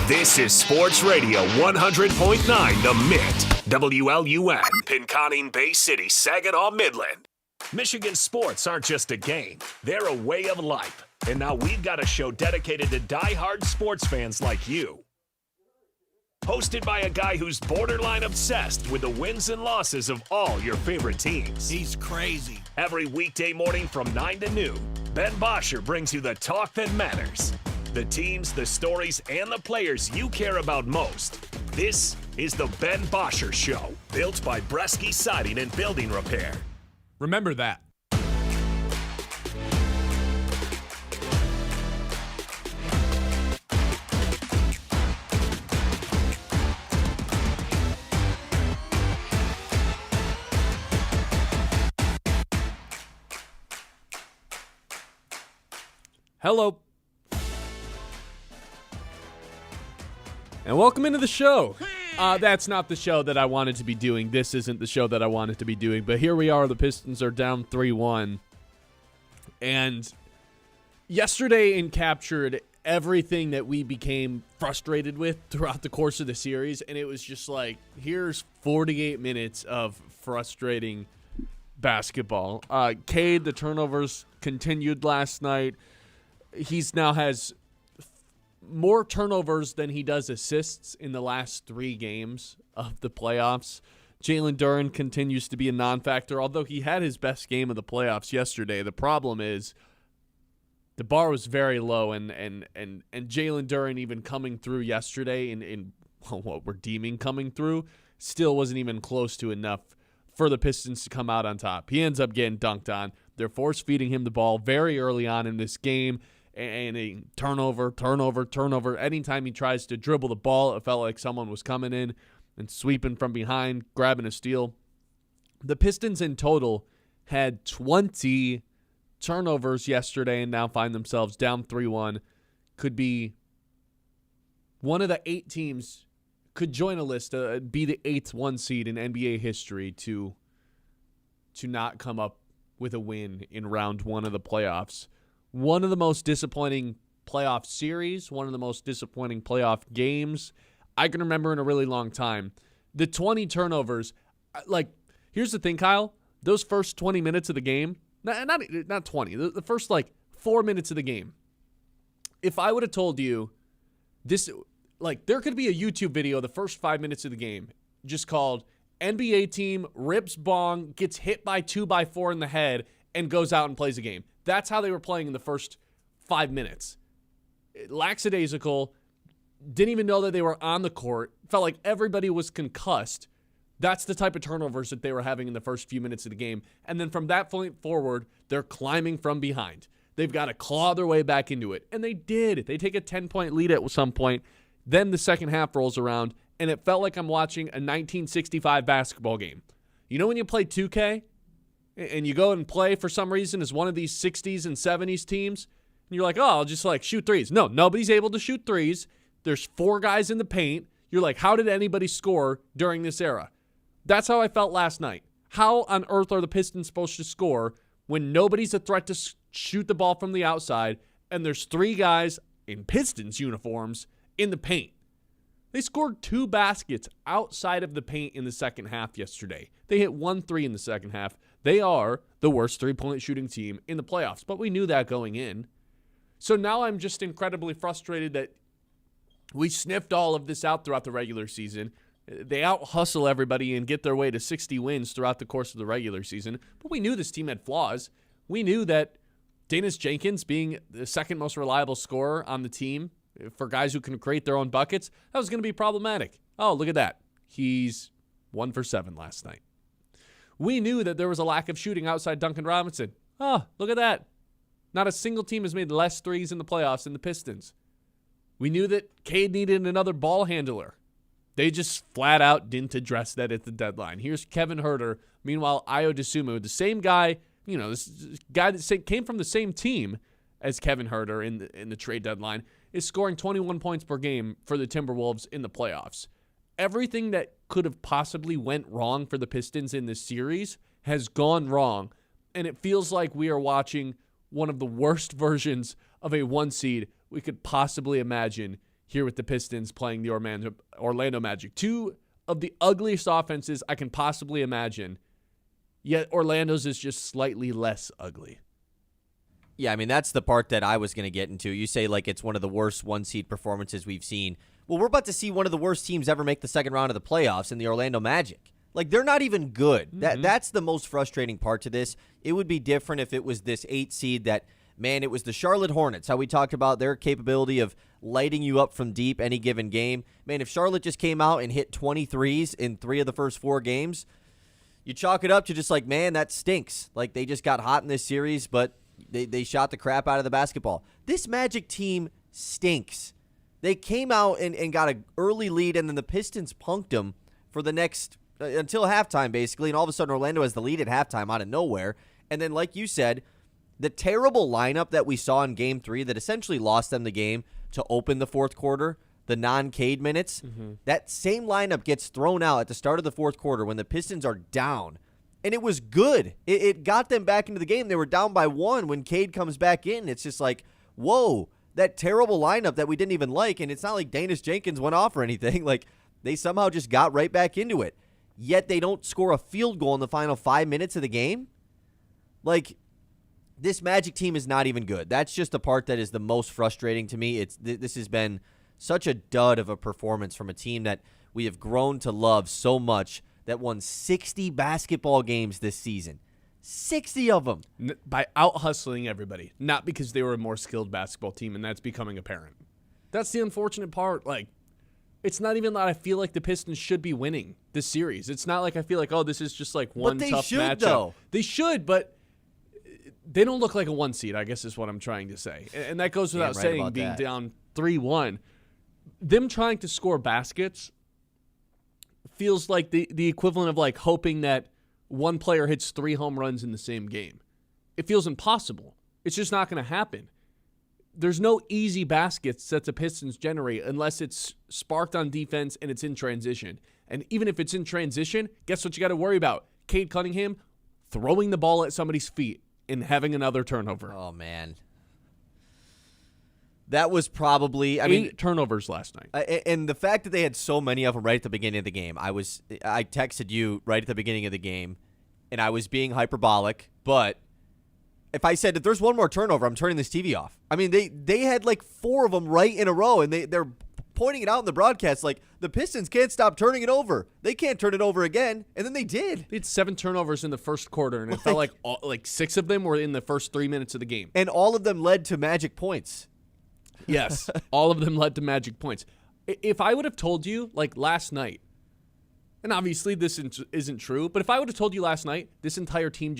This is Sports Radio 100.9 The Mitt, WLUN, Pinconning Bay City, Saginaw, Midland. Michigan sports aren't just a game, they're a way of life. And now we've got a show dedicated to die-hard sports fans like you. Hosted by a guy who's borderline obsessed with the wins and losses of all your favorite teams. He's crazy. Every weekday morning from 9 to noon, Ben Bosscher brings you the talk that matters. The teams, the stories, and the players you care about most. This is the Ben Bosscher Show, built by Bresky Siding and Building Repair. Remember that. Hello. And welcome into the show. That's not the show that I wanted to be doing. This isn't the show that I wanted to be doing. But here we are. The Pistons are down 3-1. And yesterday encaptured everything that we became frustrated with throughout the course of the series. And it was just like, here's 48 minutes of frustrating basketball. Cade, the turnovers continued last night. He's now has more turnovers than he does assists in the last 3 games of the playoffs. Jalen Duren continues to be a non-factor, although he had his best game of the playoffs yesterday. The problem is the bar was very low, and Jalen Duren even coming through yesterday in what we're deeming coming through still wasn't even close to enough for the Pistons to come out on top. He ends up getting dunked on. They're force-feeding him the ball very early on in this game. And a turnover. Anytime he tries to dribble the ball, it felt like someone was coming in and sweeping from behind, grabbing a steal. The Pistons in total had 20 turnovers yesterday and now find themselves down 3-1. Could be one of the 8 teams, could join a list, be the 8th 1 seed in NBA history to not come up with a win in round 1 of the playoffs. One of the most disappointing playoff series, one of the most disappointing playoff games I can remember in a really long time. The 20 turnovers, like, here's the thing, Kyle. Those first 20 minutes of the game, not 20, the first, 4 minutes of the game, if I would have told you this, there could be a YouTube video the first 5 minutes of the game just called NBA team rips bong, gets hit by 2x4 in the head, and goes out and plays a game. That's how they were playing in the first 5 minutes. Lackadaisical, didn't even know that they were on the court, felt like everybody was concussed. That's the type of turnovers that they were having in the first few minutes of the game. And then from that point forward, they're climbing from behind. They've got to claw their way back into it. And they did. They take a 10-point lead at some point. Then the second half rolls around, and it felt like I'm watching a 1965 basketball game. You know when you play 2K, and you go and play for some reason as one of these 60s and 70s teams, and you're like, oh, I'll just shoot threes. No, nobody's able to shoot threes. There's 4 guys in the paint. You're like, how did anybody score during this era? That's how I felt last night. How on earth are the Pistons supposed to score when nobody's a threat to shoot the ball from the outside, and there's 3 guys in Pistons uniforms in the paint? They scored 2 baskets outside of the paint in the second half yesterday. They hit 1 3 in the second half. They are the worst 3-point shooting team in the playoffs, but we knew that going in. So now I'm just incredibly frustrated that we sniffed all of this out throughout the regular season. They out-hustle everybody and get their way to 60 wins throughout the course of the regular season. But we knew this team had flaws. We knew that Dennis Jenkins, being the second most reliable scorer on the team for guys who can create their own buckets, that was going to be problematic. Oh, look at that. He's 1 for 7 last night. We knew that there was a lack of shooting outside Duncan Robinson. Oh, look at that. Not a single team has made less threes in the playoffs than the Pistons. We knew that Cade needed another ball handler. They just flat out didn't address that at the deadline. Here's Kevin Huerter. Meanwhile, Ayo Dosunmu, the same guy, this guy that came from the same team as Kevin Huerter in the trade deadline, is scoring 21 points per game for the Timberwolves in the playoffs. Everything that could have possibly went wrong for the Pistons in this series has gone wrong, and it feels like we are watching one of the worst versions of a 1 seed we could possibly imagine here with the Pistons playing the Orlando Magic. 2 of the ugliest offenses I can possibly imagine, yet Orlando's is just slightly less ugly. Yeah, I mean, that's the part that I was going to get into. You say it's one of the worst 1-seed performances we've seen. Well, we're about to see one of the worst teams ever make the second round of the playoffs in the Orlando Magic. They're not even good. Mm-hmm. That's the most frustrating part to this. It would be different if it was this 8 seed that, man, it was the Charlotte Hornets, how we talked about their capability of lighting you up from deep any given game. Man, if Charlotte just came out and hit 23s in 3 of the first 4 games, you chalk it up to just man, that stinks. They just got hot in this series, but they shot the crap out of the basketball. This Magic team stinks. They came out and got an early lead, and then the Pistons punked them for the next until halftime, basically, and all of a sudden Orlando has the lead at halftime out of nowhere. And then, like you said, the terrible lineup that we saw in Game 3 that essentially lost them the game to open the fourth quarter, the non-Cade minutes, that same lineup gets thrown out at the start of the fourth quarter when the Pistons are down. And it was good. It got them back into the game. They were down by 1 when Cade comes back in. It's just whoa, that terrible lineup that we didn't even like, and it's not like Dennis Jenkins went off or anything. They somehow just got right back into it. Yet they don't score a field goal in the final 5 minutes of the game. This Magic team is not even good. That's just the part that is the most frustrating to me. This has been such a dud of a performance from a team that we have grown to love so much, that won 60 basketball games this season. 60 of them. By out-hustling everybody, not because they were a more skilled basketball team, and that's becoming apparent. That's the unfortunate part. It's not even that I feel like the Pistons should be winning this series. It's not like I feel like, this is just one tough matchup. Though. They should, but they don't look like a 1 seed, I guess is what I'm trying to say. And that goes without saying, being down 3-1. Them trying to score baskets feels like the equivalent of hoping that one player hits 3 home runs in the same game. It feels impossible. It's just not going to happen. There's no easy baskets that the Pistons generate unless it's sparked on defense and it's in transition. And even if it's in transition, guess what you got to worry about? Cade Cunningham throwing the ball at somebody's feet and having another turnover. Oh, man. That was probably, eight turnovers last night. And the fact that they had so many of them right at the beginning of the game, I texted you right at the beginning of the game, and I was being hyperbolic, but if I said, if there's one more turnover, I'm turning this TV off. I mean, they had like 4 of them right in a row, and they're pointing it out in the broadcast like, the Pistons can't stop turning it over. They can't turn it over again, and then they did. They had 7 turnovers in the first quarter, and it felt like 6 of them were in the first 3 minutes of the game. And all of them led to Magic points. Yes, all of them led to Magic points. If I would have told you, like last night, and obviously this isn't true, but if I would have told you last night, this entire team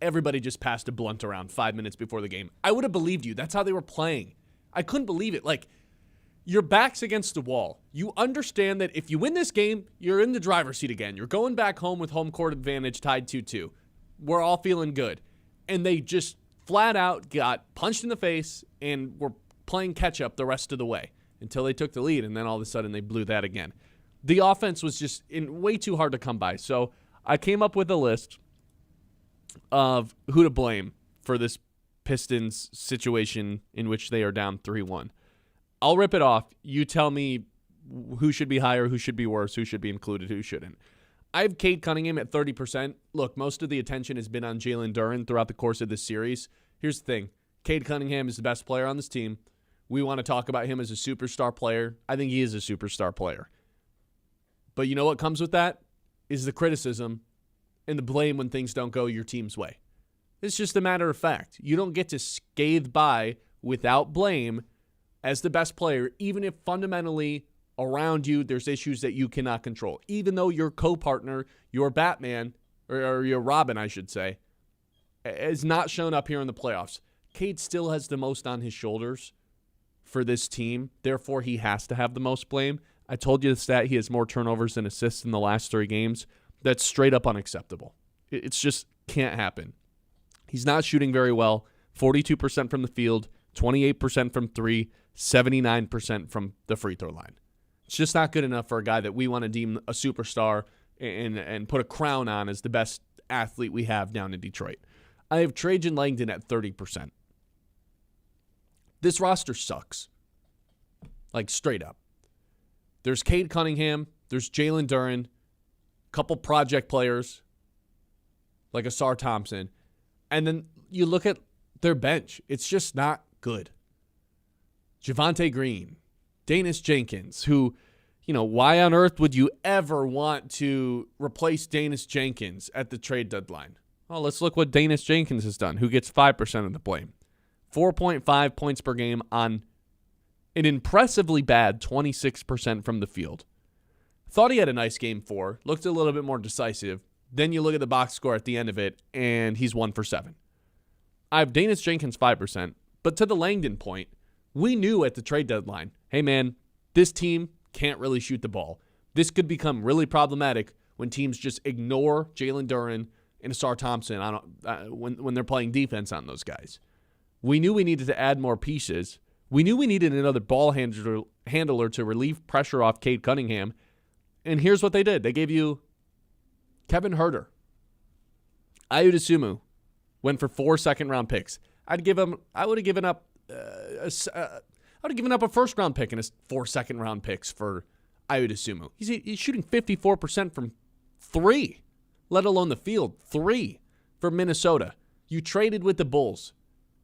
everybody just passed a blunt around 5 minutes before the game, I would have believed you. That's how they were playing. I couldn't believe it. Like, your back's against the wall. You understand that if you win this game, you're in the driver's seat again. You're going back home with home court advantage tied 2-2. We're all feeling good. And they just flat out got punched in the face and were playing catch-up the rest of the way until they took the lead, and then all of a sudden they blew that again. The offense was just way too hard to come by. So I came up with a list of who to blame for this Pistons situation in which they are down 3-1. I'll rip it off. You tell me who should be higher, who should be worse, who should be included, who shouldn't. I have Cade Cunningham at 30%. Look, most of the attention has been on Jalen Duren throughout the course of this series. Here's the thing. Cade Cunningham is the best player on this team. We want to talk about him as a superstar player. I think he is a superstar player. But you know what comes with that? Is the criticism and the blame when things don't go your team's way. It's just a matter of fact. You don't get to scathe by without blame as the best player, even if fundamentally around you there's issues that you cannot control. Even though your co-partner, your Batman, or your Robin, I should say, has not shown up here in the playoffs. Cade still has the most on his shoulders for this team. Therefore, he has to have the most blame. I told you the stat, he has more turnovers than assists in the last 3 games. That's straight up unacceptable. It's just can't happen. He's not shooting very well. 42% from the field, 28% from 3, 79% from the free throw line. It's just not good enough for a guy that we want to deem a superstar and put a crown on as the best athlete we have down in Detroit. I have Trajan Langdon at 30%. This roster sucks. Like, straight up. There's Cade Cunningham. There's Jalen Duren. Couple project players like Asar Thompson. And then you look at their bench. It's just not good. Javonte Green. Danis Jenkins, who, why on earth would you ever want to replace Danis Jenkins at the trade deadline? Well, let's look what Danis Jenkins has done, who gets 5% of the blame. 4.5 points per game on an impressively bad 26% from the field. Thought he had a nice game 4, looked a little bit more decisive. Then you look at the box score at the end of it, and he's 1 for 7. I have Danis Jenkins 5%, but to the Langdon point, we knew at the trade deadline, hey man, this team can't really shoot the ball. This could become really problematic when teams just ignore Jalen Duren and Asar Thompson when they're playing defense on those guys. We knew we needed to add more pieces. We knew we needed another ball handler to relieve pressure off Cade Cunningham. And here's what they did. They gave you Kevin Huerter. Ayo Dosunmu went for 4 second-round picks. I would have given up a first-round pick and 4 second-round picks for Ayo Dosunmu. He's shooting 54% from 3, let alone the field. 3 for Minnesota. You traded with the Bulls.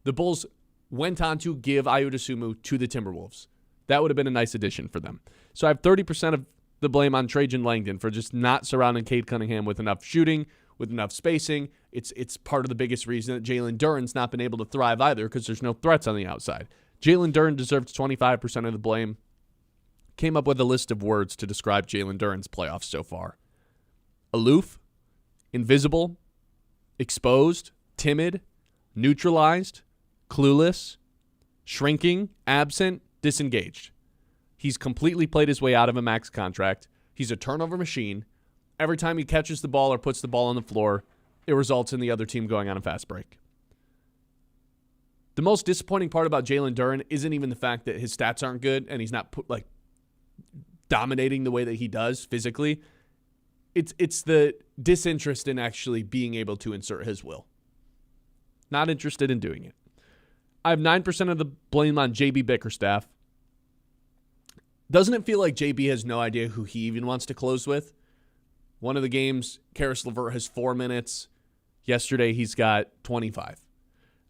The Bulls went on to give Ayo Dosunmu to the Timberwolves. That would have been a nice addition for them. So I have 30% of the blame on Trajan Langdon for just not surrounding Cade Cunningham with enough shooting, with enough spacing. It's part of the biggest reason that Jalen Duren's not been able to thrive either, because there's no threats on the outside. Jalen Duren deserves 25% of the blame. Came up with a list of words to describe Jalen Duren's playoffs so far. Aloof, invisible, exposed, timid, neutralized, clueless, shrinking, absent, disengaged. He's completely played his way out of a max contract. He's a turnover machine. Every time he catches the ball or puts the ball on the floor, it results in the other team going on a fast break. The most disappointing part about Jalen Duren isn't even the fact that his stats aren't good and he's not dominating the way that he does physically. It's the disinterest in actually being able to insert his will. Not interested in doing it. I have 9% of the blame on JB Bickerstaff. Doesn't it feel like JB has no idea who he even wants to close with? One of the games, Karis LeVert has 4 minutes. Yesterday, he's got 25.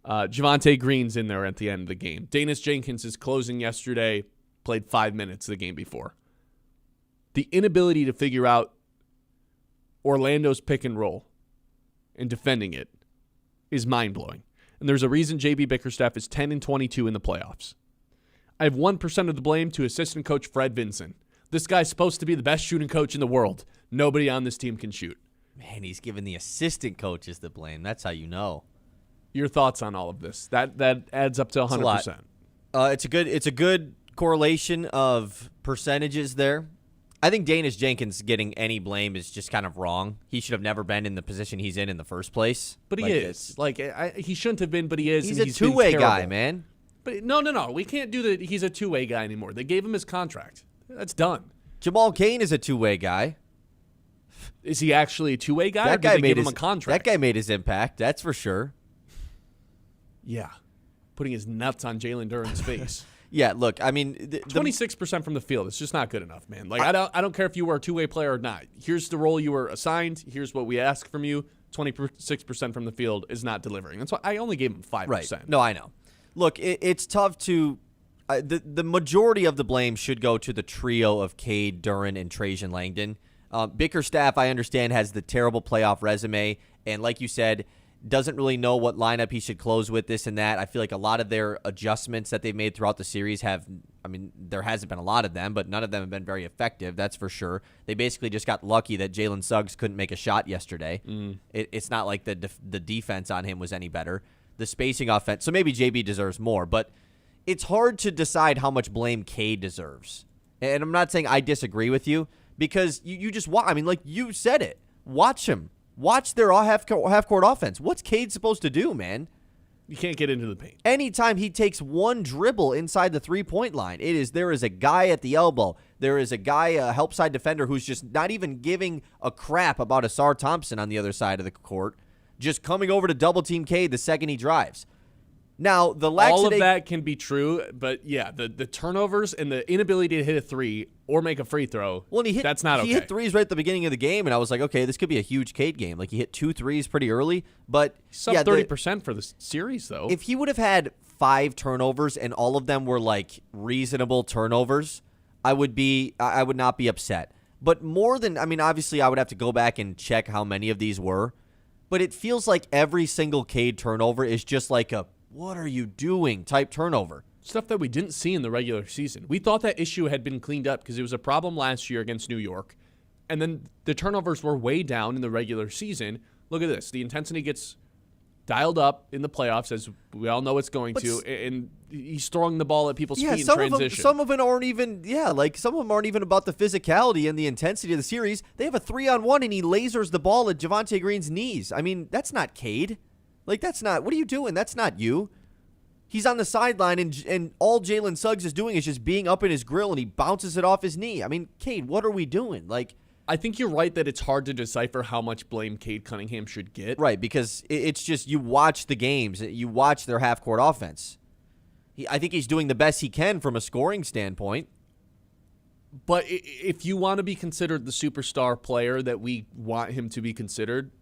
Javonte Green's in there at the end of the game. Danis Jenkins is closing yesterday, played 5 minutes the game before. The inability to figure out Orlando's pick and roll and defending it is mind-blowing. And there's a reason JB Bickerstaff is 10-22 in the playoffs. I have 1% of the blame to assistant coach Fred Vinson. This guy's supposed to be the best shooting coach in the world. Nobody on this team can shoot. Man, he's giving the assistant coaches the blame. That's how you know. Your thoughts on all of this? That adds up to 100%. It's a good correlation of percentages there. I think Danis Jenkins getting any blame is just kind of wrong. He should have never been in the position he's in the first place. But he is. He shouldn't have been, but he is. He's a two-way guy, man. But no. We can't do that. He's a two-way guy anymore. They gave him his contract. That's done. Jamal Cain is a two-way guy. Is he actually a two-way guy, or did they give him a contract? That guy made his impact, that's for sure. Yeah. Putting his nuts on Jalen Duren's face. Yeah, look, I mean... 26% from the field. It's just not good enough, man. I don't care if you were a two-way player or not. Here's the role you were assigned. Here's what we ask from you. 26% from the field is not delivering. That's why I only gave him 5%. Right. No, I know. Look, it's tough to... the majority of the blame should go to the trio of Cade, Duren, and Trajan Langdon. Bickerstaff, I understand, has the terrible playoff resume, and like you said, doesn't really know what lineup he should close with, this and that. I feel like a lot of their adjustments that they've made throughout the series there hasn't been a lot of them, but none of them have been very effective, that's for sure. They basically just got lucky that Jalen Suggs couldn't make a shot yesterday. It's not like the defense on him was any better. The spacing offense, so maybe JB deserves more, but it's hard to decide how much blame Cade deserves. And I'm not saying I disagree with you, because you just watch. I mean, like you said it. Watch him. Watch their half-court offense. What's Cade supposed to do, man? You can't get into the paint. Anytime he takes one dribble inside the three-point line, there is a guy at the elbow. There is a guy, a help side defender, who's just not even giving a crap about Asar Thompson on the other side of the court, just coming over to double-team Cade the second he drives. Now, the laxity... All of that can be true, but yeah, the turnovers and the inability to hit a three or make a free throw, that's not okay. He hit threes right at the beginning of the game, and I was like, okay, this could be a huge Cade game. Like, he hit 2 threes pretty early, but... Sub 30% for the series, though. If he would have had 5 turnovers and all of them were, like, reasonable turnovers, I would not be upset. But more than... I mean, obviously, I would have to go back and check how many of these were, but it feels like every single Cade turnover is just like a... what are you doing type turnover. Stuff that we didn't see in the regular season. We thought that issue had been cleaned up because it was a problem last year against New York. And then the turnovers were way down in the regular season. Look at this. The intensity gets dialed up in the playoffs, as we all know it's going to. And he's throwing the ball at people's feet in transition. Some of them aren't even, some of them aren't even about the physicality and the intensity of the series. They have a 3-on-1 and he lasers the ball at Javonte Green's knees. I mean, that's not Cade. Like, that's not... what are you doing? That's not you. He's on the sideline, and all Jalen Suggs is doing is just being up in his grill, and he bounces it off his knee. I mean, Cade, what are we doing? Like, I think you're right that it's hard to decipher how much blame Cade Cunningham should get. Right, because it's just you watch the games. You watch their half-court offense. I think he's doing the best he can from a scoring standpoint. But if you want to be considered the superstar player that we want him to be considered,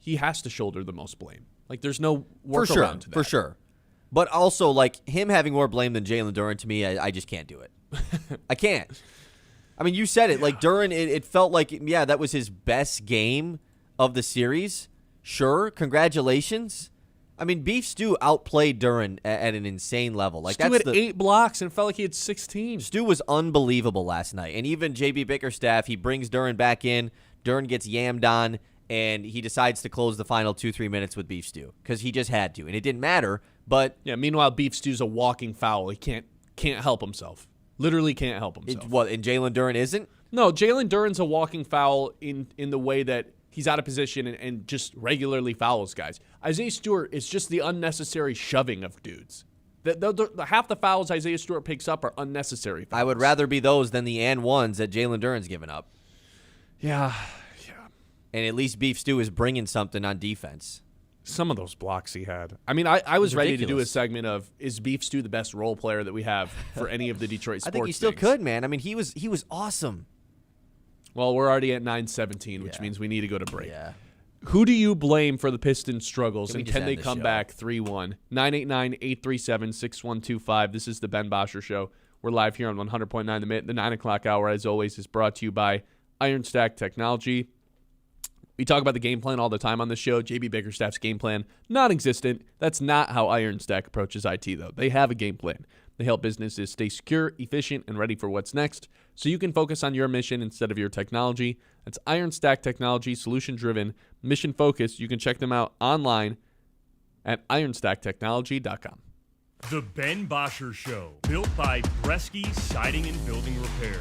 he has to shoulder the most blame. Like, there's no workaround to that. For sure. But also, like, him having more blame than Jalen Duren, to me, I just can't do it. I can't. I mean, you said it. Like, Duren, it felt like, that was his best game of the series. Sure, congratulations. I mean, Beef Stew outplayed Duren at an insane level. Like, Stu had 8 blocks and felt like he had 16. Stu was unbelievable last night. And even JB Bickerstaff, he brings Duren back in. Duren gets yammed on. And he decides to close the final 2-3 minutes with Beef Stew because he just had to, and it didn't matter. But meanwhile, Beef Stew's a walking foul. He can't help himself. Literally can't help himself. And Jalen Duren isn't? No, Jalen Duren's a walking foul in the way that he's out of position and just regularly fouls guys. Isaiah Stewart is just the unnecessary shoving of dudes. The half the fouls Isaiah Stewart picks up are unnecessary fouls. I would rather be those than the and ones that Jalen Duren's given up. Yeah. And at least Beef Stew is bringing something on defense. Some of those blocks he had. I mean, I was ready to do a ridiculous. segment of, is Beef Stew the best role player that we have for any of the Detroit sports I think he still things? could, man. I mean, he was awesome. Well, we're already at 9:17, which Yeah. means we need to go to break. Yeah. Who do you blame for the Pistons' struggles, Can we and just can end they the come show? back 3-1? 989-837-6125. This is the Ben Bosscher Show. We're live here on 100.9 The Minute. The 9 o'clock hour, as always, is brought to you by Iron Stack Technology. We talk about the game plan all the time on this show. JB Bickerstaff's game plan, non-existent. That's not how Iron Stack approaches IT, though. They have a game plan. They help businesses stay secure, efficient, and ready for what's next, so you can focus on your mission instead of your technology. That's Iron Stack Technology, solution-driven, mission-focused. You can check them out online at ironstacktechnology.com. The Ben Bosscher Show, built by Bresky Siding and Building Repair.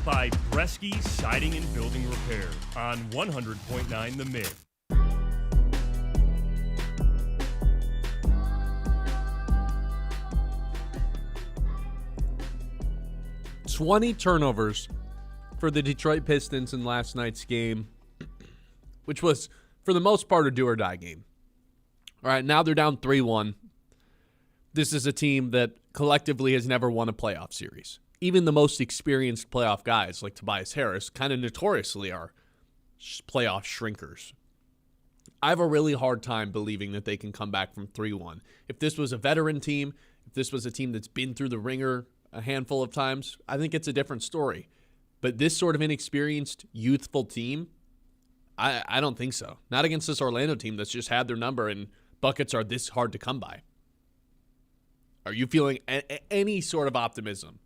By Bresky Siding and Building Repair on 100.9 The Mid. "20 turnovers for the Detroit Pistons in last night's game, which was, for the most part, a do-or-die game. All right, now they're down 3-1. This is a team that collectively has never won a playoff series. Even the most experienced playoff guys, like Tobias Harris, kind of notoriously are playoff shrinkers. I have a really hard time believing that they can come back from 3-1. If this was a veteran team, if this was a team that's been through the ringer a handful of times, I think it's a different story. But this sort of inexperienced, youthful team, I don't think so. Not against this Orlando team that's just had their number and buckets are this hard to come by. Are you feeling any sort of optimism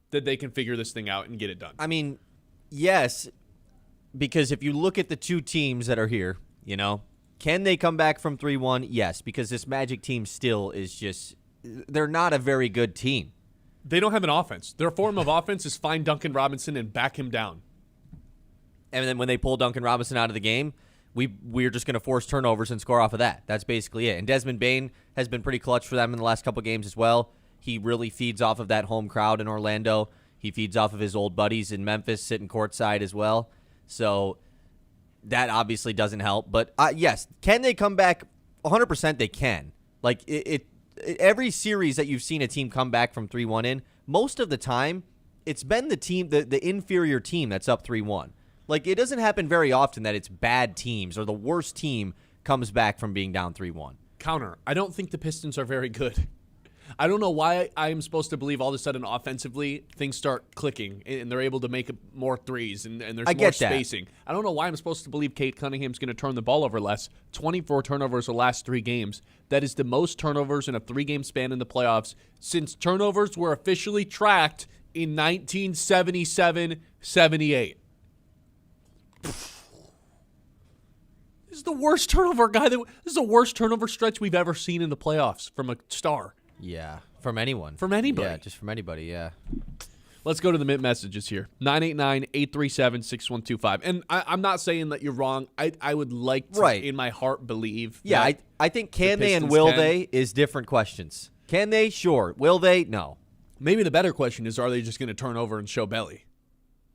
that they can figure this thing out and get it done? I mean, yes, because if you look at the two teams that are here, can they come back from 3-1? Yes, because this Magic team still is just, they're not a very good team. They don't have an offense. Their form of offense is find Duncan Robinson and back him down. And then when they pull Duncan Robinson out of the game, we're just going to force turnovers and score off of that. That's basically it. And Desmond Bane has been pretty clutch for them in the last couple games as well. He really feeds off of that home crowd in Orlando. He feeds off of his old buddies in Memphis sitting courtside as well. So that obviously doesn't help. But yes, can they come back? 100% they can. Like every series that you've seen a team come back from 3-1 in, most of the time, it's been the team, the inferior team that's up 3-1. Like, it doesn't happen very often that it's bad teams or the worst team comes back from being down 3-1. Counter, I don't think the Pistons are very good. I don't know why I am supposed to believe all of a sudden offensively things start clicking and they're able to make more threes and there's more spacing. I don't know why I'm supposed to believe Cade Cunningham's going to turn the ball over less. 24 turnovers the last 3 games. That is the most turnovers in a 3-game span in the playoffs since turnovers were officially tracked in 1977-78. This is the worst turnover this is the worst turnover stretch we've ever seen in the playoffs from a star. Yeah, from anyone. From anybody. Yeah, just from anybody, yeah. Let's go to the Mint messages here. 989-837-6125. And I'm not saying that you're wrong. I would like to, in my heart, believe. Yeah, I think can they and will they is different questions. Can they? Sure. Will they? No. Maybe the better question is, are they just going to turn over and show belly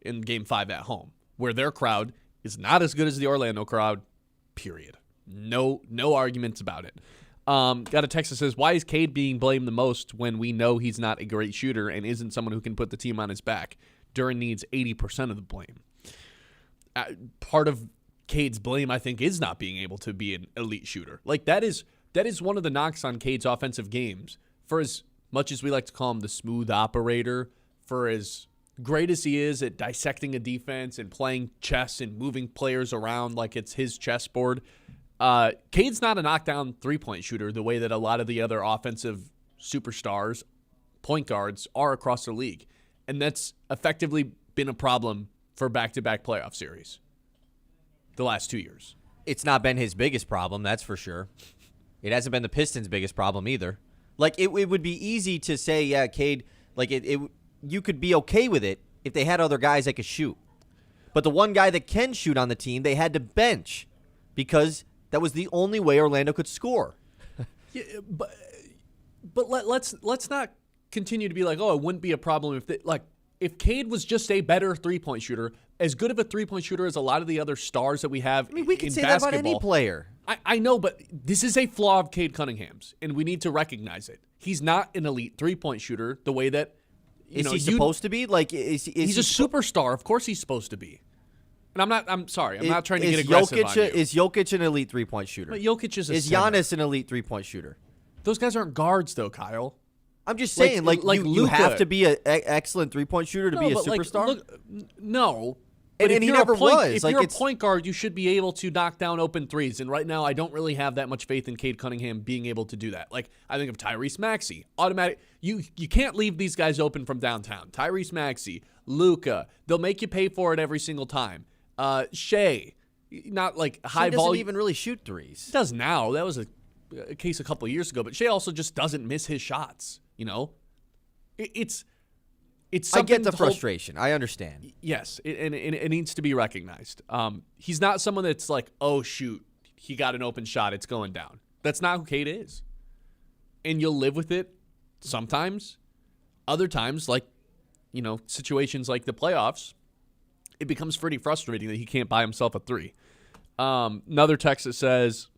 in Game 5 at home, where their crowd is not as good as the Orlando crowd, period. No arguments about it. Got a text that says, why is Cade being blamed the most when we know he's not a great shooter and isn't someone who can put the team on his back? Duren needs 80% of the blame. Part of Cade's blame, I think, is not being able to be an elite shooter. Like, that is one of the knocks on Cade's offensive games. For as much as we like to call him the smooth operator, for as great as he is at dissecting a defense and playing chess and moving players around like it's his chessboard, Cade's not a knockdown three-point shooter the way that a lot of the other offensive superstars, point guards, are across the league. And that's effectively been a problem for back-to-back playoff series the last 2 years. It's not been his biggest problem, that's for sure. It hasn't been the Pistons' biggest problem either. Like, it would be easy to say, yeah, Cade, like, you could be okay with it if they had other guys that could shoot. But the one guy that can shoot on the team, they had to bench because that was the only way Orlando could score. Yeah, but let's not continue to be like, oh, it wouldn't be a problem if Cade was just a better three-point shooter, as good of a three-point shooter as a lot of the other stars that we have in basketball. I mean, we can say that about any player. I know, but this is a flaw of Cade Cunningham's, and we need to recognize it. He's not an elite three-point shooter the way that is he supposed to be? Like, he's a superstar. Of course he's supposed to be. And I'm sorry. I'm not trying to get aggressive on you. Is Jokic an elite three-point shooter? But Jokic is Giannis an elite three-point shooter? Those guys aren't guards, though, Kyle. I'm just saying, you have to be an excellent three-point shooter to be a superstar? No. And he never was. If you're a point guard, you should be able to knock down open threes. And right now, I don't really have that much faith in Cade Cunningham being able to do that. Like, I think of Tyrese Maxey. Automatic. You can't leave these guys open from downtown. Tyrese Maxey, Luka. They'll make you pay for it every single time. Shea. Not like high volume. He doesn't even really shoot threes. He does now. That was a case a couple of years ago. But Shea also just doesn't miss his shots. You know? It's I get the frustration. I understand. Yes, and it needs to be recognized. He's not someone that's like, oh, shoot, he got an open shot, it's going down. That's not who Cade is. And you'll live with it sometimes. Other times, like, situations like the playoffs, it becomes pretty frustrating that he can't buy himself a three. Another text that says,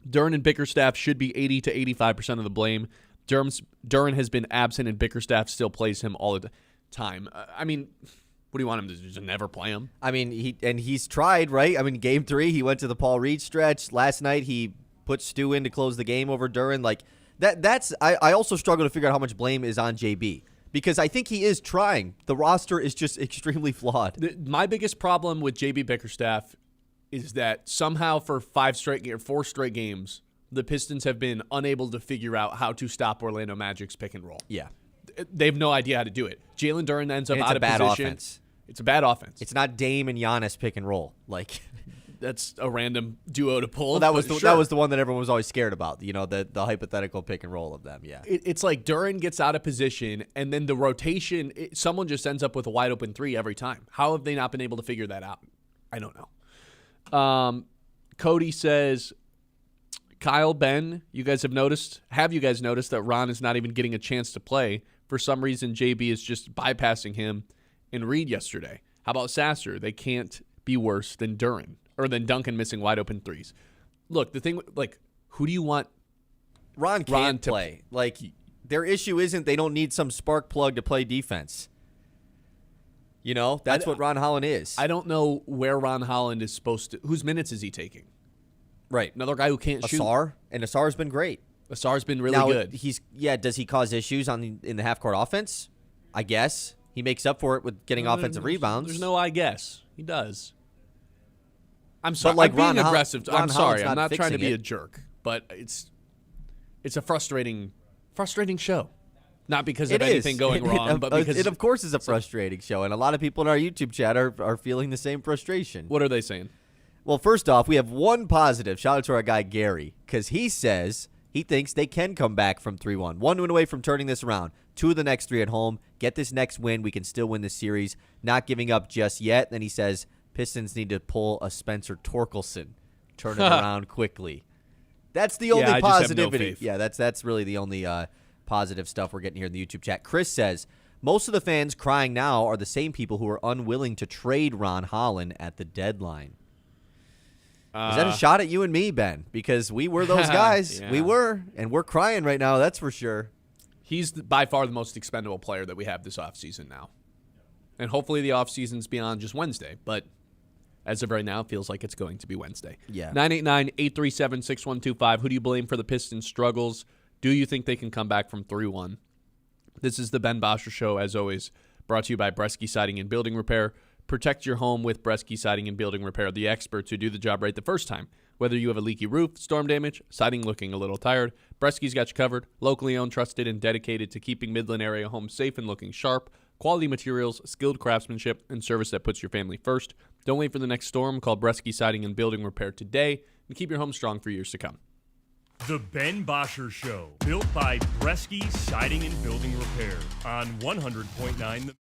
Duren and Bickerstaff should be 80 to 85% of the blame. Duren has been absent, and Bickerstaff still plays him all the time. I mean, What do you want him to just never play him? I mean, he's tried, right? I mean, game 3, he went to the Paul Reed stretch. Last night, he put Stu in to close the game over Duren. Like, I also struggle to figure out how much blame is on JB because I think he is trying. The roster is just extremely flawed. My biggest problem with JB Bickerstaff is that somehow for 4 straight games, the Pistons have been unable to figure out how to stop Orlando Magic's pick and roll. Yeah. They have no idea how to do it. Jalen Duren ends up out of bad position. Offense. It's a bad offense. It's not Dame and Giannis pick and roll. Like, that's a random duo to pull. well, that was the one that everyone was always scared about. You know, the hypothetical pick and roll of them. Yeah. It's like Duren gets out of position, and then the rotation, someone just ends up with a wide open 3 every time. How have they not been able to figure that out? I don't know. Cody says, Kyle, Ben, you guys have noticed that Ron is not even getting a chance to play? For some reason, JB is just bypassing him and Reed yesterday. How about Sasser? They can't be worse than Duren or than Duncan missing wide open 3s. Look, the thing, like, who do you want? Ron can't play. Like, their issue isn't they don't need some spark plug to play defense. You know, that's what Ron Holland is. I don't know where Ron Holland is supposed to. Whose minutes is he taking? Right. Another guy who can't shoot. Asar's been great. Asar's been really good. Does he cause issues in the half-court offense? I guess. He makes up for it with getting offensive rebounds. There's no I guess. He does. I'm sorry. But like I'm being aggressive. Ron I'm sorry. Holland's I'm not trying to be it. a jerk, but it's a frustrating show. Not because of anything going wrong, but because it of course is a frustrating show, and a lot of people in our YouTube chat are feeling the same frustration. What are they saying? Well, first off, we have one positive. Shout out to our guy Gary, because he says he thinks they can come back from 3-1. 1 win away from turning this around. 2 of the next 3 at home. Get this next win. We can still win this series. Not giving up just yet. Then he says Pistons need to pull a Spencer Torkelson. Turn it around quickly. That's the only positivity. No faith. Yeah, that's really the only positive stuff we're getting here in the YouTube chat. Chris says, most of the fans crying now are the same people who are unwilling to trade Ron Holland at the deadline. Is that a shot at you and me, Ben? Because we were those guys. Yeah. We were, and we're crying right now, that's for sure. He's by far the most expendable player that we have this offseason now. And hopefully the offseason's beyond just Wednesday, but as of right now, it feels like it's going to be Wednesday. Yeah. 989-837-6125. Who do you blame for the Pistons' struggles? Do you think they can come back from 3-1? This is the Ben Bosscher Show, as always, brought to you by Bresky Siding and Building Repair. Protect your home with Bresky Siding and Building Repair, the experts who do the job right the first time. Whether you have a leaky roof, storm damage, siding looking a little tired, Bresky's got you covered. Locally owned, trusted, and dedicated to keeping Midland area homes safe and looking sharp. Quality materials, skilled craftsmanship, and service that puts your family first. Don't wait for the next storm. Call Bresky Siding and Building Repair today and keep your home strong for years to come. The Ben Bosscher Show, built by Bresky Siding and Building Repair on 100.9 The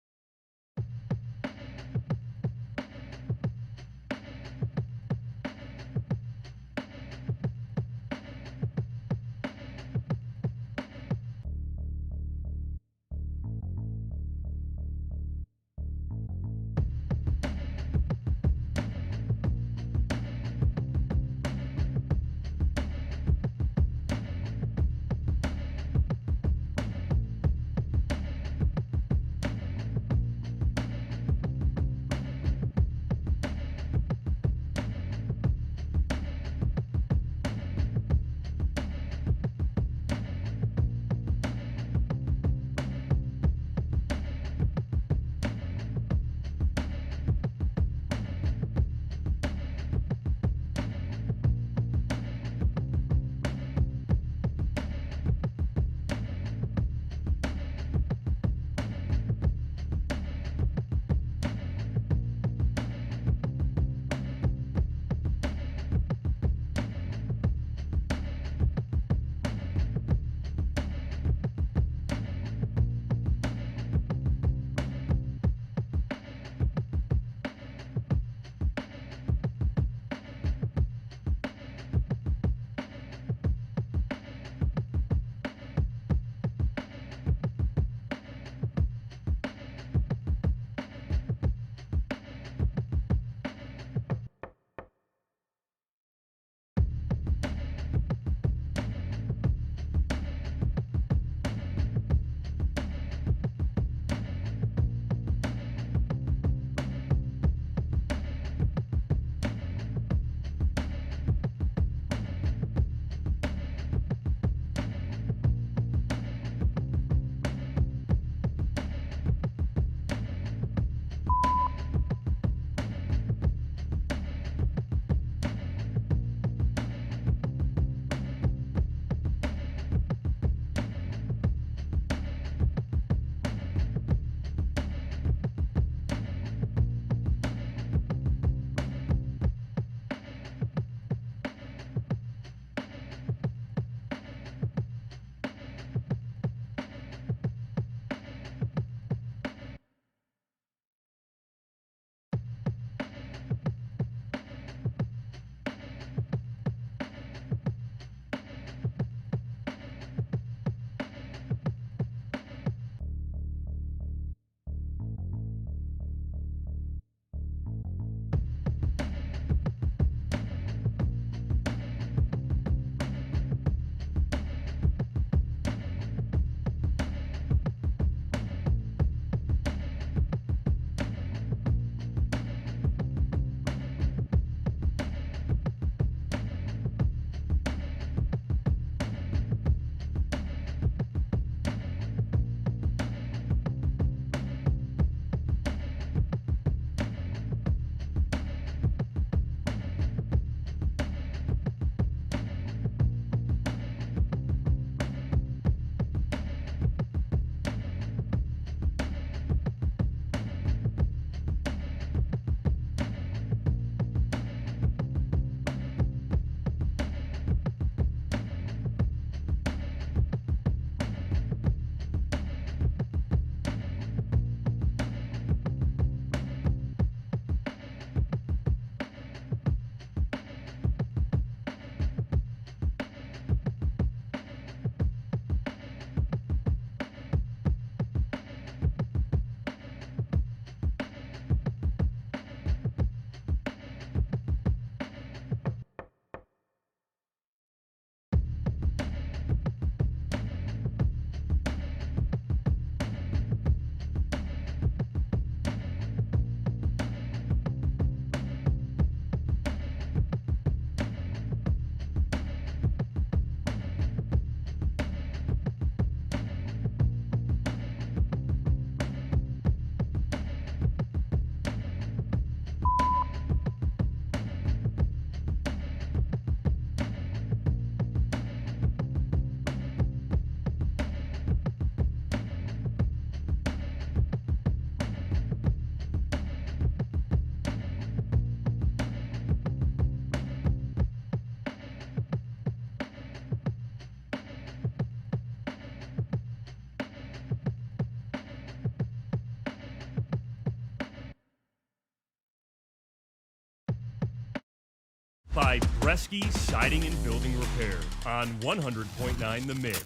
by Bresky Siding and Building Repair on 100.9 The Mid.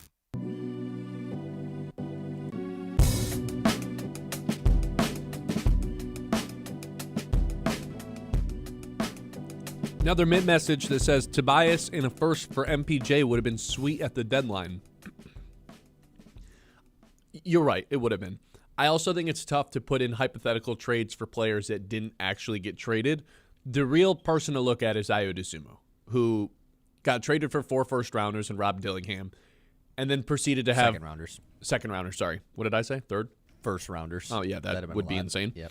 Another mid message that says Tobias and a first for MPJ would have been sweet at the deadline. You're right, it would have been. I also think it's tough to put in hypothetical trades for players that didn't actually get traded. The real person to look at is Ayo Dosunmu, who got traded for 4 first-rounders and Rob Dillingham, and then proceeded to have... Second rounders, sorry. What did I say? Third? First-rounders. Oh, yeah, that would be insane. Yep.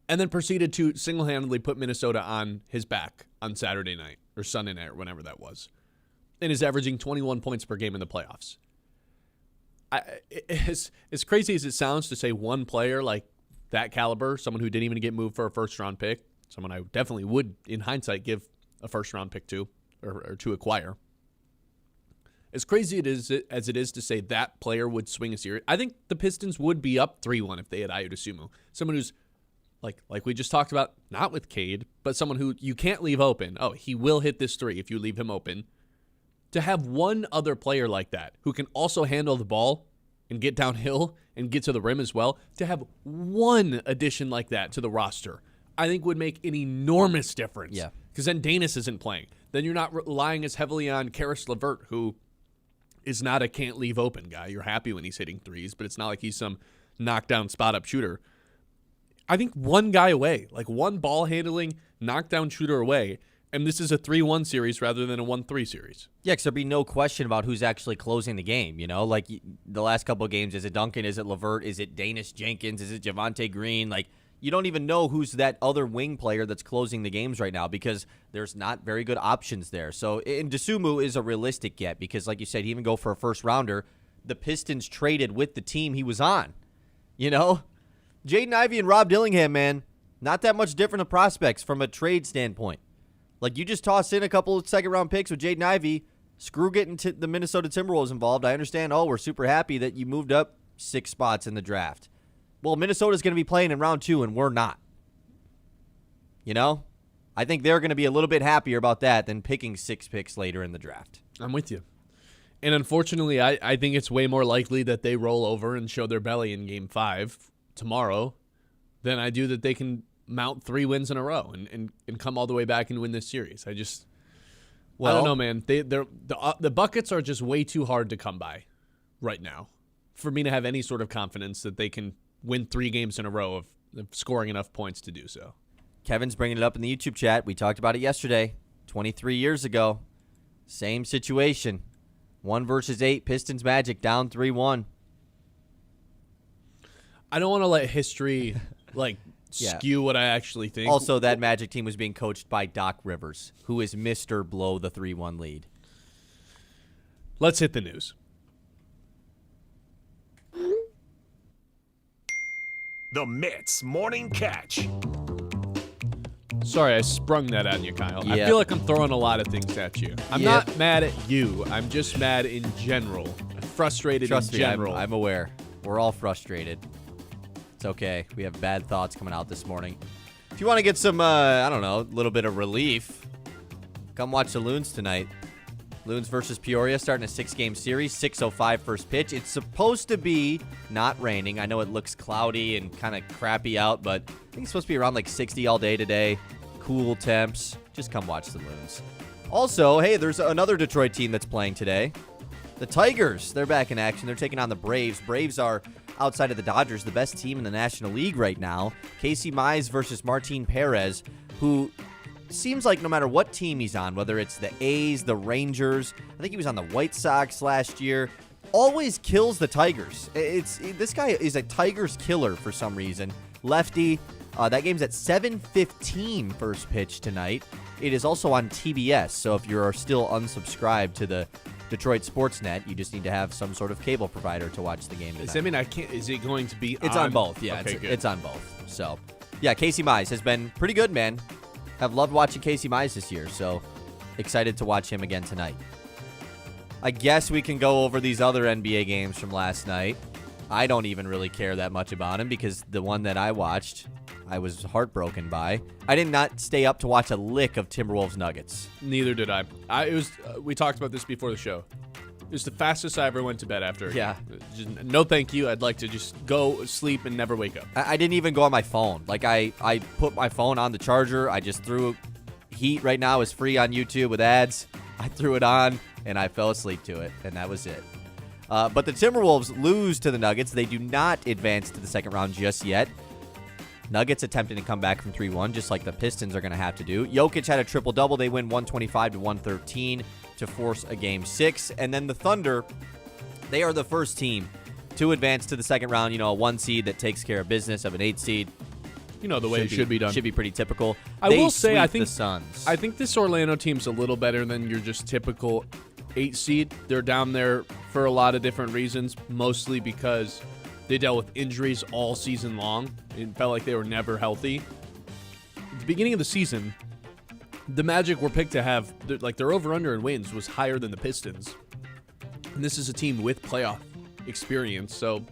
And then proceeded to single-handedly put Minnesota on his back on Saturday night or Sunday night or whenever that was, and is averaging 21 points per game in the playoffs. As crazy as it sounds to say one player like that caliber, someone who didn't even get moved for a first-round pick, someone I definitely would, in hindsight, give a first-round pick to or to acquire. As crazy as it is to say that player would swing a series, I think the Pistons would be up 3-1 if they had Ayo Dosunmu, someone who's like we just talked about, not with Cade, but someone who you can't leave open. Oh, he will hit this 3 if you leave him open. To have one other player like that who can also handle the ball and get downhill and get to the rim as well, to have one addition like that to the roster, I think would make an enormous difference. Yeah. Because then Danis isn't playing. Then you're not relying as heavily on Karis LeVert, who is not a can't leave open guy. You're happy when he's hitting threes, but it's not like he's some knockdown spot-up shooter. I think one guy away, like one ball-handling, knockdown shooter away, and this is a 3-1 series rather than a 1-3 series. Yeah, because there'd be no question about who's actually closing the game, you know? Like, the last couple of games, is it Duncan, is it LeVert, is it Danis Jenkins, is it Javonte Green? Like, you don't even know who's that other wing player that's closing the games right now because there's not very good options there. So, and Dosunmu is a realistic get because, like you said, he even go for a first-rounder. The Pistons traded with the team he was on, you know? Jaden Ivey and Rob Dillingham, man, not that much different of prospects from a trade standpoint. Like, you just toss in a couple of second-round picks with Jaden Ivey, screw getting the Minnesota Timberwolves involved. I understand, we're super happy that you moved up 6 spots in the draft. Well, Minnesota's going to be playing in round 2, and we're not. You know? I think they're going to be a little bit happier about that than picking 6 picks later in the draft. I'm with you. And unfortunately, I think it's way more likely that they roll over and show their belly in Game 5 tomorrow than I do that they can mount 3 wins in a row and come all the way back and win this series. I don't know, man. The buckets are just way too hard to come by right now for me to have any sort of confidence that they can win 3 games in a row of scoring enough points to do so. Kevin's bringing it up in the YouTube chat. We talked about it yesterday, 23 years ago. Same situation. 1 versus 8, Pistons Magic down 3-1. I don't want to let history skew what I actually think. Also, that Magic team was being coached by Doc Rivers, who is Mr. Blow the 3-1 lead. Let's hit the news. The Mits Morning Catch. Sorry, I sprung that on you, Kyle. Yep. I feel like I'm throwing a lot of things at you. I'm not mad at you. I'm just mad in general. Frustrated Trust in me, general. I'm aware. We're all frustrated. It's okay. We have bad thoughts coming out this morning. If you want to get some, a little bit of relief, come watch the Loons tonight. Loons versus Peoria starting a 6-game series, 6:05 first pitch. It's supposed to be not raining. I know it looks cloudy and kind of crappy out, but I think it's supposed to be around like 60 all day today. Cool temps. Just come watch the Loons. Also, hey, there's another Detroit team that's playing today. The Tigers, they're back in action. They're taking on the Braves. Braves are, outside of the Dodgers, the best team in the National League right now. Casey Mize versus Martin Perez, who seems like no matter what team he's on, whether it's the A's, the Rangers, I think he was on the White Sox last year, always kills the Tigers. This guy is a Tigers killer for some reason. Lefty. That game's at 7:15 first pitch tonight. It is also on TBS, so if you're still unsubscribed to the Detroit Sportsnet, you just need to have some sort of cable provider to watch the game tonight. Is it going to be It's on both, yeah. Okay, it's on both. So, yeah, Casey Mize has been pretty good, man. Have loved watching Casey Mize this year, so excited to watch him again tonight. I guess we can go over these other NBA games from last night. I don't even really care that much about him because the one that I watched, I was heartbroken by. I did not stay up to watch a lick of Timberwolves Nuggets. Neither did I. We talked about this before the show. It was the fastest I ever went to bed after. Yeah. Just, no thank you. I'd like to just go sleep and never wake up. I didn't even go on my phone. Like, I put my phone on the charger. I just threw Heat right now is free on YouTube with ads. I threw it on, and I fell asleep to it, and that was it. But the Timberwolves lose to the Nuggets. They do not advance to the second round just yet. Nuggets attempting to come back from 3-1, just like the Pistons are going to have to do. Jokic had a triple-double. They win 125-113 to force a Game 6. And then the Thunder, they are the first team to advance to the second round. You know, a 1 seed that takes care of business of an 8 seed. You know, the way it should be done. Should be pretty typical. I will say, I think the Suns. I think this Orlando team's a little better than your just typical 8 seed. They're down there for a lot of different reasons, mostly because they dealt with injuries all season long. It felt like they were never healthy. At the beginning of the season, the Magic were picked to have, their over-under in wins was higher than the Pistons. And this is a team with playoff experience, so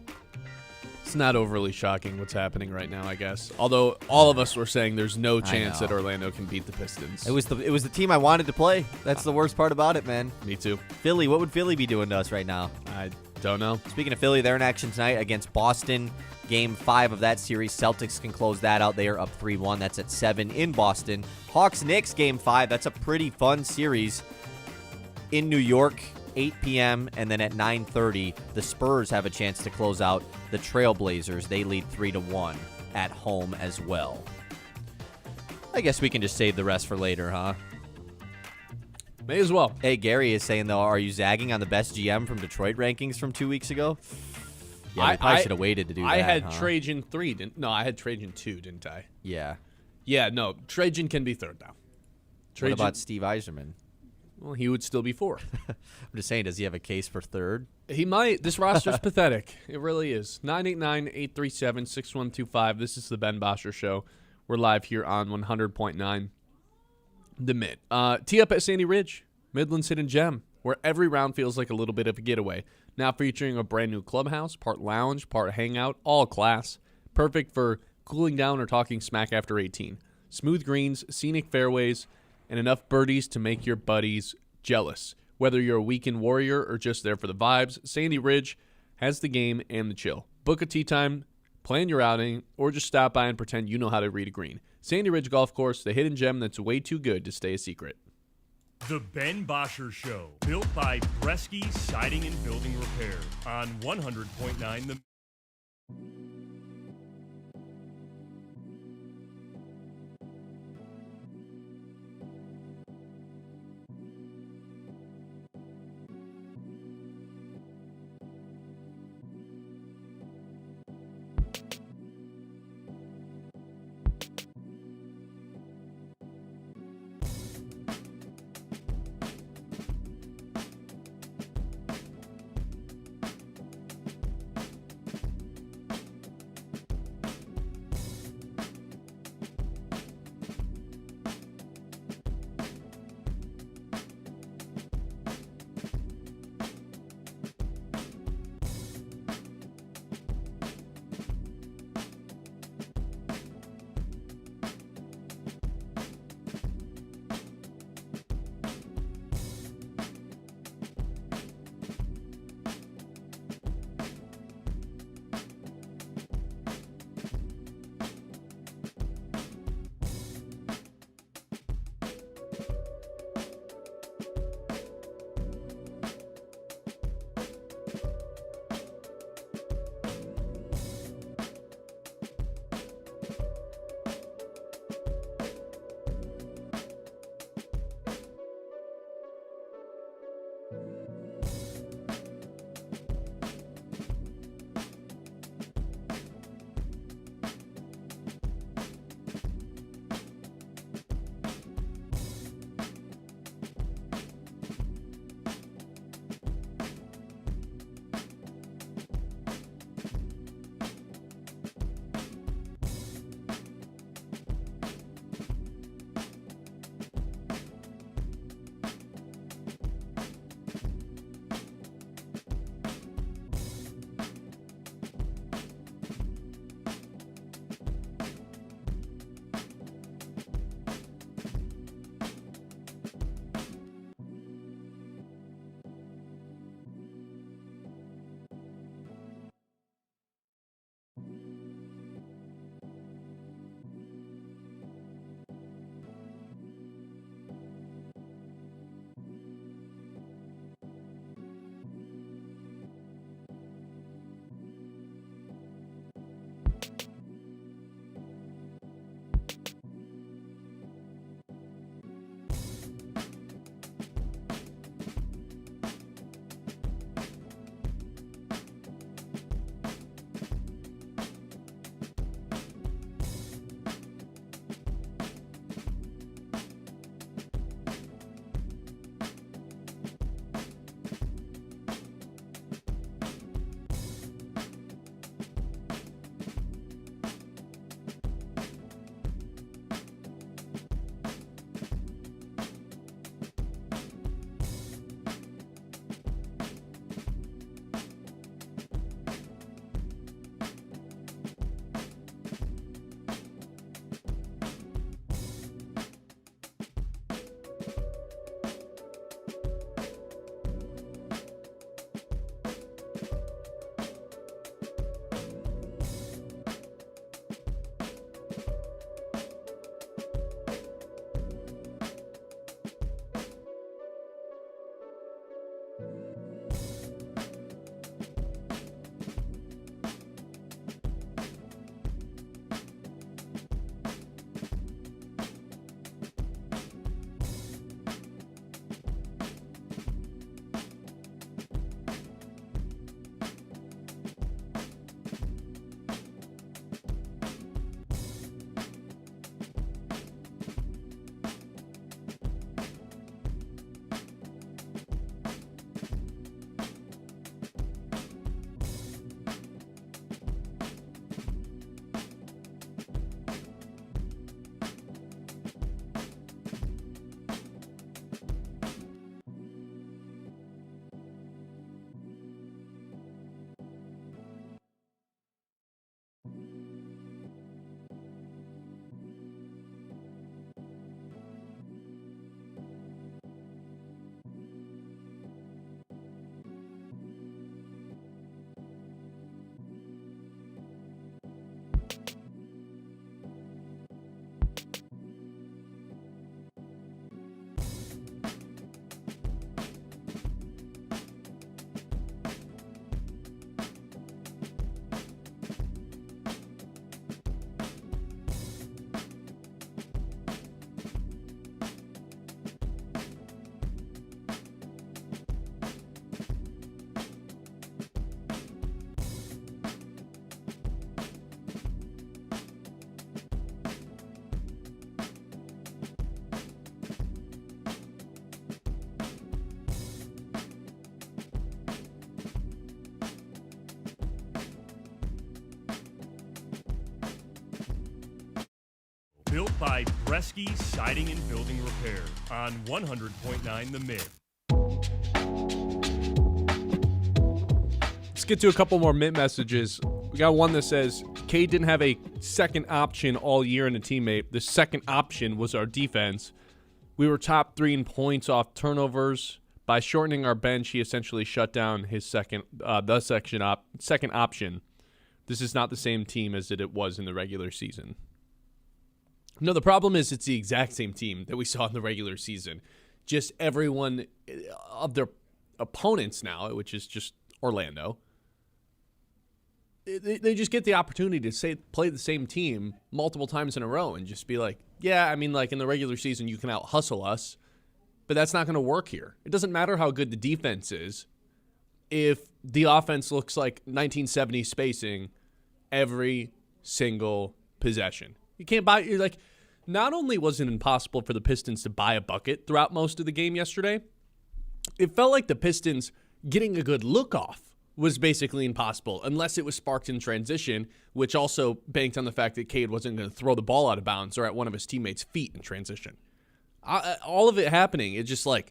it's not overly shocking what's happening right now, I guess. Although all of us were saying there's no chance that Orlando can beat the Pistons. It was the team I wanted to play. That's the worst part about it, man. Me too. Philly, what would Philly be doing to us right now? I don't know. Speaking of Philly, they're in action tonight against Boston. Game 5 of that series. Celtics can close that out. They are up 3-1. That's at 7 in Boston. Hawks-Knicks Game 5. That's a pretty fun series in New York. 8 p.m. and then at 9:30, the Spurs have a chance to close out the Trailblazers. They lead 3-1 at home as well. I guess we can just save the rest for later, huh? May as well. Hey, Gary is saying, though, are you zagging on the best GM from Detroit rankings from 2 weeks ago? Yeah, we probably should have waited to do that. I had Trajan 3. I had Trajan 2, didn't I? Yeah. Yeah, no. Trajan can be 3rd now. What about Steve Yzerman? Well, he would still be 4. I'm just saying, does he have a case for 3rd? He might. This roster's pathetic. It really is. 989-837-6125. This is the Ben Bosscher Show. We're live here on 100.9 The Mid. Tee up at Sandy Ridge, Midland's Hidden Gem, where every round feels like a little bit of a getaway. Now featuring a brand new clubhouse, part lounge, part hangout, all class. Perfect for cooling down or talking smack after 18. Smooth greens, scenic fairways, and enough birdies to make your buddies jealous. Whether you're a weekend warrior or just there for the vibes, Sandy Ridge has the game and the chill. Book a tee time, plan your outing, or just stop by and pretend you know how to read a green. Sandy Ridge Golf Course, the hidden gem that's way too good to stay a secret. The Ben Bosscher Show, built by Bresky Siding and Building Repair on 100.9 The Built by Bresky Siding and Building Repair on 100.9 The Mid. Let's get to a couple more mint messages. We got one that says, Cade didn't have a second option all year in a teammate. The second option was our defense. We were top 3 in points off turnovers. By shortening our bench, he essentially shut down his second option. This is not the same team as it was in the regular season. No, the problem is it's the exact same team that we saw in the regular season. Just everyone of their opponents now, which is just Orlando, they just get the opportunity to play the same team multiple times in a row and just be like, yeah, I mean, like in the regular season, you can out-hustle us, but that's not going to work here. It doesn't matter how good the defense is if the offense looks like 1970 spacing every single possession. You can't buy. You're like, not only was it impossible for the Pistons to buy a bucket throughout most of the game yesterday, it felt like the Pistons getting a good look off was basically impossible unless it was sparked in transition, which also banked on the fact that Cade wasn't going to throw the ball out of bounds or at one of his teammates' feet in transition. All of it happening, it just like...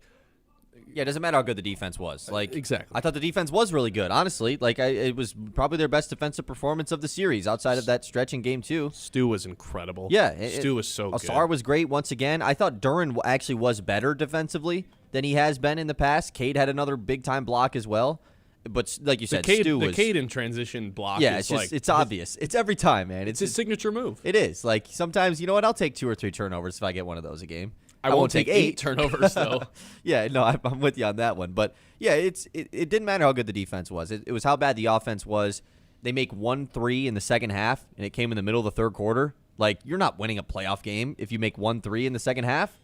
Yeah, it doesn't matter how good the defense was. Like, exactly. I thought the defense was really good, honestly. Like, it was probably their best defensive performance of the series outside of that stretch in Game 2. Stu was incredible. Yeah. Stu was so good. Asar was great once again. I thought Duren actually was better defensively than he has been in the past. Cade had another big-time block as well. But like you said, Stu was... The Cade in transition block is just, it's obvious. It's every time, man. It's his signature move. It is. Like, sometimes, you know what, I'll take 2 or 3 turnovers if I get one of those a game. I won't take 8 turnovers, though. Yeah, no, I'm with you on that one. But, yeah, it didn't matter how good the defense was. It was how bad the offense was. They make 1 3 in the second half, and it came in the middle of the third quarter. Like, you're not winning a playoff game if you make 1 3 in the second half.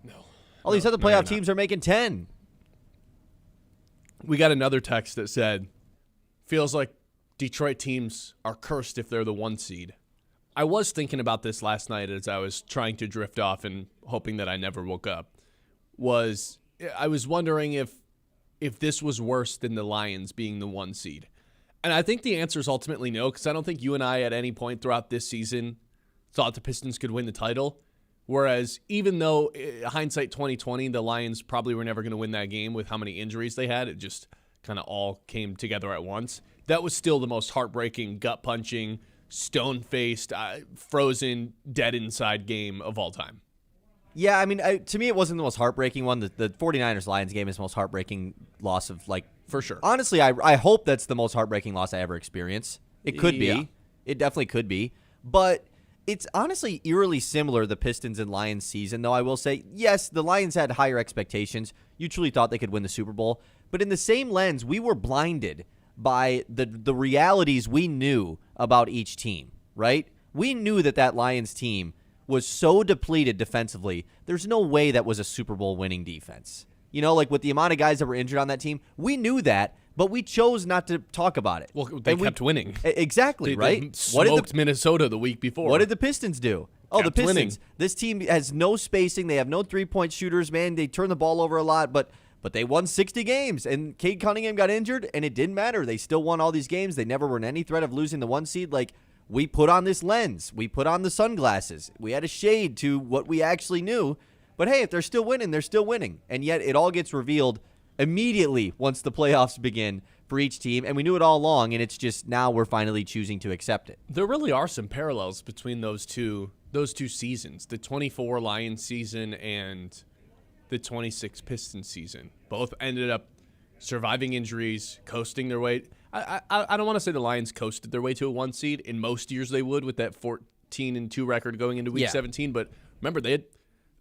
No. All these other playoff teams are making 10. We got another text that said, feels like Detroit teams are cursed if they're the 1 seed. I was thinking about this last night as I was trying to drift off and hoping that I never woke up. I was wondering if this was worse than the Lions being the 1 seed. And I think the answer is ultimately no, because I don't think you and I at any point throughout this season thought the Pistons could win the title. Whereas even though hindsight 2020, the Lions probably were never going to win that game with how many injuries they had, it just kind of all came together at once. That was still the most heartbreaking, gut-punching, stone-faced, frozen, dead inside game of all time. Yeah, I mean, to me, it wasn't the most heartbreaking one. The 49ers-Lions game is the most heartbreaking loss of, like... For sure. Honestly, I hope that's the most heartbreaking loss I ever experienced. It could be. Yeah. It definitely could be. But it's honestly eerily similar, the Pistons and Lions season, though I will say, yes, the Lions had higher expectations. You truly thought they could win the Super Bowl. But in the same lens, we were blinded by the realities we knew about each team, right? We knew that Lions team was so depleted defensively, there's no way that was a Super Bowl winning defense. You know, like with the amount of guys that were injured on that team, we knew that, but we chose not to talk about it. Well, they kept winning. Exactly, right? They smoked Minnesota the week before. What did the Pistons do? Oh, the Pistons. Winning. This team has no spacing. They have no three-point shooters, man. They turn the ball over a lot, but they won 60 games, and Cade Cunningham got injured, and it didn't matter. They still won all these games. They never were in any threat of losing the 1 seed. Like, we put on this lens. We put on the sunglasses. We had a shade to what we actually knew. But, hey, if they're still winning, they're still winning. And yet it all gets revealed immediately once the playoffs begin for each team. And we knew it all along, and it's just now we're finally choosing to accept it. There really are some parallels between those two seasons, the 24 Lions season and the 26 Pistons season. Both ended up surviving injuries, coasting their way. I don't want to say the Lions coasted their way to a 1 seed. In most years they would with that 14-2 record going into Week 17. But remember, they had,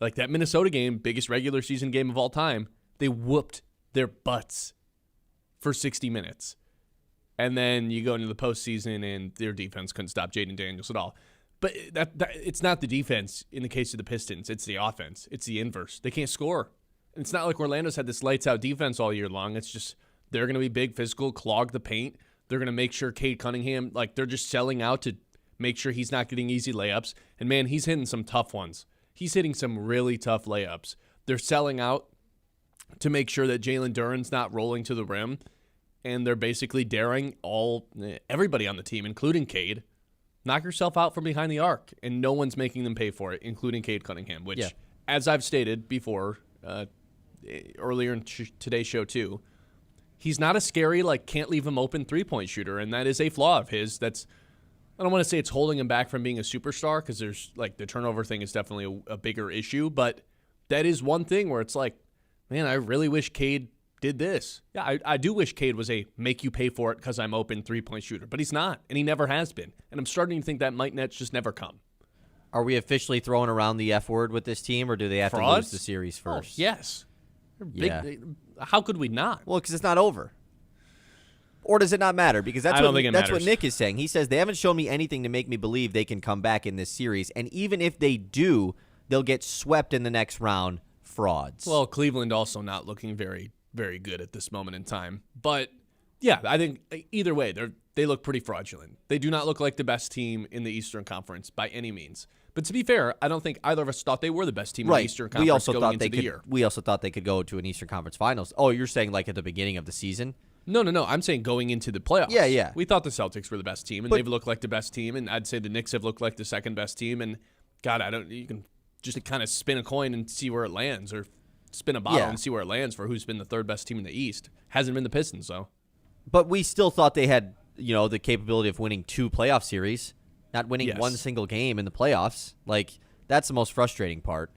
like that Minnesota game, biggest regular season game of all time, they whooped their butts for 60 minutes. And then you go into the postseason and their defense couldn't stop Jaden Daniels at all. But that it's not the defense in the case of the Pistons. It's the offense. It's the inverse. They can't score. And it's not like Orlando's had this lights-out defense all year long. It's just they're going to be big, physical, clog the paint. They're going to make sure Cade Cunningham, like they're just selling out to make sure he's not getting easy layups. And, man, he's hitting some tough ones. He's hitting some really tough layups. They're selling out to make sure that Jalen Duren's not rolling to the rim. And they're basically daring everybody on the team, including Cade, knock yourself out from behind the arc, and no one's making them pay for it, including Cade Cunningham, which, as I've stated before, earlier in today's show too, he's not a scary, can't leave him open three-point shooter, and that is a flaw of his. I don't want to say it's holding him back from being a superstar, because there's, the turnover thing is definitely a bigger issue, but that is one thing where it's man, I really wish Cade did this. Yeah, I do wish Cade was a make you pay for it because I'm open three-point shooter, but he's not, and he never has been. And I'm starting to think that might just never come. Are we officially throwing around the F word with this team, or do they have to lose the series first? Oh, yes. How could we not? Well, because it's not over. Or does it not matter? Because that's what Nick is saying. He says they haven't shown me anything to make me believe they can come back in this series, and even if they do, they'll get swept in the next round. Frauds. Well, Cleveland also not looking very, very good at this moment in time. But, yeah, I think either way, they look pretty fraudulent. They do not look like the best team in the Eastern Conference by any means. But to be fair, I don't think either of us thought they were the best team in the Eastern Conference going into the year. We also thought they could go to an Eastern Conference Finals. Oh, you're saying at the beginning of the season? No. I'm saying going into the playoffs. Yeah. We thought the Celtics were the best team, and they've looked like the best team, and I'd say the Knicks have looked like the second best team. And, God, you can just kind of spin a coin and see where it lands, or spin a bottle and see where it lands for who's been the third best team in the East. Hasn't been the Pistons, though. But we still thought they had, the capability of winning 2 playoff series, not winning one single game in the playoffs. That's the most frustrating part.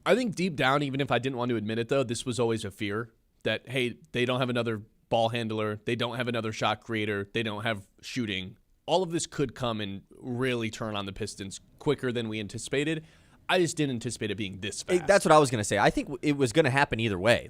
I think deep down, even if I didn't want to admit it, though, this was always a fear that, hey, they don't have another ball handler, they don't have another shot creator, they don't have shooting. All of this could come and really turn on the Pistons quicker than we anticipated. I just didn't anticipate it being this fast. That's what I was going to say. I think it was going to happen either way.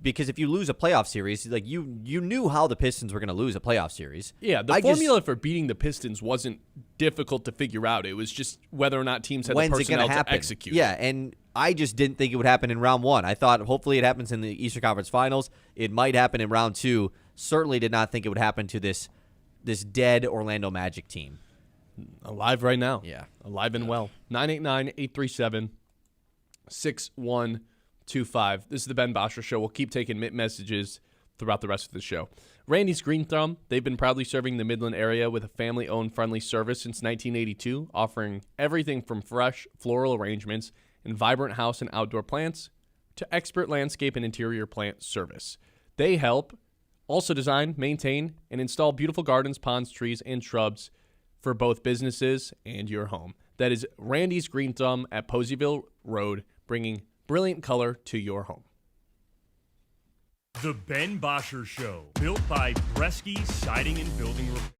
Because if you lose a playoff series, you knew how the Pistons were going to lose a playoff series. Yeah, the formula for beating the Pistons wasn't difficult to figure out. It was just whether or not teams had the personnel to execute. Yeah, and I just didn't think it would happen in round 1. I thought hopefully it happens in the Eastern Conference Finals. It might happen in round 2. Certainly did not think it would happen to this dead Orlando Magic team. Alive right now. Yeah. Alive and well. 989-837-6125. This is the Ben Bosscher Show. We'll keep taking messages throughout the rest of the show. Randy's Green Thumb. They've been proudly serving the Midland area with a family-owned friendly service since 1982, offering everything from fresh floral arrangements and vibrant house and outdoor plants to expert landscape and interior plant service. They help also design, maintain, and install beautiful gardens, ponds, trees, and shrubs for both businesses and your home. That is Randy's Green Thumb at Poseyville Road, bringing brilliant color to your home. The Ben Bosscher Show, built by Bresky Siding and Building Repair.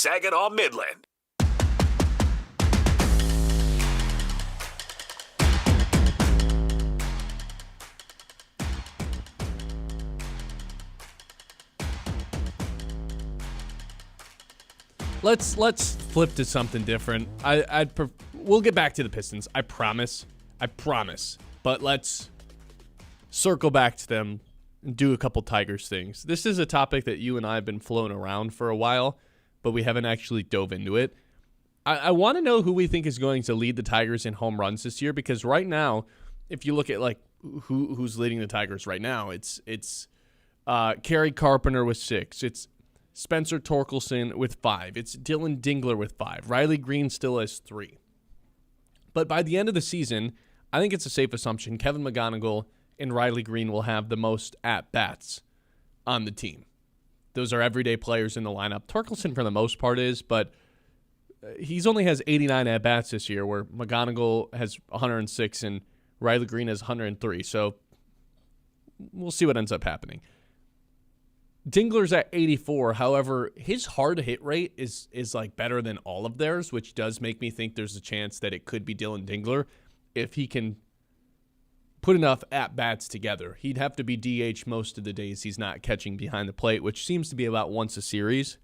Saginaw, Midland. Let's flip to something different. We'll get back to the Pistons. I promise. But let's circle back to them and do a couple Tigers things. This is a topic that you and I have been floating around for a while, but we haven't actually dove into it. I want to know who we think is going to lead the Tigers in home runs this year, because right now, if you look at like who's leading the Tigers right now, it's Kerry Carpenter with 6. It's Spencer Torkelson with 5. It's Dylan Dingler with 5. Riley Green still has 3. But by the end of the season, I think it's a safe assumption Kevin McGonigal and Riley Green will have the most at-bats on the team. Those are everyday players in the lineup. Torkelson, for the most part, is, but he's only has 89 at-bats this year, where McGonigal has 106 and Riley Green has 103. So we'll see what ends up happening. Dingler's at 84. However, his hard hit rate is like better than all of theirs, which does make me think there's a chance that it could be Dylan Dingler if he can put enough at-bats together. He'd have to be DH most of the days he's not catching behind the plate, which seems to be about once a series.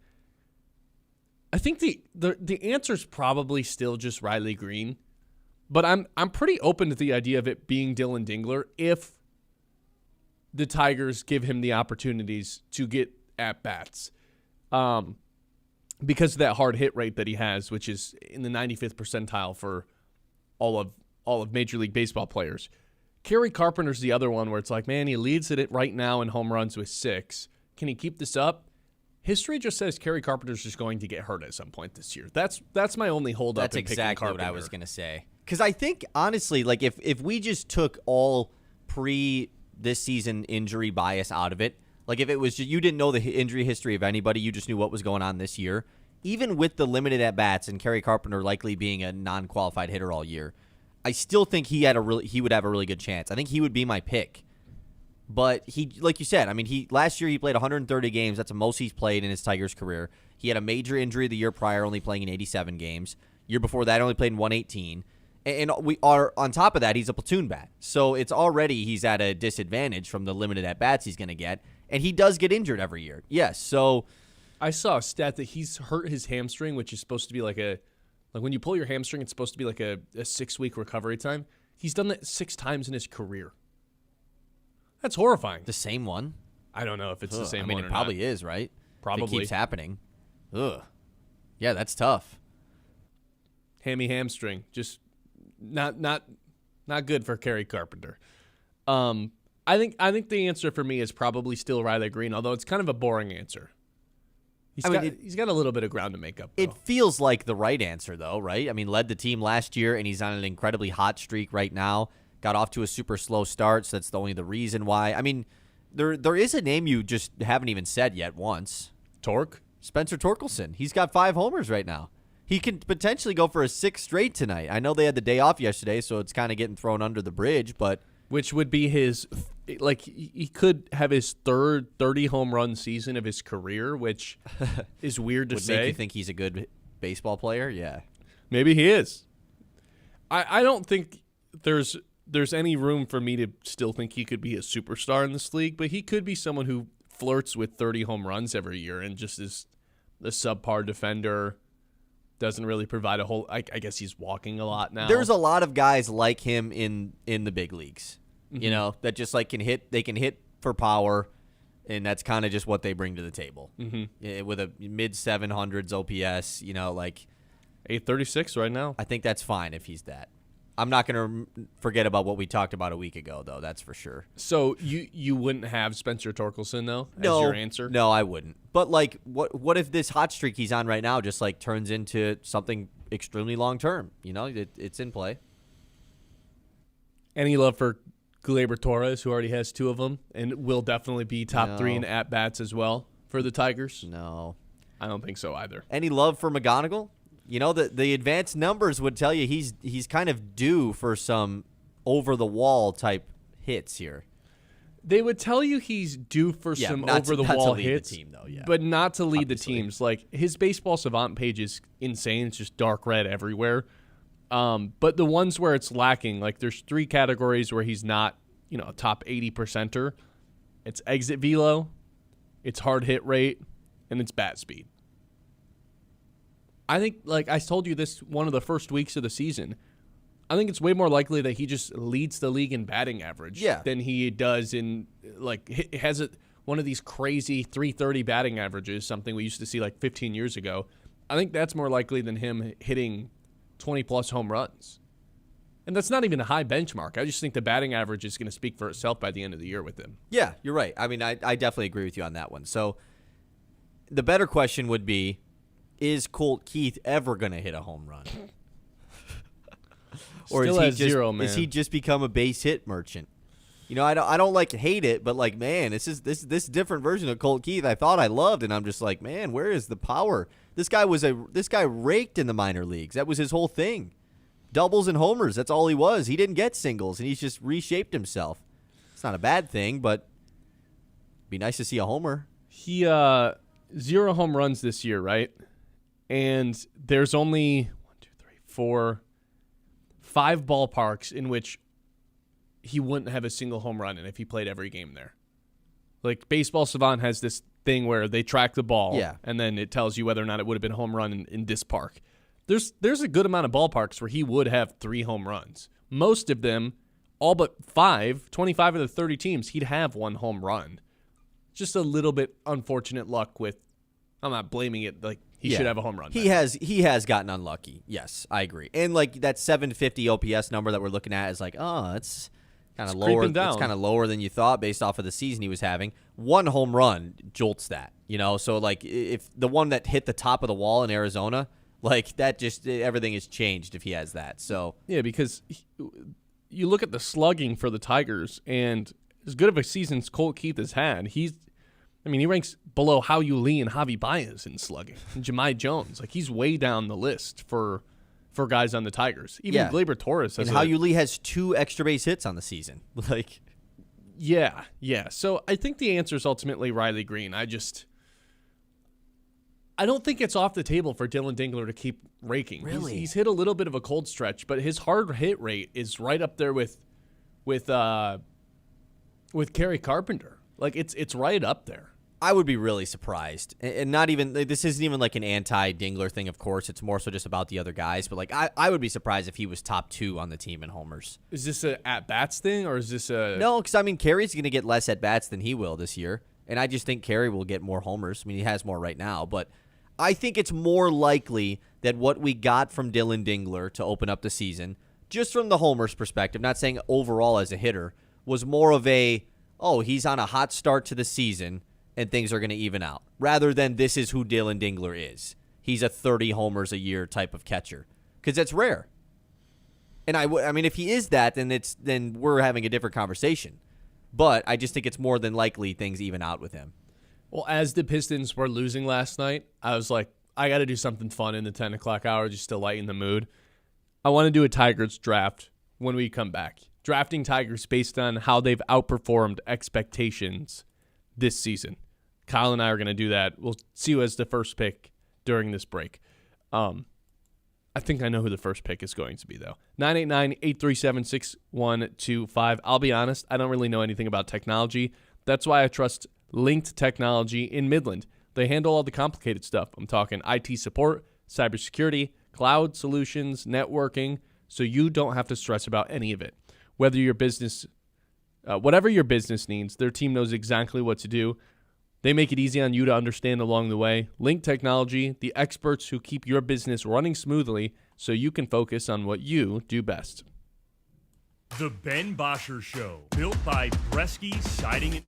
I think the answer's probably still just Riley Green, but I'm pretty open to the idea of it being Dylan Dingler if the Tigers give him the opportunities to get at-bats, because of that hard hit rate that he has, which is in the 95th percentile for all of Major League Baseball players. Kerry Carpenter's the other one where it's like, man, he leads it right now in home runs with 6. Can he keep this up? History just says Kerry Carpenter's just going to get hurt at some point this year. That's my only holdup. That's in picking exactly Carpenter. what I was going to say. Because I think, honestly, like if we just took all this season injury bias out of it, like if it was just, you didn't know the injury history of anybody, you just knew what was going on this year, even with the limited at-bats and Kerry Carpenter likely being a non-qualified hitter all year, I still think he would have a really good chance. I think he would be my pick. But he, like you said, I mean, last year he played 130 games. That's the most he's played in his Tigers career. He had a major injury the year prior, only playing in 87 games. Year before that, only played in 118. And we are on top of that, he's a platoon bat. So it's already he's at a disadvantage from the limited at-bats he's going to get. And he does get injured every year. Yes, so I saw a stat that he's hurt his hamstring, which is supposed to be like when you pull your hamstring, it's supposed to be like a 6-week recovery time. He's done that 6 times in his career. That's horrifying. the same one. I don't know if it's the same one. I mean, it probably is, right? Probably. If it keeps happening. Ugh. Yeah, that's tough. Hammy hamstring, just not good for Kerry Carpenter. I think the answer for me is probably still Riley Green, although it's kind of a boring answer. He's got a little bit of ground to make up, though. It feels like the right answer, though, right? I mean, led the team last year, and he's on an incredibly hot streak right now. Got off to a super slow start, so that's only the reason why. I mean, there is a name you just haven't even said yet once. Spencer Torkelson. He's got 5 homers right now. He can potentially go for a 6th straight tonight. I know they had the day off yesterday, so it's kind of getting thrown under the bridge, but which would be his, like, he could have his 3rd 30-home run season of his career, which is weird to would say. Make you think he's a good baseball player? Yeah. Maybe he is. I don't think there's any room for me to still think he could be a superstar in this league, but he could be someone who flirts with 30 home runs every year and just is a subpar defender. Doesn't really provide a whole. I guess he's walking a lot now. There's a lot of guys like him in the big leagues, you know, that just like can hit. They can hit for power, and that's kind of just what they bring to the table. With a mid 700s OPS, you know, like 836 right now. I think that's fine if he's that. I'm not going to forget about what we talked about a week ago, though. That's for sure. So you wouldn't have Spencer Torkelson, though, as your answer? No, I wouldn't. But, like, what if this hot streak he's on right now just, like, turns into something extremely long-term? You know, it's in play. Any love for Gleyber Torres, who already has 2 of them, and will definitely be top 3 in at-bats as well for the Tigers? No. I don't think so either. Any love for McGonigal? You know, the advanced numbers would tell you he's kind of due for some over-the-wall type hits here. They would tell you he's due for some over-the-wall hits, the team, though, yeah. but not to lead Obviously. the teams. Like, his Baseball Savant page is insane. It's just dark red everywhere. But the ones where it's lacking, like there's 3 categories where he's not, a top 80 percenter. It's exit velo, it's hard hit rate, and it's bat speed. I think, like I told you this one of the first weeks of the season, I think it's way more likely that he just leads the league in batting average than he does in, like, has one of these crazy 330 batting averages, something we used to see like 15 years ago. I think that's more likely than him hitting 20-plus home runs. And that's not even a high benchmark. I just think the batting average is going to speak for itself by the end of the year with him. Yeah, you're right. I mean, I definitely agree with you on that one. So the better question would be, is Colt Keith ever going to hit a home run? Or Still is has zero, man. Is he just become a base hit merchant? I don't like hate it, but like, man, this different version of Colt Keith I thought I loved, and I'm just like, man, where is the power? This guy raked in the minor leagues. That was his whole thing. Doubles and homers, that's all he was. He didn't get singles, and he's just reshaped himself. It's not a bad thing, but it'd be nice to see a homer. He 0 home runs this year, right? And there's only 5 ballparks in which he wouldn't have a single home run in if he played every game there. Like, Baseball Savant has this thing where they track the ball, and then it tells you whether or not it would have been a home run in this park. There's a good amount of ballparks where he would have 3 home runs. Most of them, all but 25 of the 30 teams, he'd have 1 home run. Just a little bit unfortunate luck with, I'm not blaming it, like, he should have a home run. He has gotten unlucky. Yes, I agree. And like that 750 OPS number that we're looking at is like, it's kind of lower. It's kind of lower than you thought based off of the season he was having. 1 home run jolts that, So like if the one that hit the top of the wall in Arizona, like that, just everything has changed if he has that. So yeah, because you look at the slugging for the Tigers, and as good of a season as Colt Keith has had, he ranks below Hao Yu Lee and Javi Baez in slugging, and Jahmai Jones. Like, he's way down the list for guys on the Tigers. Even Gleyber Torres has. And Hao Yu Lee has 2 extra base hits on the season. Like, yeah. So I think the answer is ultimately Riley Green. I don't think it's off the table for Dylan Dingler to keep raking. Really? He's hit a little bit of a cold stretch, but his hard hit rate is right up there with Kerry Carpenter. Like, it's right up there. I would be really surprised, and not even, this isn't even like an anti-Dingler thing, of course. It's more so just about the other guys, but like I would be surprised if he was top 2 on the team in homers. Is this a at-bats thing, or is this a... No, because, Kerry's going to get less at-bats than he will this year, and I just think Kerry will get more homers. He has more right now, but I think it's more likely that what we got from Dylan Dingler to open up the season, just from the homers perspective, not saying overall as a hitter, was more of he's on a hot start to the season, and things are going to even out, rather than this is who Dylan Dingler is. He's a 30 homers a year type of catcher, because that's rare. And if he is that, then we're having a different conversation. But I just think it's more than likely things even out with him. Well, as the Pistons were losing last night, I was like, I got to do something fun in the 10 o'clock hour just to lighten the mood. I want to do a Tigers draft when we come back. Drafting Tigers based on how they've outperformed expectations this season. Kyle and I are going to do that. We'll see who has the first pick during this break. I think I know who the first pick is going to be, though. 989-837-6125. I'll be honest, I don't really know anything about technology. That's why I trust Linked Technology in Midland. They handle all the complicated stuff. I'm talking IT support, cybersecurity, cloud solutions, networking, so you don't have to stress about any of it. Whatever your business needs, their team knows exactly what to do. They make it easy on you to understand along the way. Link Technology, the experts who keep your business running smoothly so you can focus on what you do best. The Ben Bosscher Show, built by Bresky Siding and...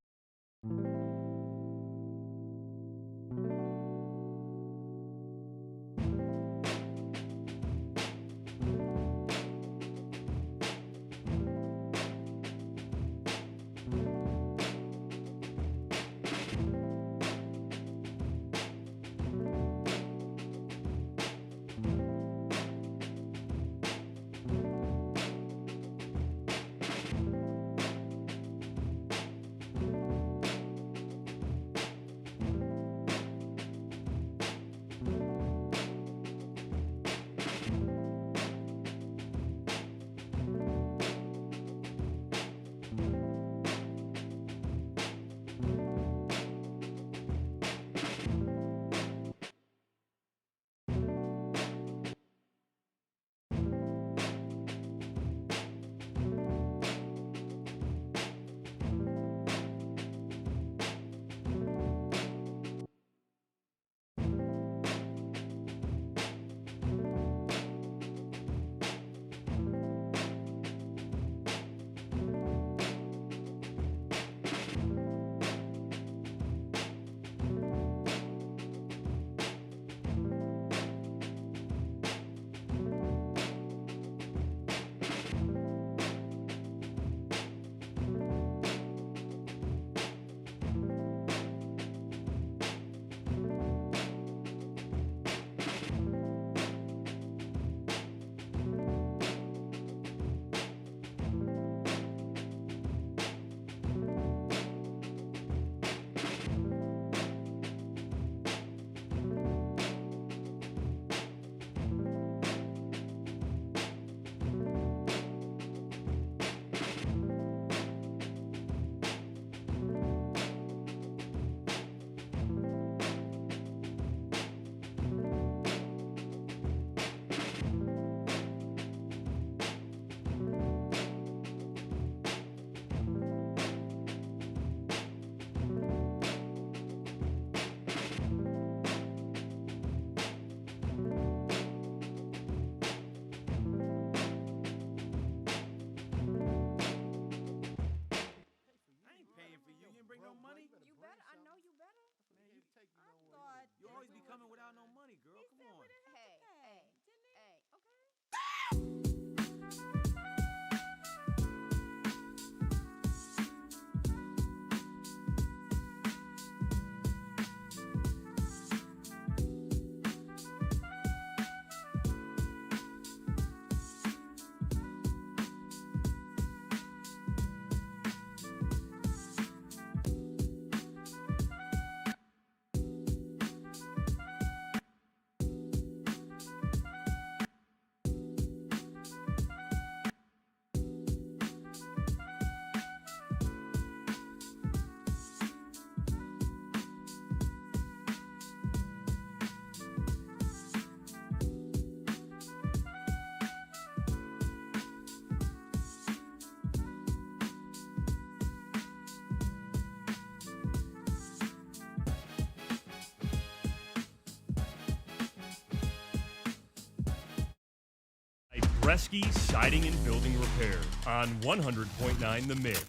Bresky Siding and Building Repair on 100.9 The Mid.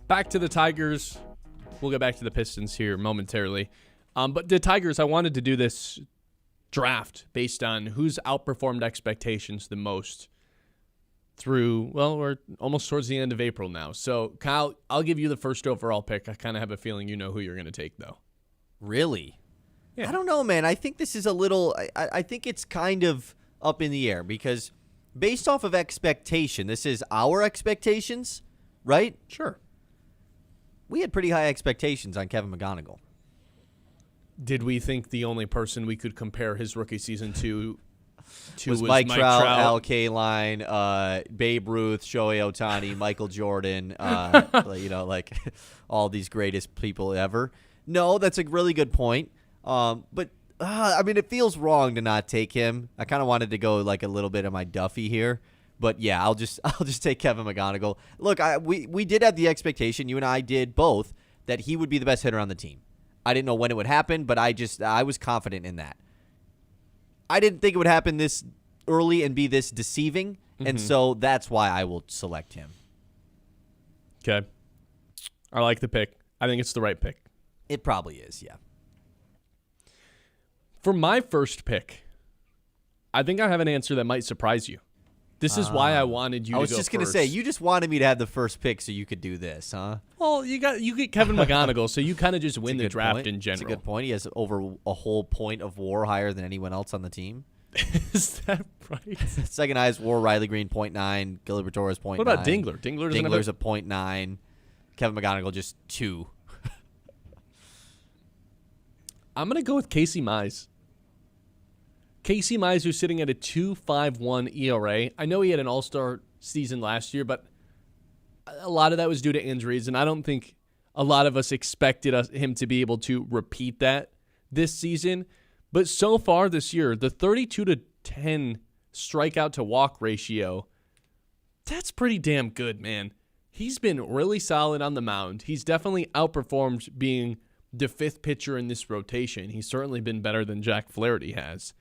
Back to the Tigers. We'll get back to the Pistons here momentarily. But the Tigers, I wanted to do this draft based on who's outperformed expectations the most through, well, we're almost towards the end of April now. So, Kyle, I'll give you the first overall pick. I kind of have a feeling you know who you're going to take, though. Really? Yeah. I don't know, man. I think this is a little I think it's kind of up in the air because based off of expectation, this is our expectations, right? Sure. We had pretty high expectations on Kevin McGonigal. Did we think the only person we could compare his rookie season to was Mike Trout, Al Kaline, Babe Ruth, Shohei Ohtani, Michael Jordan, like all these greatest people ever. No, that's a really good point. But it feels wrong to not take him. I kind of wanted to go like a little bit of my Duffy here. But yeah, I'll just take Kevin McGonigal. Look, we did have the expectation, you and I did both, that he would be the best hitter on the team. I didn't know when it would happen, but I was confident in that. I didn't think it would happen this early and be this deceiving, and so that's why I will select him. Okay. I like the pick. I think it's the right pick. It probably is, yeah. For my first pick, I think I have an answer that might surprise you. This is why I wanted you to go I was just going to say, you just wanted me to have the first pick so you could do this, huh? Well, you get Kevin McGonigal, so you kind of just win the draft point. in general. That's a good point. He has over a whole point of WAR higher than anyone else on the team. Is that right? Second highest WAR, Riley Green, 0.9. Gilbert Torres, 0.9. What about Dingler? Dingler's a 0.9. Kevin McGonigal, just 2. I'm going to go with Casey Mize. Casey Mize, who's sitting at a 2.51 ERA. I know he had an all-star season last year, but a lot of that was due to injuries, and I don't think a lot of us expected him to be able to repeat that this season. But so far this year, the 32-10 strikeout to walk ratio, that's pretty damn good, man. He's been really solid on the mound. He's definitely outperformed being the fifth pitcher in this rotation. He's certainly been better than Jack Flaherty has.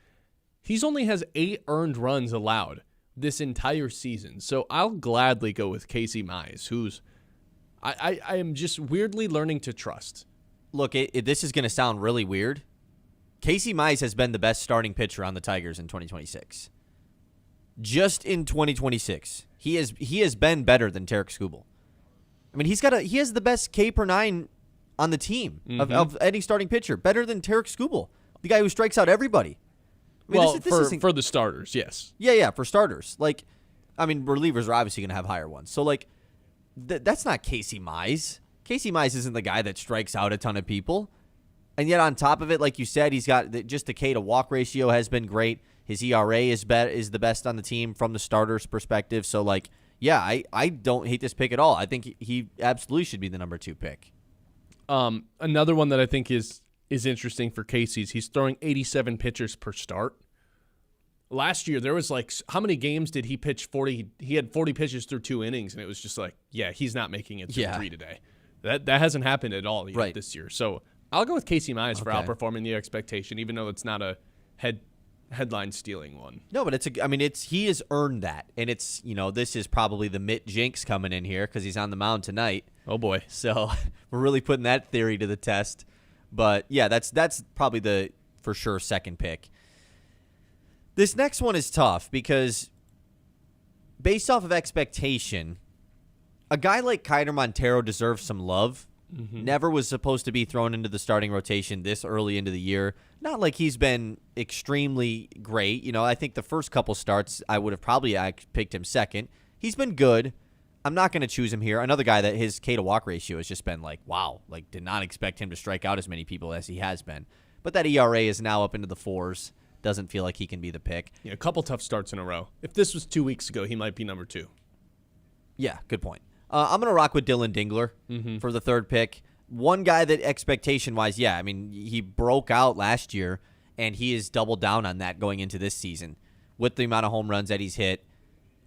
He's only has 8 earned runs allowed this entire season. So I'll gladly go with Casey Mize, who's I am just weirdly learning to trust. Look, this is going to sound really weird. Casey Mize has been the best starting pitcher on the Tigers in 2026. Just in 2026. He has been better than Tarek Skubal. I mean, he has the best K per 9 on the team of any starting pitcher. Better than Tarek Skubal, the guy who strikes out everybody. I mean, for the starters, yes. Yeah, for starters. Like, I mean, relievers are obviously going to have higher ones. So, like, that's not Casey Mize. Casey Mize isn't the guy that strikes out a ton of people. And yet on top of it, like you said, he's got just the K to walk ratio has been great. His ERA is the best on the team from the starter's perspective. So, like, yeah, I don't hate this pick at all. I think he absolutely should be the number 2 pick. Another one that I think is interesting for Casey's, he's throwing 87 pitches per start. Last year, there was like, how many games did he pitch 40? He had 40 pitches through 2 innings, and it was just like, yeah, he's not making it through 3 today. That hasn't happened at all yet this year. So I'll go with Casey Mize for outperforming the expectation, even though it's not a headline stealing one. No, but he has earned that, and it's, this is probably the Mitt jinx coming in here because he's on the mound tonight. Oh boy! So we're really putting that theory to the test. But yeah, that's probably the for sure second pick. This next one is tough because based off of expectation, a guy like Kiner Montero deserves some love. Never was supposed to be thrown into the starting rotation this early into the year. Not like he's been extremely great. I think the first couple starts, I would have probably picked him second. He's been good. I'm not going to choose him here. Another guy that his K to walk ratio has just been like, wow, like did not expect him to strike out as many people as he has been. But that ERA is now up into the 4s. Doesn't feel like he can be the pick. Yeah, a couple tough starts in a row. If this was 2 weeks ago, he might be number 2. Yeah, good point. I'm going to rock with Dylan Dingler for the third pick. One guy that expectation-wise, he broke out last year, and he has doubled down on that going into this season with the amount of home runs that he's hit.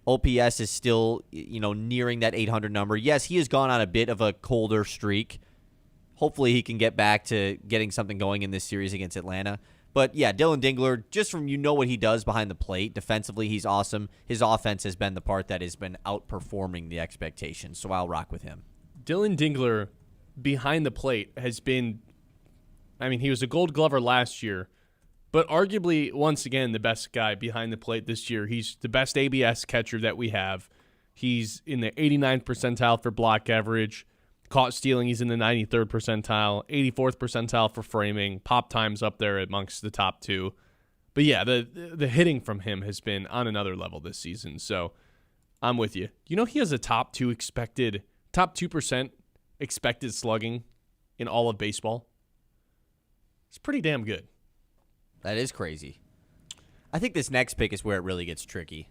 OPS is still, nearing that 800 number. Yes, he has gone on a bit of a colder streak. Hopefully he can get back to getting something going in this series against Atlanta. But, yeah, Dylan Dingler, just from what he does behind the plate, defensively he's awesome. His offense has been the part that has been outperforming the expectations, so I'll rock with him. Dylan Dingler behind the plate has been, he was a Gold Glover last year, but arguably, once again, the best guy behind the plate this year. He's the best ABS catcher that we have. He's in the 89th percentile for block average. Caught stealing, he's in the 93rd percentile, 84th percentile for framing. Pop time's up there amongst the top two. But yeah, the hitting from him has been on another level this season. So I'm with you. You know he has a top 2% expected slugging in all of baseball. It's pretty damn good. That is crazy. I think this next pick is where it really gets tricky.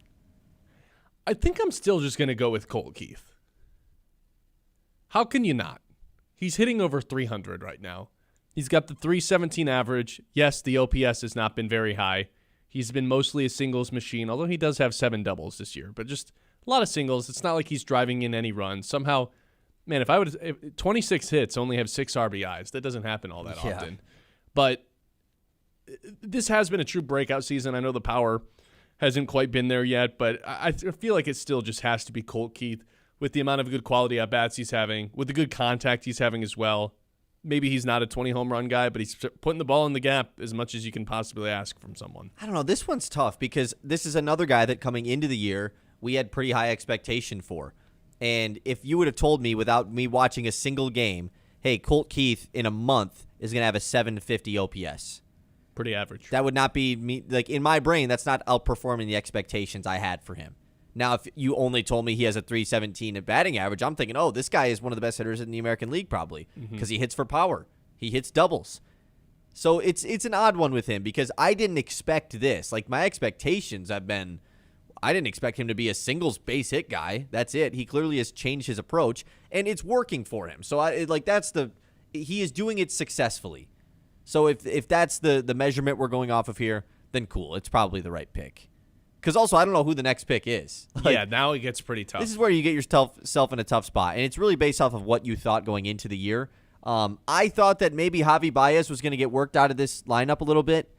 I think I'm still just going to go with Colt Keith. How can you not? He's hitting over 300 right now. He's got the 317 average. Yes, the OPS has not been very high. He's been mostly a singles machine, although he does have 7 doubles this year. But just a lot of singles. It's not like he's driving in any runs. Somehow, man, if 26 hits, only have 6 RBIs. That doesn't happen all that often. But this has been a true breakout season. I know the power hasn't quite been there yet, but I feel like it still just has to be Colt Keith. With the amount of good quality at-bats he's having, with the good contact he's having as well. Maybe he's not a 20-home run guy, but he's putting the ball in the gap as much as you can possibly ask from someone. I don't know. This one's tough because this is another guy that coming into the year we had pretty high expectation for. And if you would have told me without me watching a single game, hey, Colt Keith in a month is going to have a 750 OPS. Pretty average. That would not be me. Like in my brain, that's not outperforming the expectations I had for him. Now, if you only told me he has a 317 at batting average, I'm thinking, oh, this guy is one of the best hitters in the American League probably because he hits for power. He hits doubles. So it's an odd one with him because I didn't expect this. Like my expectations have been, I didn't expect him to be a singles base hit guy. That's it. He clearly has changed his approach, and it's working for him. So he is doing it successfully. So if that's the measurement we're going off of here, then cool. It's probably the right pick. Because also, I don't know who the next pick is. Now it gets pretty tough. This is where you get yourself in a tough spot, and it's really based off of what you thought going into the year. I thought that maybe Javi Baez was going to get worked out of this lineup a little bit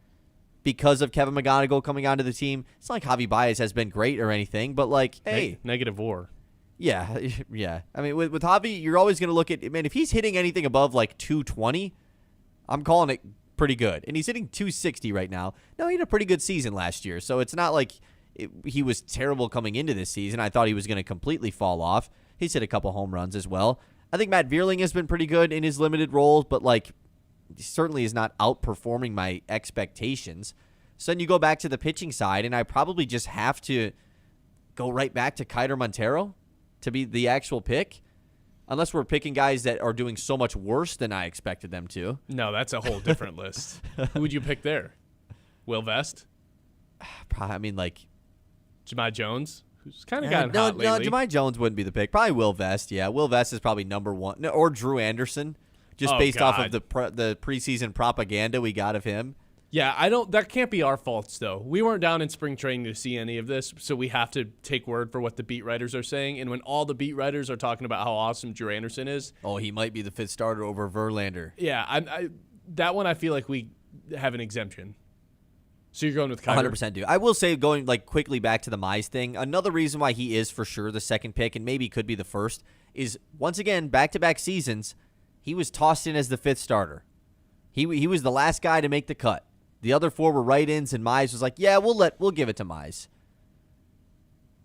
because of Kevin McGonigal coming onto the team. It's not like Javi Baez has been great or anything, but hey. Negative WAR. Yeah, yeah. I mean, with Javi, you're always going to look at, man, if he's hitting anything above 220, I'm calling it pretty good. And he's hitting 260 right now. No, he had a pretty good season last year, so it's not like he was terrible coming into this season. I thought he was going to completely fall off. He's hit a couple home runs as well. I think Matt Vierling has been pretty good in his limited roles, but he certainly is not outperforming my expectations. So then you go back to the pitching side, and I probably just have to go right back to Keider Montero to be the actual pick, unless we're picking guys that are doing so much worse than I expected them to. No, that's a whole different list. Who would you pick there? Will Vest? Jahmai Jones, who's kind of gotten hot lately. No, Jahmai Jones wouldn't be the pick. Probably Will Vest, yeah. Will Vest is probably number one. No, or Drew Anderson, just based off of the preseason propaganda we got of him. Yeah, that can't be our faults, though. We weren't down in spring training to see any of this, so we have to take word for what the beat writers are saying. And when all the beat writers are talking about how awesome Drew Anderson is. Oh, he might be the 5th starter over Verlander. Yeah, that one I feel like we have an exemption. So you're going with Keider? 100% do. I will say, going quickly back to the Mize thing, another reason why he is for sure the second pick and maybe could be the first is, once again, back-to-back seasons, he was tossed in as the 5th starter. He was the last guy to make the cut. The other 4 were write-ins, and Mize was like, yeah, we'll give it to Mize.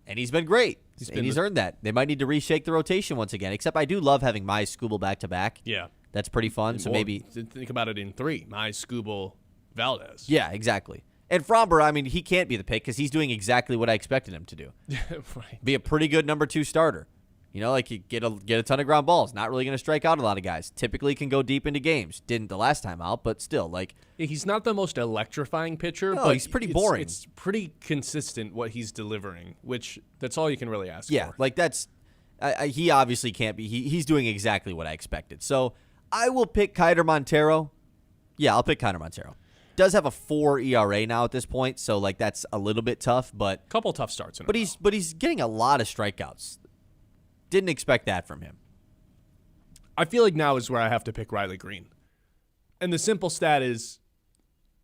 And he's been great. He's earned that. They might need to reshake the rotation once again, except I do love having Mize, Skubal back-to-back. Yeah. That's pretty fun. So maybe think about it in 3. Mize, Skubal, Valdez. Yeah, exactly. And Fromber, he can't be the pick because he's doing exactly what I expected him to do. Right. Be a pretty good number 2 starter. You get a ton of ground balls. Not really going to strike out a lot of guys. Typically can go deep into games. Didn't the last time out, but still, he's not the most electrifying pitcher. No, but he's pretty boring. It's pretty consistent what he's delivering, which that's all you can really ask for. Yeah, that's he obviously can't be. He's doing exactly what I expected. So I will pick Keider Montero. Yeah, I'll pick Keider Montero. Does have a 4 ERA now at this point, so that's a little bit tough. But couple tough starts in a row. He's getting a lot of strikeouts. Didn't expect that from him. I feel like now is where I have to pick Riley Green. And the simple stat is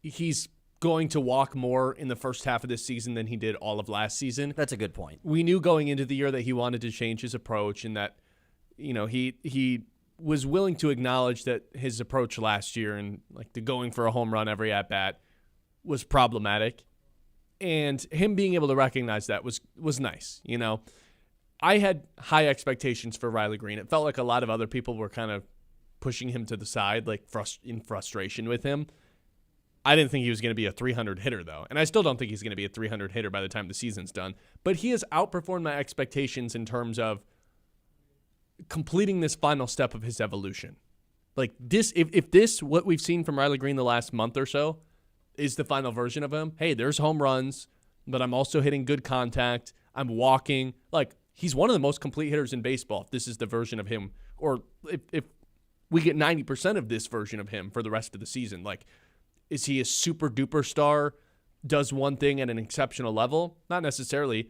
he's going to walk more in the first half of this season than he did all of last season. That's a good point. We knew going into the year that he wanted to change his approach and that, he was willing to acknowledge that his approach last year and like the going for a home run every at-bat was problematic. And him being able to recognize that was nice, I had high expectations for Riley Green. It felt like a lot of other people were kind of pushing him to the side, like in frustration with him. I didn't think he was going to be a 300 hitter, though. And I still don't think he's going to be a 300 hitter by the time the season's done. But he has outperformed my expectations in terms of completing this final step of his evolution. Like this, if this, what we've seen from Riley Green the last month or so, is the final version of him, hey, there's home runs, but I'm also hitting good contact. I'm walking. Like, he's one of the most complete hitters in baseball if this is the version of him. Or if we get 90% of this version of him for the rest of the season. Like, is he a super-duper star, does one thing at an exceptional level? Not necessarily.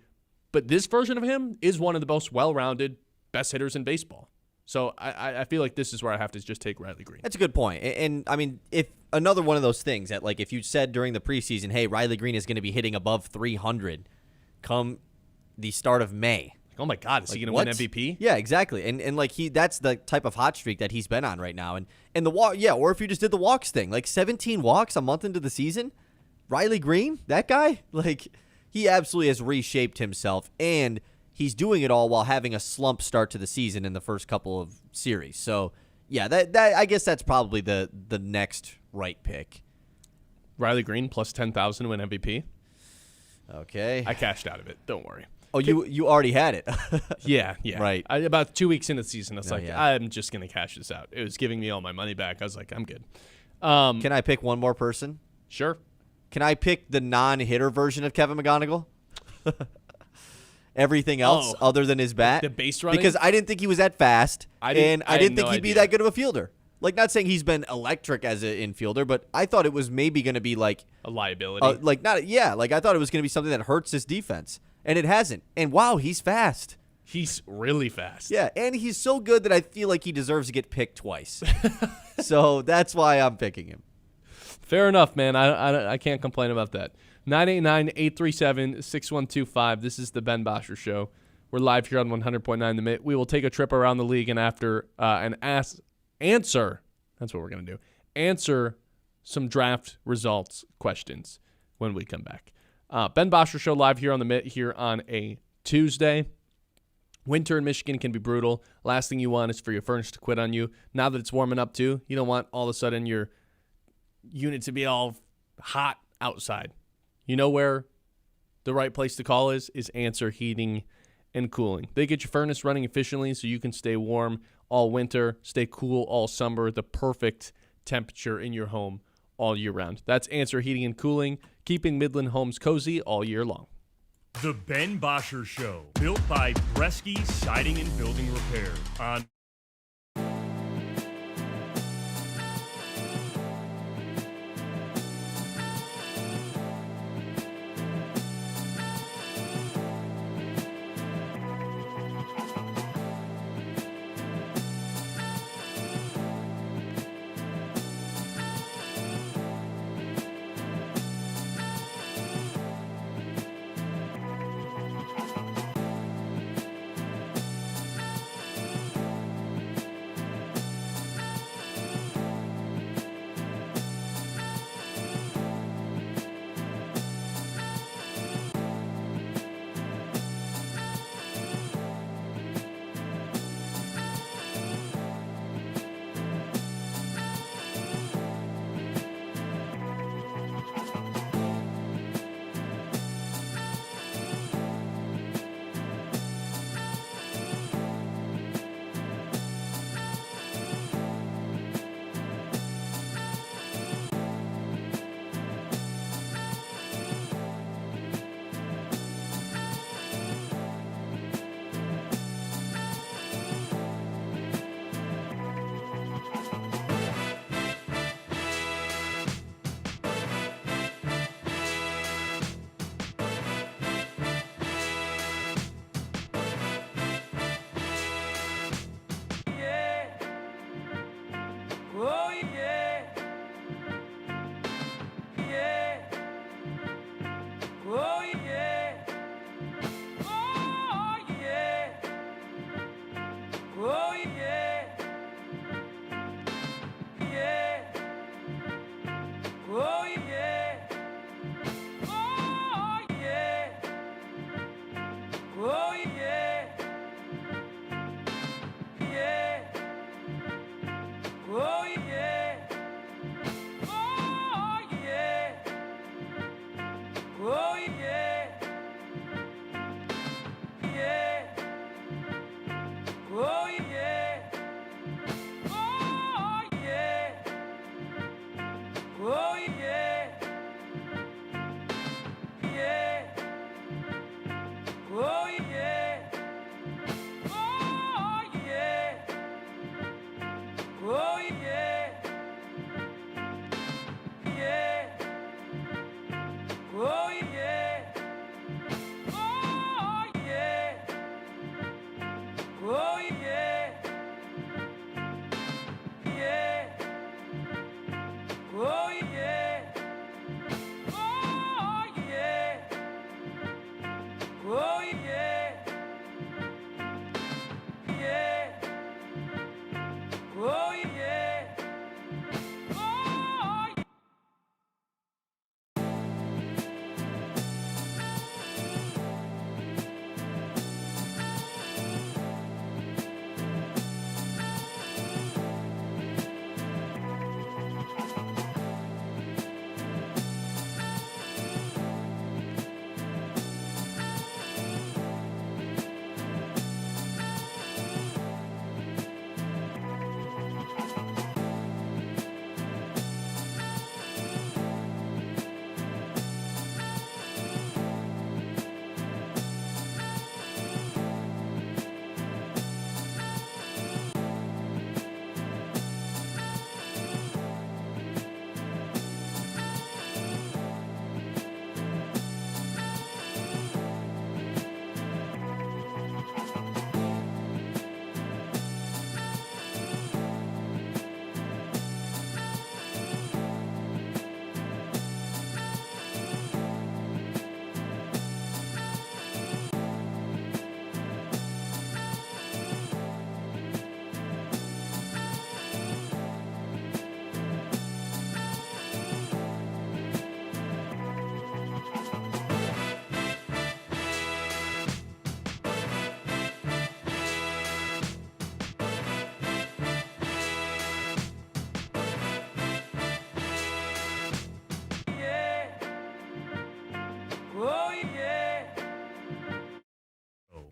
But this version of him is one of the most well-rounded, best hitters in baseball. So I feel like this is where I have to just take Riley Green. That's a good point. And I mean, if another one of those things that, like, if you said during the preseason, hey, Riley Green is going to be hitting above 300 come the start of May. Oh my God, is he going to win MVP? Yeah, exactly. And like that's the type of hot streak that he's been on right now. And the walk, yeah, or if you just did the walks thing, like 17 walks a month into the season, Riley Green, that guy, like he absolutely has reshaped himself, and he's doing it all while having a slump start to the season in the first couple of series. So, yeah, that I guess that's probably the next right pick. Riley Green plus 10,000 to win MVP. Okay. I cashed out of it. Don't worry. Oh, you already had it. Yeah. Right. About 2 weeks into the season, I was yeah. I'm just going to cash this out. It was giving me all my money back. I was like, I'm good. Can I pick one more person? Sure. Can I pick the non-hitter version of Kevin McGonigal? Everything else other than his bat? The base running? Because I didn't think he was that fast, I didn't think he'd be that good of a fielder. Like, not saying he's been electric as an infielder, but I thought it was maybe going to be like a liability. I thought it was going to be something that hurts his defense, and it hasn't. And wow, he's fast. He's really fast. Yeah, and he's so good that I feel like he deserves to get picked twice. So that's why I'm picking him. Fair enough, man. I can't complain about that. 989-837-6125. This is the Ben Bosscher Show. We're live here on 100.9 The Mitt. We will take a trip around the league and after answer. That's what we're going to do. Answer some draft results questions when we come back. Ben Bosscher Show live here on The Mitt here on a Tuesday. Winter in Michigan can be brutal. Last thing you want is for your furnace to quit on you. Now that it's warming up too, you don't want all of a sudden your unit to be all hot outside. You know where the right place to call is Answer Heating and Cooling. They get your furnace running efficiently so you can stay warm all winter, stay cool all summer, the perfect temperature in your home all year round. That's Answer Heating and Cooling, keeping Midland homes cozy all year long. The Ben Bosscher Show, built by Bresky Siding and Building Repair on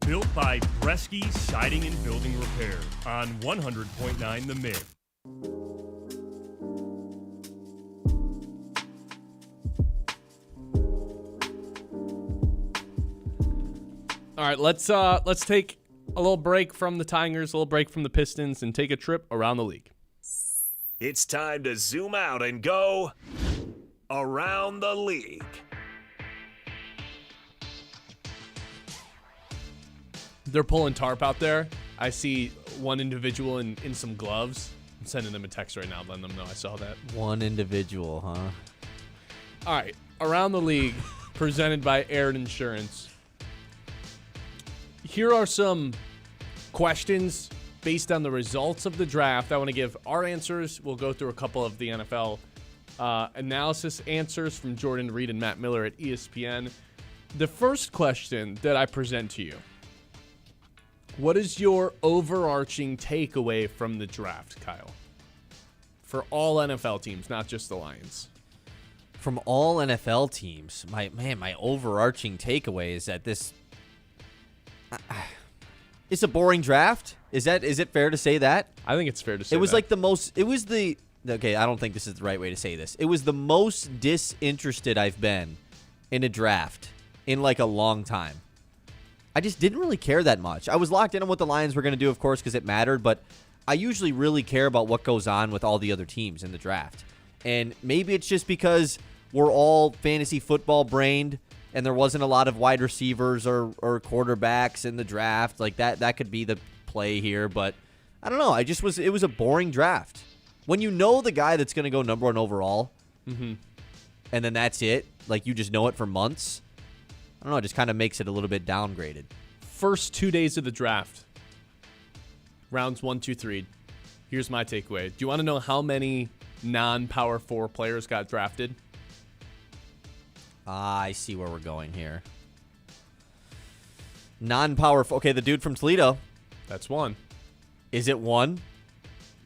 built by Bresky Siding and Building Repair on 100.9 The Mid. All right, let's take a little break from the Tigers, a little break from the Pistons, and take a trip around the league. It's time to zoom out and go around the league. They're pulling tarp out there. I see one individual in some gloves. I'm sending them a text right now, letting them know I saw that. One individual, huh? All right, around the league, presented by Aaron Insurance. Here are some questions based on the results of the draft. I want to give our answers. We'll go through a couple of the NFL analysis answers from Jordan Reed and Matt Miller at ESPN. The first question that I present to you: what is your overarching takeaway from the draft, Kyle? For all NFL teams, not just the Lions. From all NFL teams, my overarching takeaway is that this it's a boring draft. Is it fair to say that? I think it's fair to say it was that. like okay, I don't think this is the right way to say this. It was the most disinterested I've been in a draft in like a long time. I just didn't really care that much. I was locked in on what the Lions were going to do, of course, because it mattered, but I usually really care about what goes on with all the other teams in the draft. And maybe it's just because we're all fantasy football brained and there wasn't a lot of wide receivers or quarterbacks in the draft. Like that could be the play here, but I don't know. It was a boring draft. When you know the guy that's going to go number one overall, and then that's it, like you just know it for months, I don't know, it just kind of makes it a little bit downgraded. First 2 days of the draft, rounds 1, 2, 3. Here's my takeaway. Do you want to know how many non-Power 4 players got drafted? I see where we're going here. Non-Power 4. Okay, the dude from Toledo. That's one. Is it one?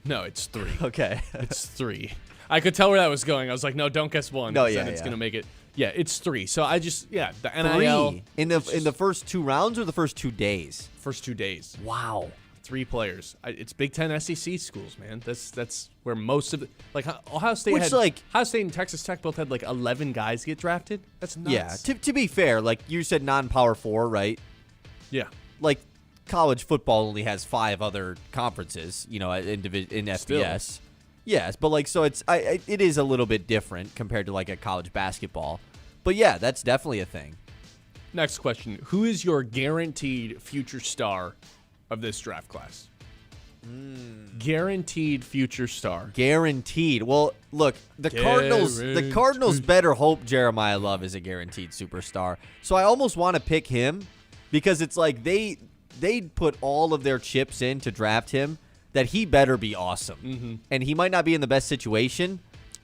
No, it's 3. Okay. It's 3. I could tell where that was going. I was like, no, don't guess one. No, Then it's going to make it. Yeah, it's 3. So I just, the NIL. 3 in the first 2 rounds or the first 2 days? First 2 days. Wow. 3 players. It's Big Ten SEC schools, man. That's where most of it. Like Ohio State Ohio State and Texas Tech both had like 11 guys get drafted. That's nuts. Yeah. To be fair, like you said, non-Power 4, right? Yeah. Like college football only has 5 other conferences, in FBS. Still. Yes, but like so it is a little bit different compared to like a college basketball. But yeah, that's definitely a thing. Next question: who is your guaranteed future star of this draft class? Guaranteed future star. Guaranteed. Well, look, the Cardinals better hope Jeremiah Love is a guaranteed superstar. So I almost want to pick him because it's like they put all of their chips in to draft him, that he better be awesome. Mm-hmm. And he might not be in the best situation.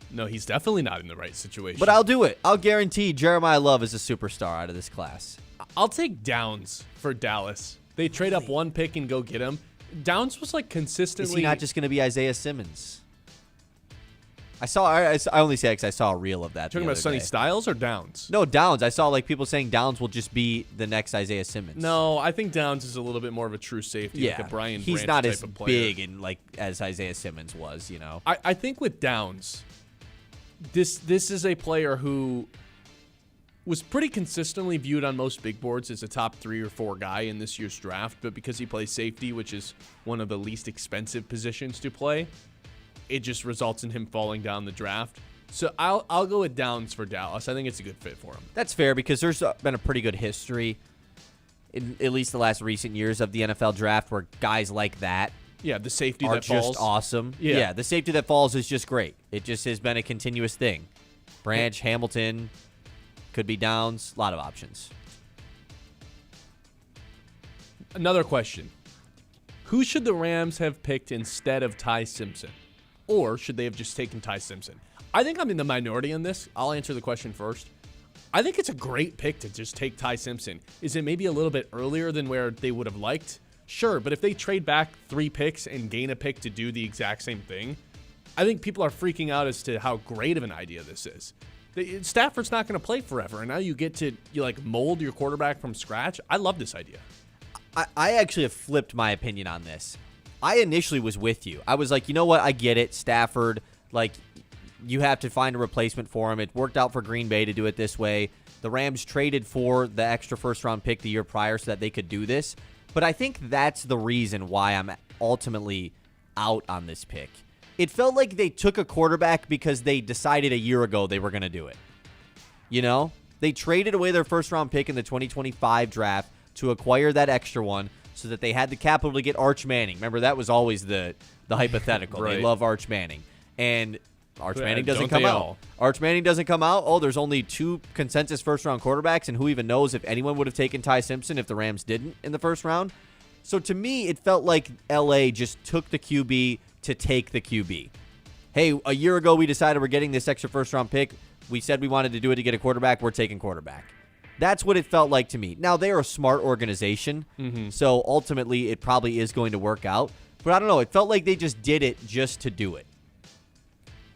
No, he's definitely not in the right situation. But I'll do it. I'll guarantee Jeremiah Love is a superstar out of this class. I'll take Downs for Dallas. They trade up 1 pick and go get him. Downs was like consistently. Is he not just going to be Isaiah Simmons? I only say it because I saw a reel of that. Talking about Sonny Styles or Downs? No, Downs. I saw like people saying Downs will just be the next Isaiah Simmons. No, I think Downs is a little bit more of a true safety, like a Brian he's Branch not type as of player. big and like as Isaiah Simmons was. I think with Downs, this is a player who was pretty consistently viewed on most big boards as a top 3 or 4 guy in this year's draft, but because he plays safety, which is one of the least expensive positions to play, it just results in him falling down the draft. So I'll go with Downs for Dallas. I think it's a good fit for him. That's fair because there's been a pretty good history, in at least the last recent years of the NFL draft, where guys like that the safety are that falls. just awesome. Yeah, the safety that falls is just great. It just has been a continuous thing. Branch, Hamilton, could be Downs, a lot of options. Another question. Who should the Rams have picked instead of Ty Simpson? Or should they have just taken Ty Simpson? I think I'm in the minority on this. I'll answer the question first. I think it's a great pick to just take Ty Simpson. Is it maybe a little bit earlier than where they would have liked? Sure, but if they trade back 3 picks and gain a pick to do the exact same thing, I think people are freaking out as to how great of an idea this is. Stafford's not going to play forever, and now you get to mold your quarterback from scratch. I love this idea. I actually have flipped my opinion on this. I initially was with you. I was like, you know what? I get it. Stafford, like, you have to find a replacement for him. It worked out for Green Bay to do it this way. The Rams traded for the extra first-round pick the year prior so that they could do this. But I think that's the reason why I'm ultimately out on this pick. It felt like they took a quarterback because they decided a year ago they were going to do it. You know? They traded away their first-round pick in the 2025 draft to acquire that extra one so that they had the capital to get Arch Manning. Remember, that was always the hypothetical. Right. They love Arch Manning. And Arch Manning doesn't Don't come they out. all? Arch Manning doesn't come out. Oh, there's only 2 consensus first-round quarterbacks, and who even knows if anyone would have taken Ty Simpson if the Rams didn't in the first round. So to me, it felt like L.A. just took the QB to take the QB. Hey, a year ago we decided we're getting this extra first-round pick. We said we wanted to do it to get a quarterback. We're taking quarterback. That's what it felt like to me. Now, they're a smart organization, so ultimately it probably is going to work out. But I don't know. It felt like they just did it just to do it.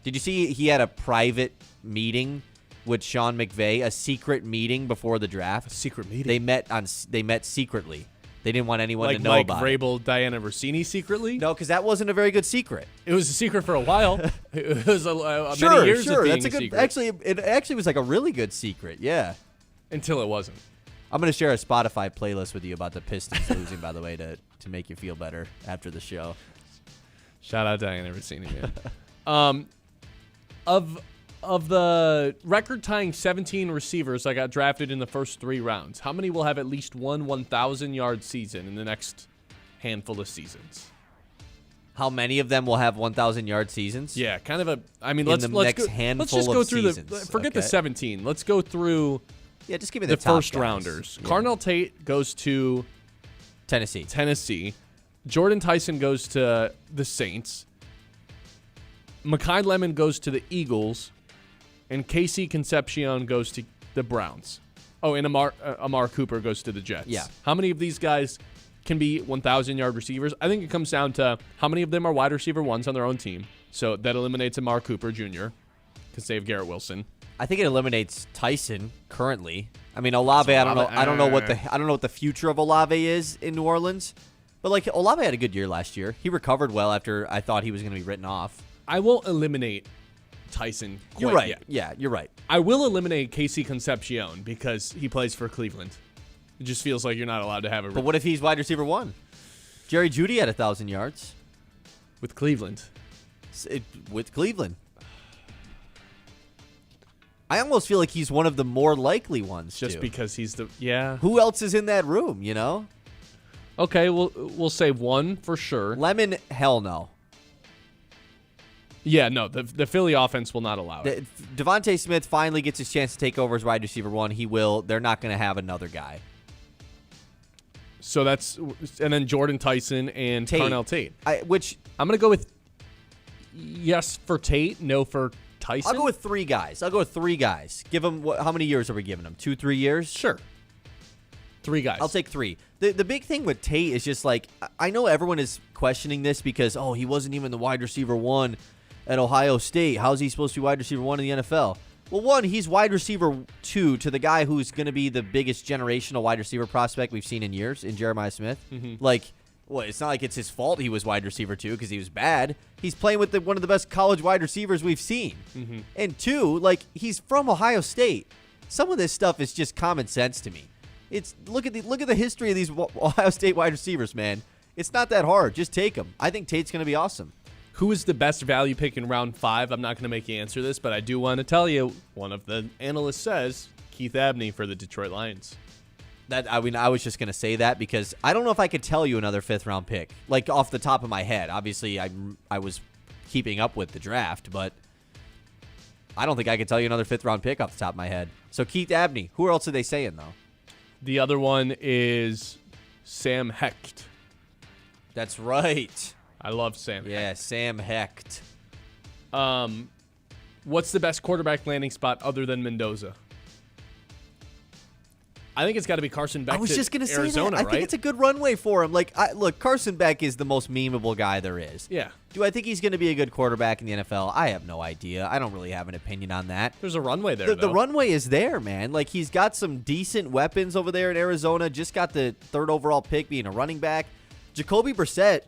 Did you see he had a private meeting with Sean McVay, a secret meeting before the draft? A secret meeting? They met secretly. They didn't want anyone like to know Mike about Vrabel, Diana Rossini secretly? it. No, because that wasn't a very good secret. It was a secret for a while. It was many years of being That's a good. secret. Actually, it actually was like a really good secret. Yeah. Until it wasn't. I'm going to share a Spotify playlist with you about the Pistons losing, by the way, to make you feel better after the show. Shout out Diana Rossini, man. Of the record-tying 17 receivers that got drafted in the first 3 rounds, how many will have at least one 1,000-yard season in the next handful of seasons? How many of them will have 1,000-yard seasons? Yeah, kind of a. I mean, In let's the let's next go, handful let's just go of through seasons. forget the Okay. 17. Let's go through Yeah, just give me the the top first guys. rounders. Yeah. Carnell Tate goes to Tennessee. Jordan Tyson goes to the Saints. Mekhi Lemon goes to the Eagles. And Casey Concepcion goes to the Browns. Oh, and Amar Cooper goes to the Jets. Yeah. How many of these guys can be 1,000-yard receivers? I think it comes down to how many of them are wide receiver ones on their own team. So that eliminates Amar Cooper Jr. because they have Garrett Wilson. I think it eliminates Tyson currently. I mean, Olave. I don't know. I don't know what the future of Olave is in New Orleans. But like Olave had a good year last year. He recovered well after I thought he was going to be written off. I won't eliminate Tyson quite You're right. yet. Yeah, you're right. I will eliminate Casey Concepcion because he plays for Cleveland. It just feels like you're not allowed to have a But what if he's wide receiver 1? Jerry Jeudy had 1,000 yards with Cleveland. with Cleveland. I almost feel like he's one of the more likely ones. Just too. because he's the yeah. Who else is in that room? You know, Okay, we'll say 1 for sure. Lemon. Hell no. Yeah, no, the Philly offense will not allow it. Devontae Smith finally gets his chance to take over as wide receiver 1. He will. They're not going to have another guy. So and then Jordan Tyson and Tate. Carnell Tate. Which I'm going to go with yes for Tate, no for Tyson. I'll go with 3 guys. Give them how many years are we giving them? 2-3 years? Sure. 3 guys. I'll take 3. The big thing with Tate is just like I know everyone is questioning this because he wasn't even the wide receiver 1 at Ohio State. How's he supposed to be wide receiver 1 in the NFL? Well, 1, he's wide receiver 2 to the guy who's going to be the biggest generational wide receiver prospect we've seen in years, in Jeremiah Smith. Mm-hmm. It's not like it's his fault he was wide receiver 2 because he was bad. He's playing with one of the best college wide receivers we've seen. Mm-hmm. And 2, he's from Ohio State. Some of this stuff is just common sense to me. It's look at the history of these Ohio State wide receivers, man. It's not that hard. Just take them. I think Tate's going to be awesome. Who is the best value pick in round 5? I'm not going to make you answer this, but I do want to tell you, one of the analysts says Keith Abney for the Detroit Lions. I was just going to say that because I don't know if I could tell you another 5th-round pick, off the top of my head. Obviously, I was keeping up with the draft, but I don't think I could tell you another 5th-round pick off the top of my head. So Keith Abney. Who else are they saying, though? The other one is Sam Hecht. That's right. I love Sam Hecht. Yeah, Sam Hecht. What's the best quarterback landing spot other than Mendoza? I think it's got to be Carson Beck. I was just going to say Arizona, that. I right? think it's a good runway for him. Like, look, Carson Beck is the most memeable guy there is. Yeah. Do I think he's going to be a good quarterback in the NFL? I have no idea. I don't really have an opinion on that. There's a runway there, The runway is there, man. Like, he's got some decent weapons over there in Arizona. Just got the 3rd overall pick being a running back. Jacoby Brissett,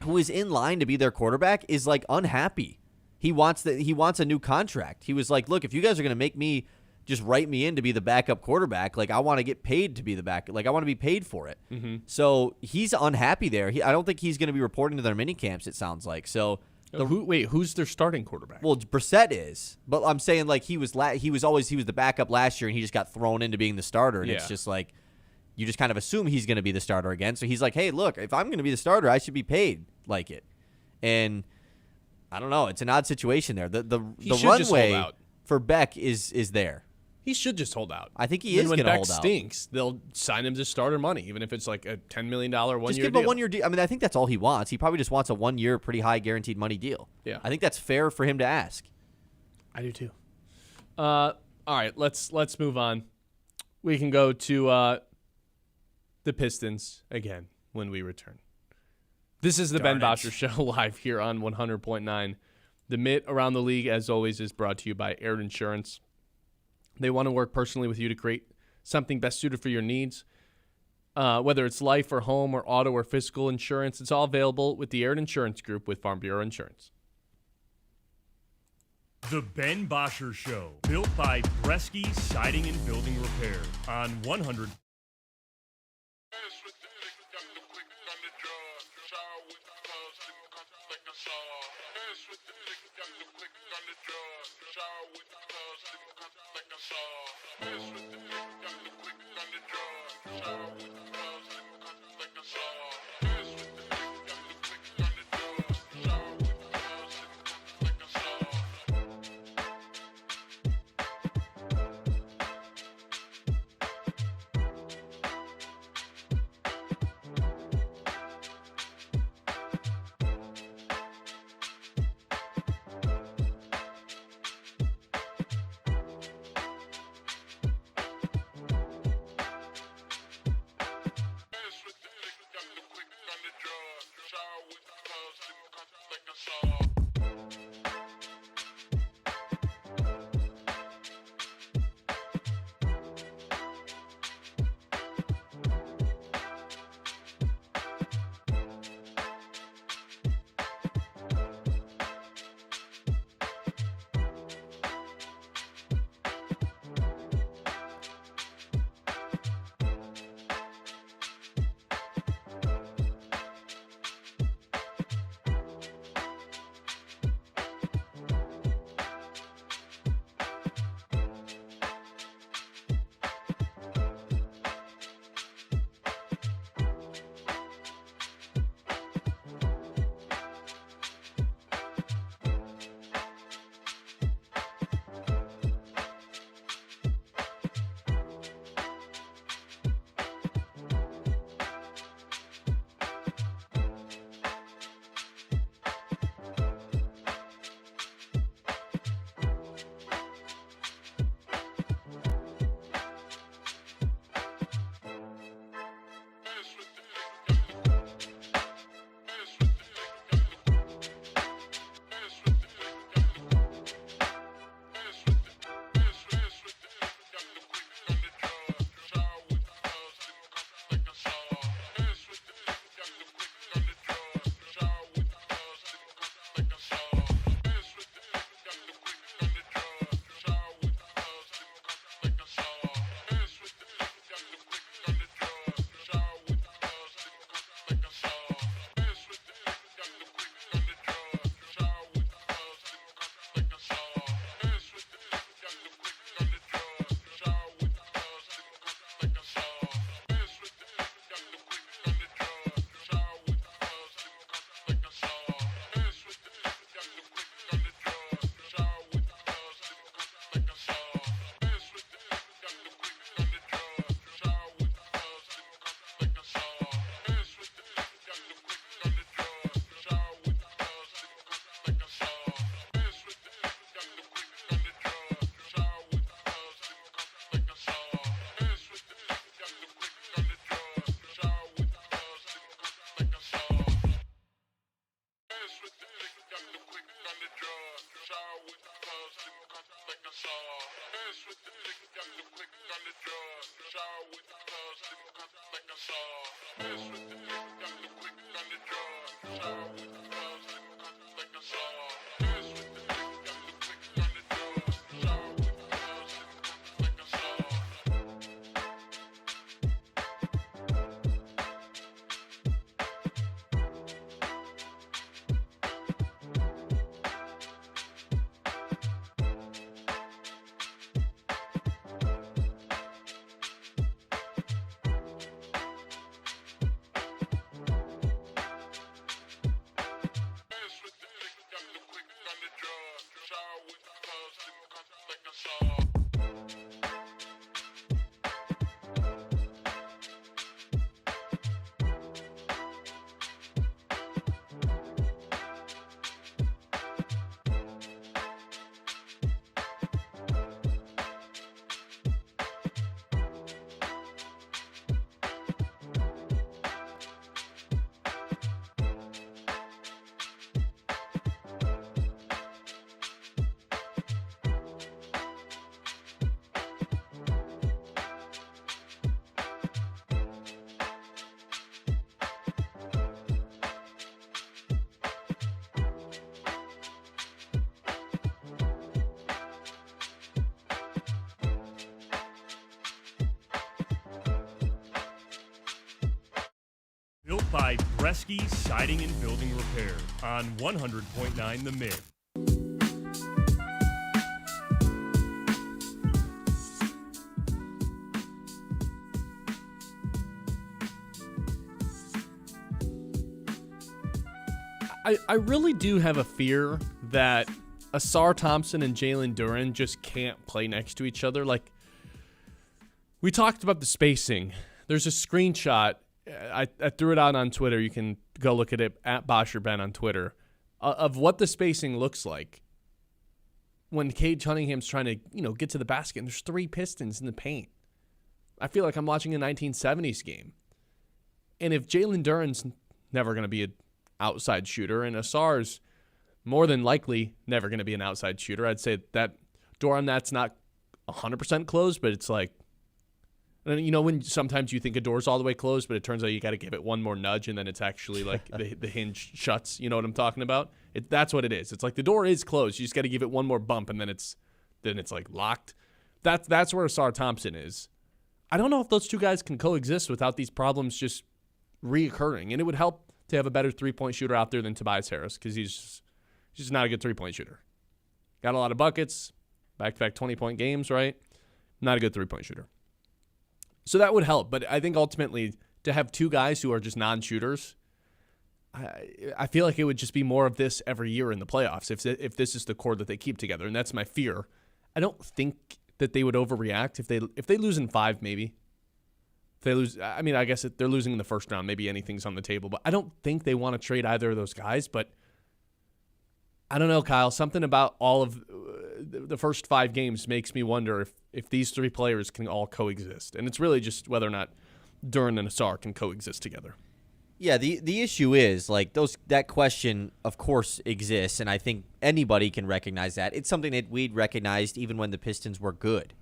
who is in line to be their quarterback, is, like, unhappy. He wants a new contract. He was like, look, if you guys are going to make me just write me in to be the backup quarterback, like, I want to get paid to be the back. Like, I want to be paid for it. Mm-hmm. So he's unhappy there. I don't think he's going to be reporting to their mini camps, it sounds like. So who's their starting quarterback? Well, Brissett is, but I'm saying, like, he was the backup last year, and he just got thrown into being the starter, and it's just like you just kind of assume he's going to be the starter again. So he's like, hey, look, if I'm going to be the starter, I should be paid like it. And I don't know, it's an odd situation there. The runway for Beck is there. He should just hold out. I think he is going to hold out. When Beck stinks, they'll sign him to starter money, even if it's like a $10 million one-year deal. Just give him a one-year deal. I mean, I think that's all he wants. He probably just wants a 1-year, pretty high guaranteed money deal. Yeah. I think that's fair for him to ask. I do too. All right, let's move on. We can go to the Pistons again when we return. This is the Ben Bosscher Show live here on 100.9. The Mitt Around the League, as always, is brought to you by Air Insurance. They want to work personally with you to create something best suited for your needs. Whether it's life or home or auto or physical insurance, it's all available with the Air Insurance Group with Farm Bureau Insurance. The Ben Bosscher Show, built by Bresky Siding and Building Repair on 100. Built by Bresky Siding and Building Repair on 100.9 The Mid. I really do have a fear that Ausar Thompson and Jalen Duren just can't play next to each other. Like, we talked about the spacing. There's a screenshot. I threw it out on Twitter. You can go look at it at Bosscher Ben on Twitter of what the spacing looks like when Cade Cunningham's trying to, get to the basket and there's 3 Pistons in the paint. I feel like I'm watching a 1970s game. And if Jalen Duren's never going to be an outside shooter and Ausar's more than likely never going to be an outside shooter, I'd say that door on that's not 100% closed, but it's like, when sometimes you think a door's all the way closed, but it turns out you got to give it one more nudge, and then it's actually like the hinge shuts. You know what I'm talking about? That's what it is. It's like the door is closed. You just got to give it one more bump, and then it's like locked. That's where Ausar Thompson is. I don't know if those two guys can coexist without these problems just reoccurring, and it would help to have a better 3-point shooter out there than Tobias Harris because he's just not a good 3-point shooter. Got a lot of buckets, back-to-back 20-point games, right? Not a good 3-point shooter. So that would help, but I think ultimately to have 2 guys who are just non-shooters, I feel like it would just be more of this every year in the playoffs if this is the core that they keep together, and that's my fear. I don't think that they would overreact if they lose in 5, maybe. If they lose, I mean, I guess if they're losing in the first round, maybe anything's on the table, but I don't think they want to trade either of those guys. But I don't know, Kyle. Something about all of the first 5 games makes me wonder if these 3 players can all coexist. And it's really just whether or not Duren and Ausar can coexist together. Yeah, the issue is, like, that question, of course, exists, and I think anybody can recognize that. It's something that we'd recognized even when the Pistons were good.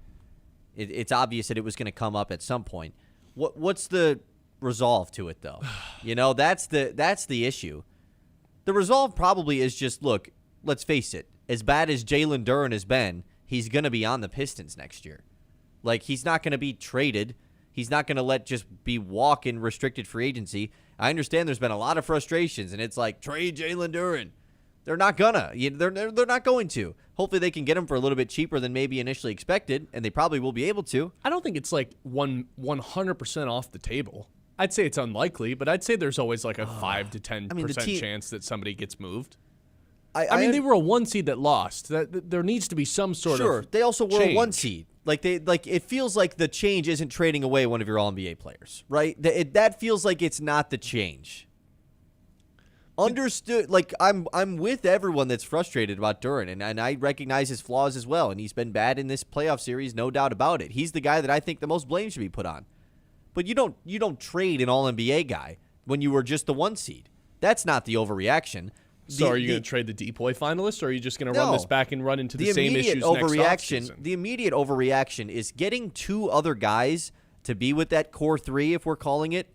It's obvious that it was going to come up at some point. What's the resolve to it, though? That's the issue. The resolve probably is just, look, let's face it, as bad as Jalen Duren has been, he's going to be on the Pistons next year. Like, he's not going to be traded. He's not going to let just be walk in restricted free agency. I understand there's been a lot of frustrations, and it's like, trade Jalen Duren. They're not gonna. They're not going to. Hopefully they can get him for a little bit cheaper than maybe initially expected, and they probably will be able to. I don't think it's like 100% off the table. I'd say it's unlikely, but I'd say there's always like a 5 to 10% chance that somebody gets moved. I mean, they were a 1 seed that lost. There needs to be some sort of Sure, they also were change. a 1 seed. It feels like the change isn't trading away one of your All-NBA players, right? That feels like it's not the change. Understood. Like, I'm with everyone that's frustrated about Duren, and I recognize his flaws as well, and he's been bad in this playoff series, no doubt about it. He's the guy that I think the most blame should be put on. But you don't trade an All-NBA guy when you were just the 1 seed. That's not the overreaction. So are you going to trade the Depoy finalist, or are you just going to run this back and run into the same issues next offseason? The immediate overreaction is getting two other guys to be with that core three, if we're calling it,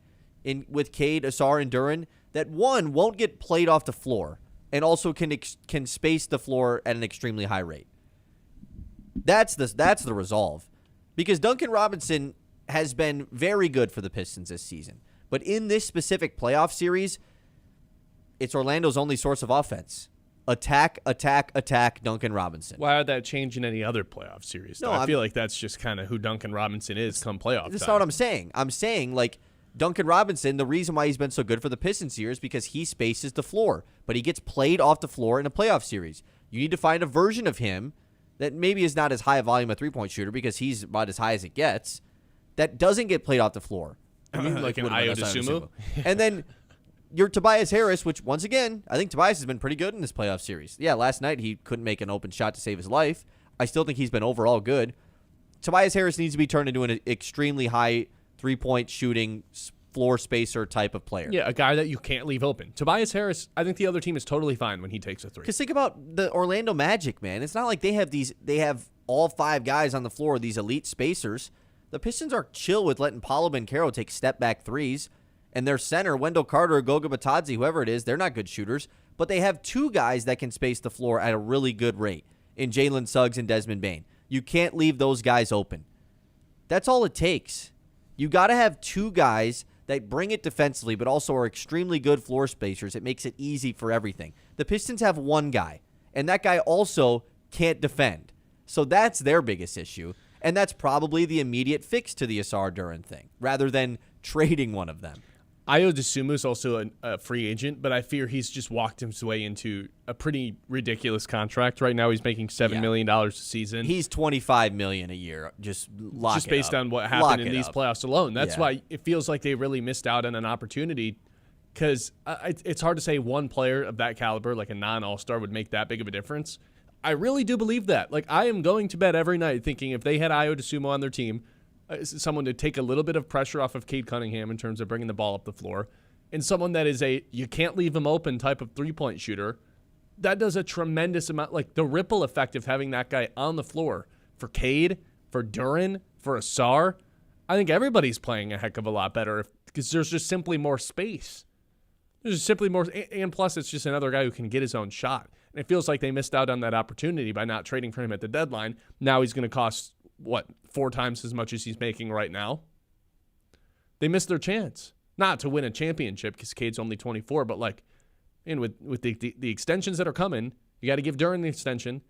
with Cade, Asar, and Duren, that one won't get played off the floor and also can space the floor at an extremely high rate. That's the resolve. Because Duncan Robinson has been very good for the Pistons this season. But in this specific playoff series, it's Orlando's only source of offense. Attack, attack, attack, Duncan Robinson. Why would that change in any other playoff series? No, I feel like that's just kind of who Duncan Robinson is come playoff time. That's not what I'm saying. I'm saying, like, Duncan Robinson, the reason why he's been so good for the Pistons here is because he spaces the floor, but he gets played off the floor in a playoff series. You need to find a version of him that maybe is not as high a volume a three-point shooter because he's about as high as it gets, that doesn't get played off the floor. I mean, like an Ayo Dosunmu? And then your Tobias Harris, which, once again, I think Tobias has been pretty good in this playoff series. Yeah, last night he couldn't make an open shot to save his life. I still think he's been overall good. Tobias Harris needs to be turned into an extremely high three-point shooting floor spacer type of player. Yeah, a guy that you can't leave open. Tobias Harris, I think the other team is totally fine when he takes a three. Because think about the Orlando Magic, man. It's not like they have all five guys on the floor, these elite spacers. The Pistons are chill with letting Paolo Banchero take step-back threes. And their center, Wendell Carter or Goga Batadze, whoever it is, they're not good shooters. But they have two guys that can space the floor at a really good rate in Jalen Suggs and Desmond Bane. You can't leave those guys open. That's all it takes. You got to have two guys that bring it defensively, but also are extremely good floor spacers. It makes it easy for everything. The Pistons have one guy, and that guy also can't defend. So that's their biggest issue, and that's probably the immediate fix to the Asar Duren thing, rather than trading one of them. Ayo Dosunmu is also a free agent, but I fear he's just walked his way into a pretty ridiculous contract. Right now he's making $7 million a season. He's $25 million a year. Just based on what happened in these playoffs alone. That's why it feels like they really missed out on an opportunity, because it's hard to say one player of that caliber, like a non-All-Star, would make that big of a difference. I really do believe that. Like, I am going to bed every night thinking if they had Ayo Dosunmu on their team, someone to take a little bit of pressure off of Cade Cunningham in terms of bringing the ball up the floor, and someone that is you can't leave him open type of three-point shooter, that does a tremendous amount. Like, the ripple effect of having that guy on the floor for Cade, for Duren, for Asar, I think everybody's playing a heck of a lot better because there's just simply more space. There's just simply more, and plus it's just another guy who can get his own shot. And it feels like they missed out on that opportunity by not trading for him at the deadline. Now he's going to cost, 4 times as much as he's making right now? They missed their chance. Not to win a championship because Cade's only 24, but with the extensions that are coming, you got to give Duren the extension.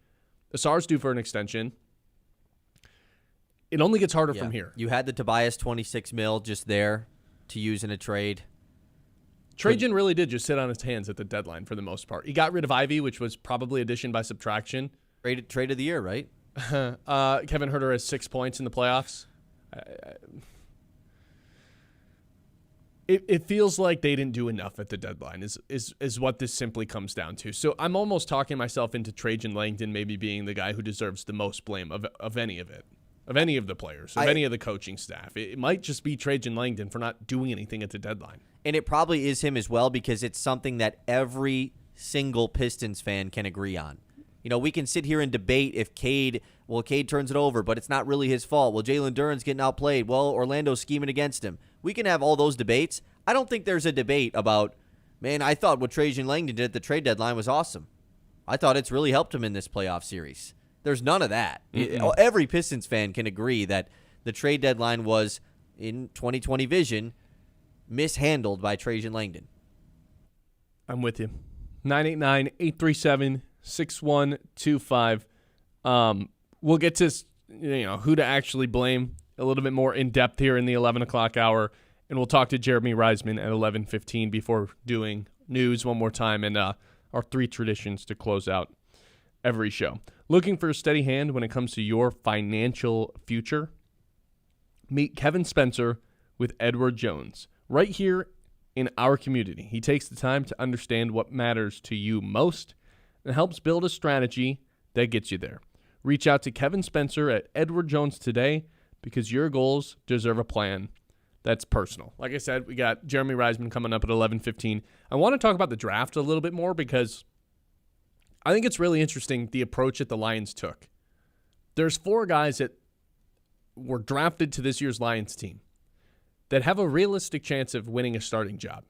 Asar's due for an extension. It only gets harder from here. You had the Tobias $26 million just there to use in a trade. Trajan really did just sit on his hands at the deadline for the most part. He got rid of Ivy, which was probably addition by subtraction. Trade of the year, right? Kevin Huerter has 6 points in the playoffs. It feels like they didn't do enough at the deadline is what this simply comes down to. So I'm almost talking myself into Trajan Langdon maybe being the guy who deserves the most blame of any of it, of any of the players, of any of the coaching staff. It might just be Trajan Langdon for not doing anything at the deadline. And it probably is him as well because it's something that every single Pistons fan can agree on. You know, we can sit here and debate if Cade turns it over, but it's not really his fault. Well, Jalen Duren's getting outplayed. Well, Orlando's scheming against him. We can have all those debates. I don't think there's a debate about, man, I thought what Trajan Langdon did at the trade deadline was awesome. I thought it's really helped him in this playoff series. There's none of that. Every Pistons fan can agree that the trade deadline was, in 2020 vision, mishandled by Trajan Langdon. I'm with you. 989-837-6125. We'll get to who to actually blame a little bit more in depth here in the 11 o'clock hour, and we'll talk to Jeremy Reisman at 11:15 before doing news one more time and our 3 traditions to close out every show. Looking for a steady hand when it comes to your financial future? Meet Kevin Spencer with Edward Jones right here in our community. He takes the time to understand what matters to you most and helps build a strategy that gets you there. Reach out to Kevin Spencer at Edward Jones today because your goals deserve a plan that's personal. Like I said, we got Jeremy Reisman coming up at 11:15. I want to talk about the draft a little bit more because I think it's really interesting the approach that the Lions took. There's 4 guys that were drafted to this year's Lions team that have a realistic chance of winning a starting job.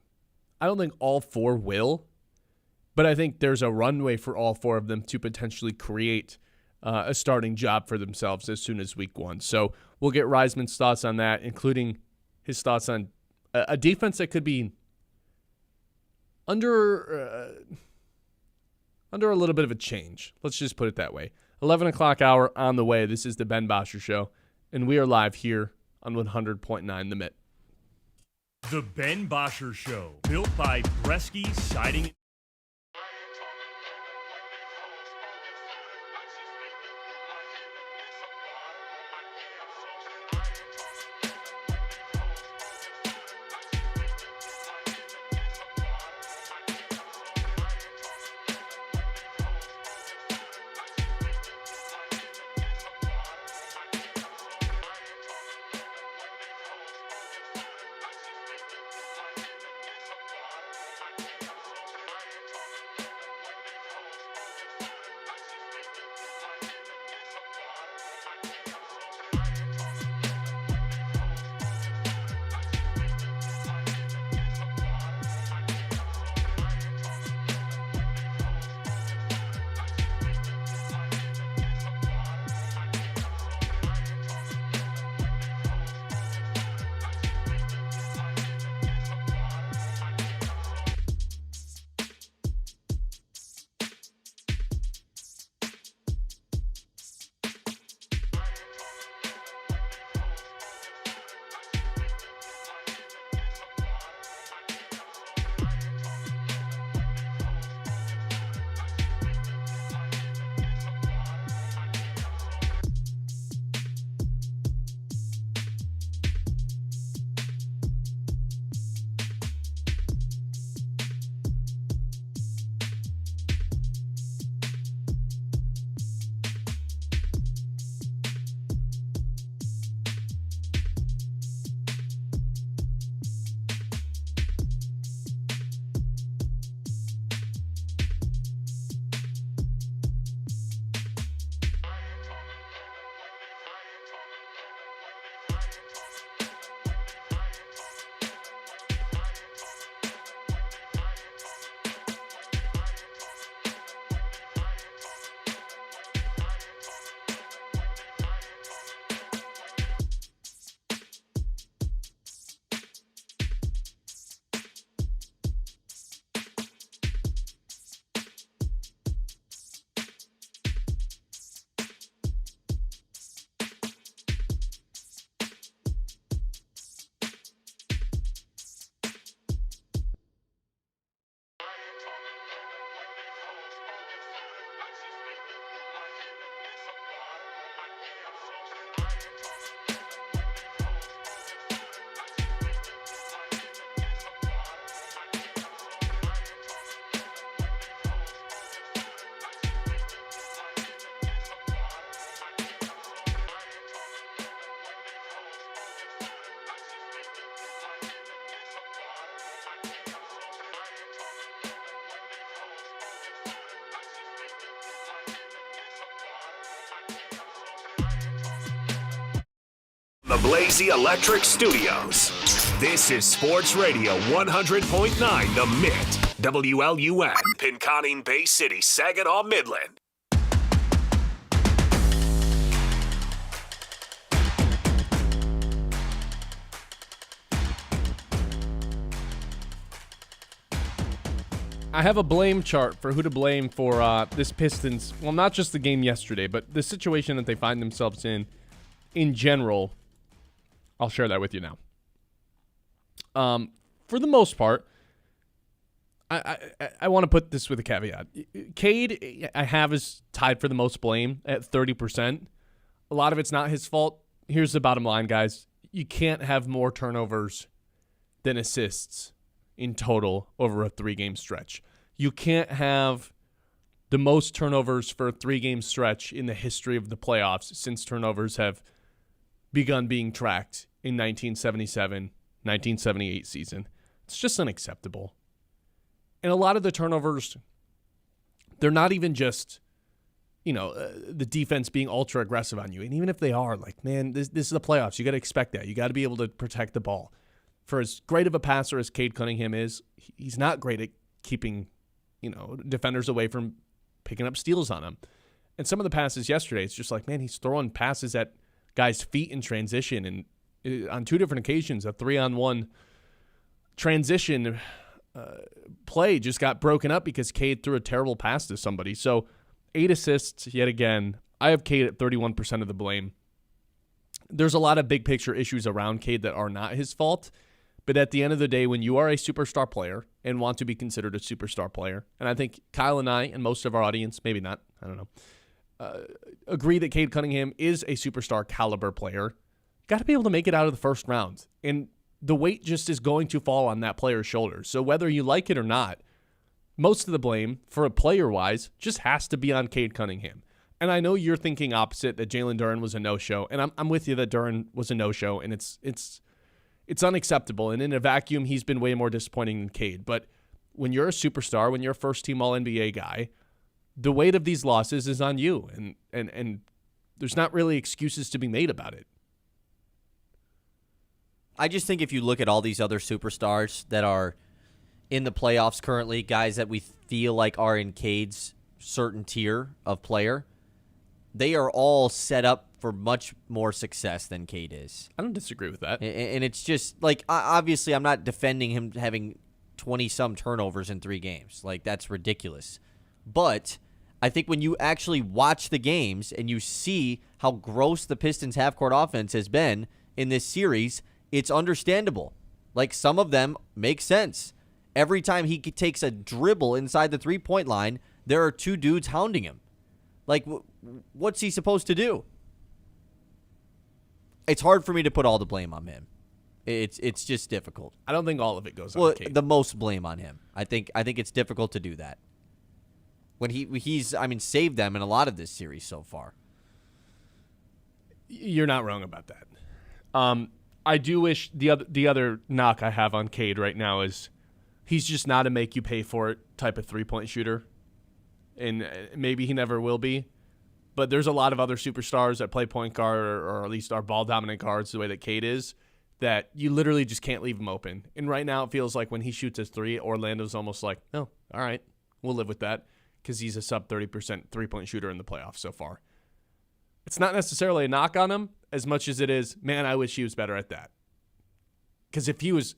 I don't think all 4 will, but I think there's a runway for all 4 of them to potentially create a starting job for themselves as soon as week 1. So we'll get Reisman's thoughts on that, including his thoughts on a defense that could be under a little bit of a change. Let's just put it that way. 11 o'clock hour on the way. This is the Ben Bosscher Show, and we are live here on 100.9 The Mitt. The Ben Bosscher Show, built by Bresky Siding. The Blazy Electric Studios. This is Sports Radio 100.9 The Mitt. WLUN, Pinconning Bay City, Saginaw, Midland. I have a blame chart for who to blame for this Pistons, well, not just the game yesterday, but the situation that they find themselves in general. I'll share that with you now. For the most part, I want to put this with a caveat. Cade, I have is tied for the most blame at 30%. A lot of it's not his fault. Here's the bottom line, guys. You can't have more turnovers than assists in total over a 3-game stretch. You can't have the most turnovers for a 3-game stretch in the history of the playoffs since turnovers have begun being tracked in 1977, 1978 season. It's just unacceptable. And a lot of the turnovers they're not even just, the defense being ultra aggressive on you. And even if they are, like, man, this is the playoffs. You got to expect that. You got to be able to protect the ball. For as great of a passer as Cade Cunningham is, he's not great at keeping, defenders away from picking up steals on him. And some of the passes yesterday, it's just like, man, he's throwing passes at guys' feet in transition. And on 2 different occasions, a 3-on-1 transition play just got broken up because Cade threw a terrible pass to somebody. So 8 assists yet again. I have Cade at 31% of the blame. There's a lot of big picture issues around Cade that are not his fault. But at the end of the day, when you are a superstar player and want to be considered a superstar player, and I think Kyle and I and most of our audience, maybe not, I don't know, agree that Cade Cunningham is a superstar caliber player, got to be able to make it out of the first round. And the weight just is going to fall on that player's shoulders. So whether you like it or not, most of the blame, for a player-wise, just has to be on Cade Cunningham. And I know you're thinking opposite, that Jalen Duren was a no-show. And I'm with you that Duren was a no-show, and it's unacceptable. And in a vacuum, he's been way more disappointing than Cade. But when you're a superstar, when you're a first-team All-NBA guy, the weight of these losses is on you. And there's not really excuses to be made about it. I just think if you look at all these other superstars that are in the playoffs currently, guys that we feel like are in Cade's certain tier of player, they are all set up for much more success than Cade is. I don't disagree with that. And it's just, like, obviously I'm not defending him having 20-some turnovers in 3 games. Like, that's ridiculous. But I think when you actually watch the games and you see how gross the Pistons' half-court offense has been in this series, it's understandable. Like, some of them make sense. Every time he takes a dribble inside the three-point line, there are 2 dudes hounding him. Like, what's he supposed to do? It's hard for me to put all the blame on him. It's just difficult. I don't think all of it goes on Cade. The most blame on him. I think it's difficult to do that. When he's saved them in a lot of this series so far. You're not wrong about that. I do wish the other knock I have on Cade right now is he's just not a make-you-pay-for-it type of three-point shooter, and maybe he never will be. But there's a lot of other superstars that play point guard or at least are ball-dominant guards the way that Cade is, that you literally just can't leave him open. And right now it feels like when he shoots his 3, Orlando's almost like, oh, all right, we'll live with that because he's a sub-30% three-point shooter in the playoffs so far. It's not necessarily a knock on him as much as it is, man, I wish he was better at that. Because if he was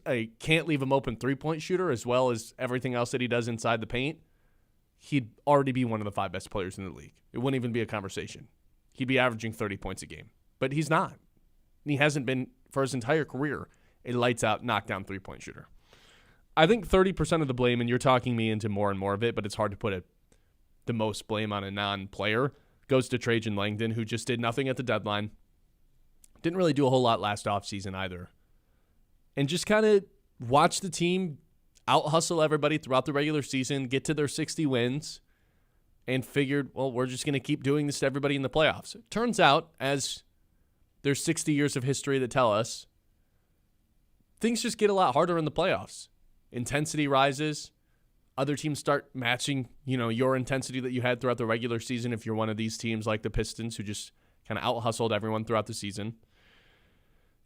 a can't leave him open three-point shooter as well as everything else that he does inside the paint, he'd already be one of the 5 best players in the league. It wouldn't even be a conversation. He'd be averaging 30 points a game. But he's not. And he hasn't been, for his entire career, a lights-out, knockdown three-point shooter. I think 30% of the blame, and you're talking me into more and more of it, but it's hard to put the most blame on a non-player, goes to Trajan Langdon, who just did nothing at the deadline. Didn't really do a whole lot last offseason either. And just kind of watch the team out-hustle everybody throughout the regular season, get to their 60 wins, and figured, well, we're just going to keep doing this to everybody in the playoffs. It turns out, as there's 60 years of history that tell us, things just get a lot harder in the playoffs. Intensity rises. Other teams start matching, your intensity that you had throughout the regular season if you're one of these teams like the Pistons who just kind of out-hustled everyone throughout the season.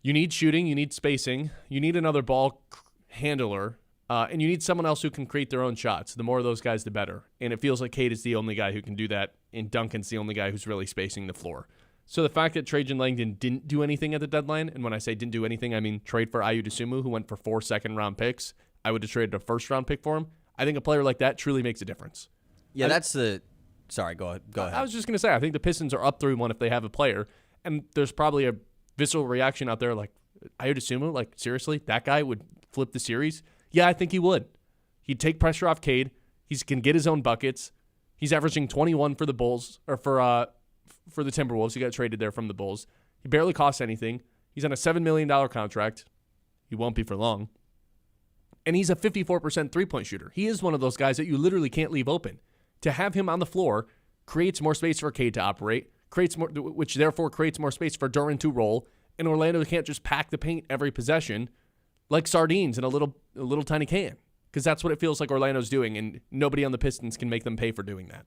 You need shooting. You need spacing. You need another ball handler. And you need someone else who can create their own shots. The more of those guys, the better. And it feels like Cade is the only guy who can do that, and Duncan's the only guy who's really spacing the floor. So the fact that Trajan Langdon didn't do anything at the deadline, and when I say didn't do anything, I mean trade for Ayu Dosunmu, who went for 4 second-round picks. I would have traded a first-round pick for him. I think a player like that truly makes a difference. Yeah, Sorry, go ahead. I was just going to say, I think the Pistons are up 3-1 if they have a player, and there's probably a visceral reaction out there like, Ayu Dosunmu, like, seriously? That guy would flip the series? Yeah, I think he would. He'd take pressure off Cade. He can get his own buckets. He's averaging 21 for the Bulls, or for the Timberwolves. He got traded there from the Bulls. He barely costs anything. He's on a $7 million contract. He won't be for long. And he's a 54% three-point shooter. He is one of those guys that you literally can't leave open. To have him on the floor creates more space for Cade to operate, which therefore creates more space for Duren to roll, and Orlando can't just pack the paint every possession like sardines in a little tiny can. because that's what it feels like Orlando's doing, and nobody on the Pistons can make them pay for doing that.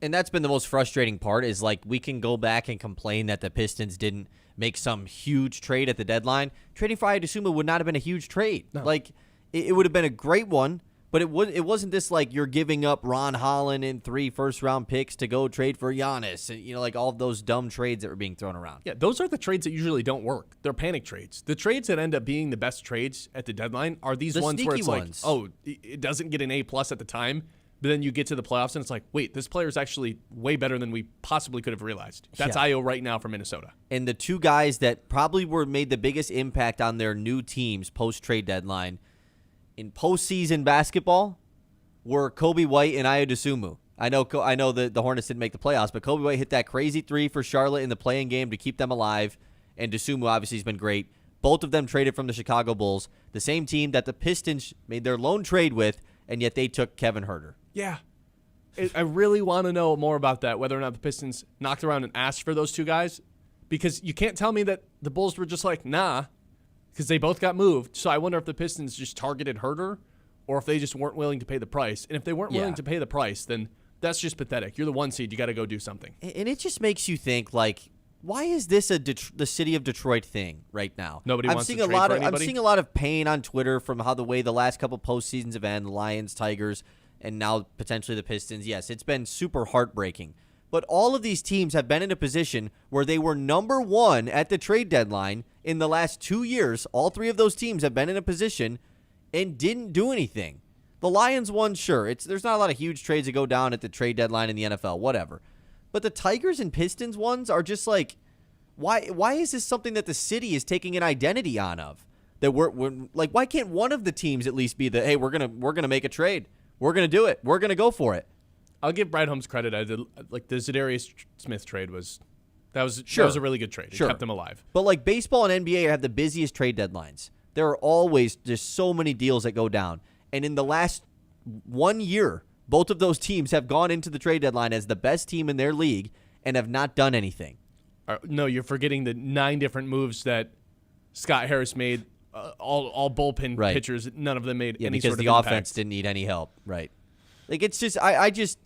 And that's been the most frustrating part is, like, we can go back and complain that the Pistons didn't make some huge trade at the deadline. Trading for Ayodasuma would not have been a huge trade. No. Like, it would have been a great one, but it wasn't this, like, you're giving up Ron Holland and 3 first-round picks to go trade for Giannis. And, like, all of those dumb trades that were being thrown around. Yeah, those are the trades that usually don't work. They're panic trades. The trades that end up being the best trades at the deadline are these The ones where sneaky it's ones. like, oh, it doesn't get an A+ at the time, but then you get to the playoffs and it's like, wait, this player is actually way better than we possibly could have realized. That's Yeah. Io right now for Minnesota. And the 2 guys that probably made the biggest impact on their new teams post-trade deadline in postseason basketball were Kobe White and Ayo Dosunmu. I know the Hornets didn't make the playoffs, but Kobe White hit that crazy 3 for Charlotte in the play-in game to keep them alive, and Dosunmu obviously has been great. Both of them traded from the Chicago Bulls, the same team that the Pistons made their lone trade with, and yet they took Kevin Huerter. Yeah. I really want to know more about that, whether or not the Pistons knocked around and asked for those 2 guys, because you can't tell me that the Bulls were just like, nah, because they both got moved. So I wonder if the Pistons just targeted Huerter or if they just weren't willing to pay the price. And if they weren't willing to pay the price, then that's just pathetic. You're the 1 seed. You got to go do something. And it just makes you think, like, why is this the city of Detroit thing right now? Nobody wants to trade for anybody? I'm seeing a lot of pain on Twitter from the way the last couple postseasons have ended, Lions, Tigers, and now potentially the Pistons. Yes, it's been super heartbreaking. But all of these teams have been in a position where they were number 1 at the trade deadline in the last 2 years. All 3 of those teams have been in a position and didn't do anything. The Lions won, sure. There's not a lot of huge trades that go down at the trade deadline in the NFL, whatever. But the Tigers and Pistons ones are just like, why is this something that the city is taking an identity on of? That we're like, why can't one of the teams at least be hey, we're gonna make a trade. We're going to do it. We're going to go for it. I'll give Brad Holmes credit. The Zadarius Smith trade was a really good trade. It kept them alive. But like baseball and NBA have the busiest trade deadlines. There are always just so many deals that go down. And in the last 1 year, both of those teams have gone into the trade deadline as the best team in their league and have not done anything. No, you're forgetting the 9 different moves that Scott Harris made. All bullpen pitchers, none of them made any sort of because the impact. offense didn't need any help. Right. Like, it's just,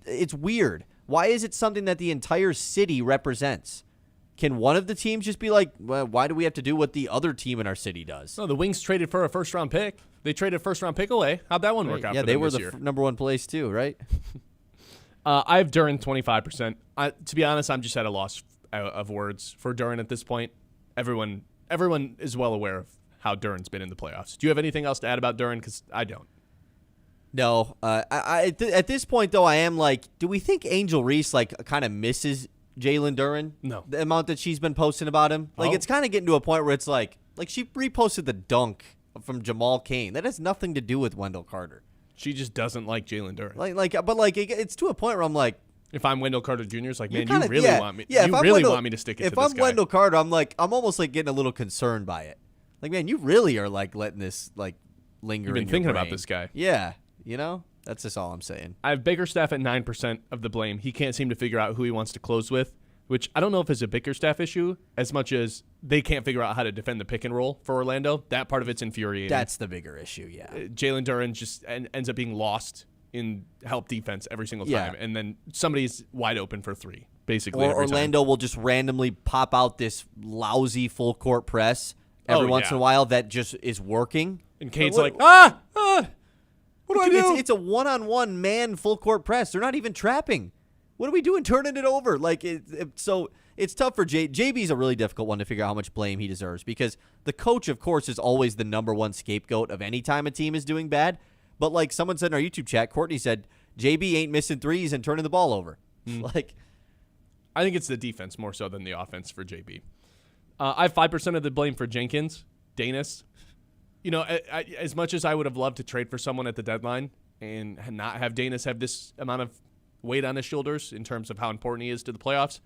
it's weird. Why is it something that the entire city represents? Can one of the teams just be like, well, why do we have to do what the other team in our city does? No, the Wings traded for a first-round pick. They traded a first-round pick away. How'd that one work out for them they were this the year? number 1 place too, right? I have Duren 25%. To be honest, I'm just at a loss of words for Duren at this point. Everyone is well aware of how Duren's been in the playoffs. Do you have anything else to add about Duren? Because I don't. No. At this point, though, I am like, do we think Angel Reese kind of misses Jalen Duren? No. The amount that she's been posting about him? It's kind of getting to a point where it's like she reposted the dunk from Jamal Cain. That has nothing to do with Wendell Carter. She just doesn't like Jalen Duren. It's to a point where I'm like, if I'm Wendell Carter Jr., it's like, man, you really want me. Yeah, you really want me to stick it to this guy. If I'm Wendell Carter, I'm almost like getting a little concerned by it. Like, man, you really are like letting this like linger. You've been thinking about this guy. Yeah, that's just all I'm saying. I have Bickerstaff at 9% of the blame. He can't seem to figure out who he wants to close with, which I don't know if it's a Bickerstaff issue as much as they can't figure out how to defend the pick and roll for Orlando. That part of it's infuriating. That's the bigger issue, yeah. Jalen Duren just ends up being lost in help defense every single time, and then somebody's wide open for 3, basically. Or Orlando will just randomly pop out this lousy full court press every once in a while that just is working. And Cade's like, what do I do? It's a one-on-one man full court press. They're not even trapping. What are we doing turning it over? So it's tough for JB's a really difficult one to figure out how much blame he deserves because the coach, of course, is always the number 1 scapegoat of any time a team is doing bad. But like someone said in our YouTube chat, Courtney said, JB ain't missing threes and turning the ball over. I think it's the defense more so than the offense for JB. I have 5% of the blame for Jenkins, Danis. As much as I would have loved to trade for someone at the deadline and not have Danis have this amount of weight on his shoulders in terms of how important he is to the playoffs,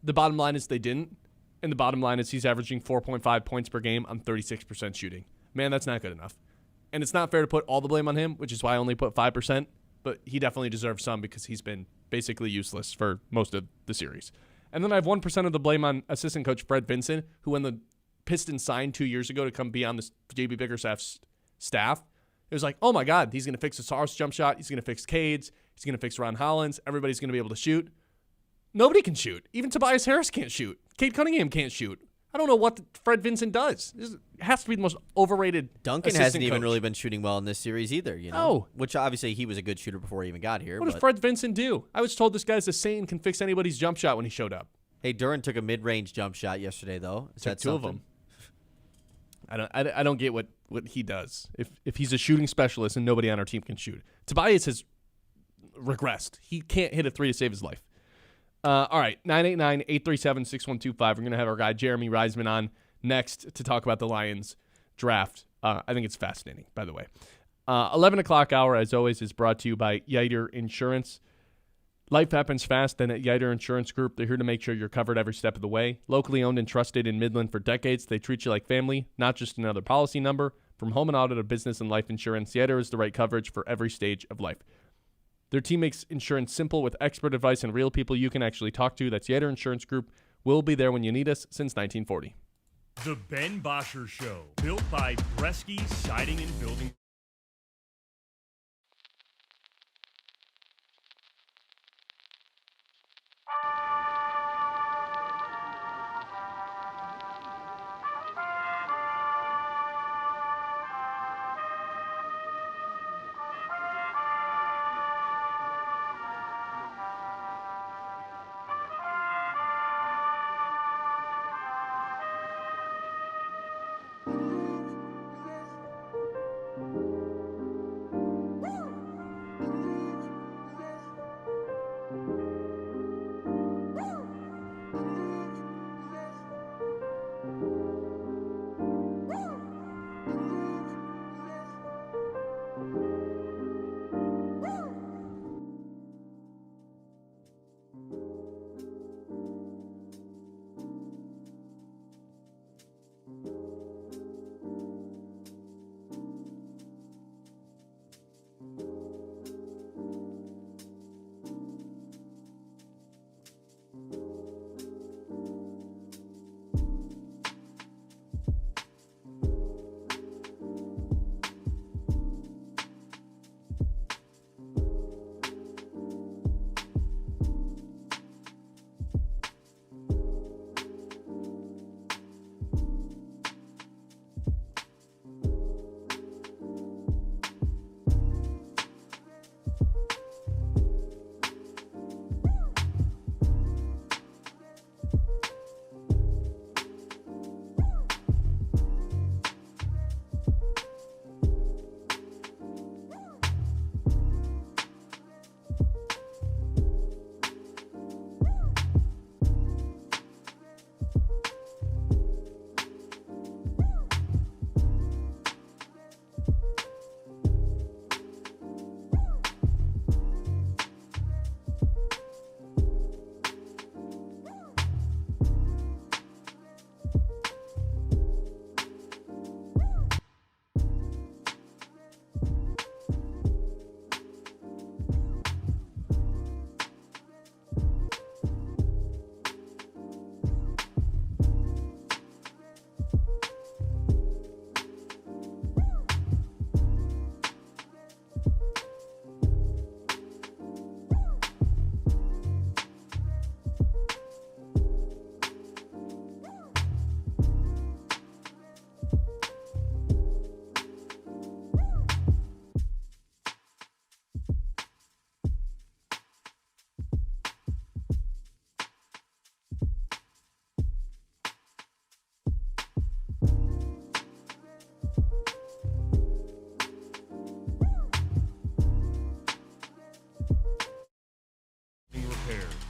the bottom line is they didn't. And the bottom line is he's averaging 4.5 points per game on 36% shooting. Man, that's not good enough. And it's not fair to put all the blame on him, which is why I only put 5%, but he definitely deserves some because he's been basically useless for most of the series. And then I have 1% of the blame on assistant coach Fred Vinson, who when the Pistons signed 2 years ago to come be on the JB Bickerstaff's staff, It was like, oh my God, he's going to fix Asar's jump shot. He's going to fix Cade's. He's going to fix Ron Hollins. Everybody's going to be able to shoot. Nobody can shoot. Even Tobias Harris can't shoot. Cade Cunningham can't shoot. I don't know what Fred Vincent does. This has to be the most overrated Duncan assistant hasn't even coach. really been shooting well in this series either, you know? No. Which obviously he was a good shooter before he even got here. What does Fred Vincent do? I was told this guy's a saint and can fix anybody's jump shot when he showed up. Hey, Duran took a mid-range jump shot yesterday, though. Is that Two of something? them. I don't get what he does. If he's a shooting specialist and nobody on our team can shoot. Tobias has regressed. He can't hit a three to save his life. All right, 989-837-6125. We're going to have our guy Jeremy Reisman on next to talk about the Lions draft. I think it's fascinating, by the way. 11 o'clock hour, as always, is brought to you by Yiter Insurance. Life happens fast, and at Yiter Insurance Group, they're here to make sure you're covered every step of the way. Locally owned and trusted in Midland for decades, they treat you like family, not just another policy number. From home and auto to business and life insurance, Yiter is the right coverage for every stage of life. Their team makes insurance simple with expert advice and real people you can actually talk to. That's Yiter Insurance Group. We'll be there when you need us since 1940. The Ben Bosscher Show, built by Bresky Siding and Building.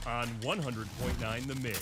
On 100.9 The Mid.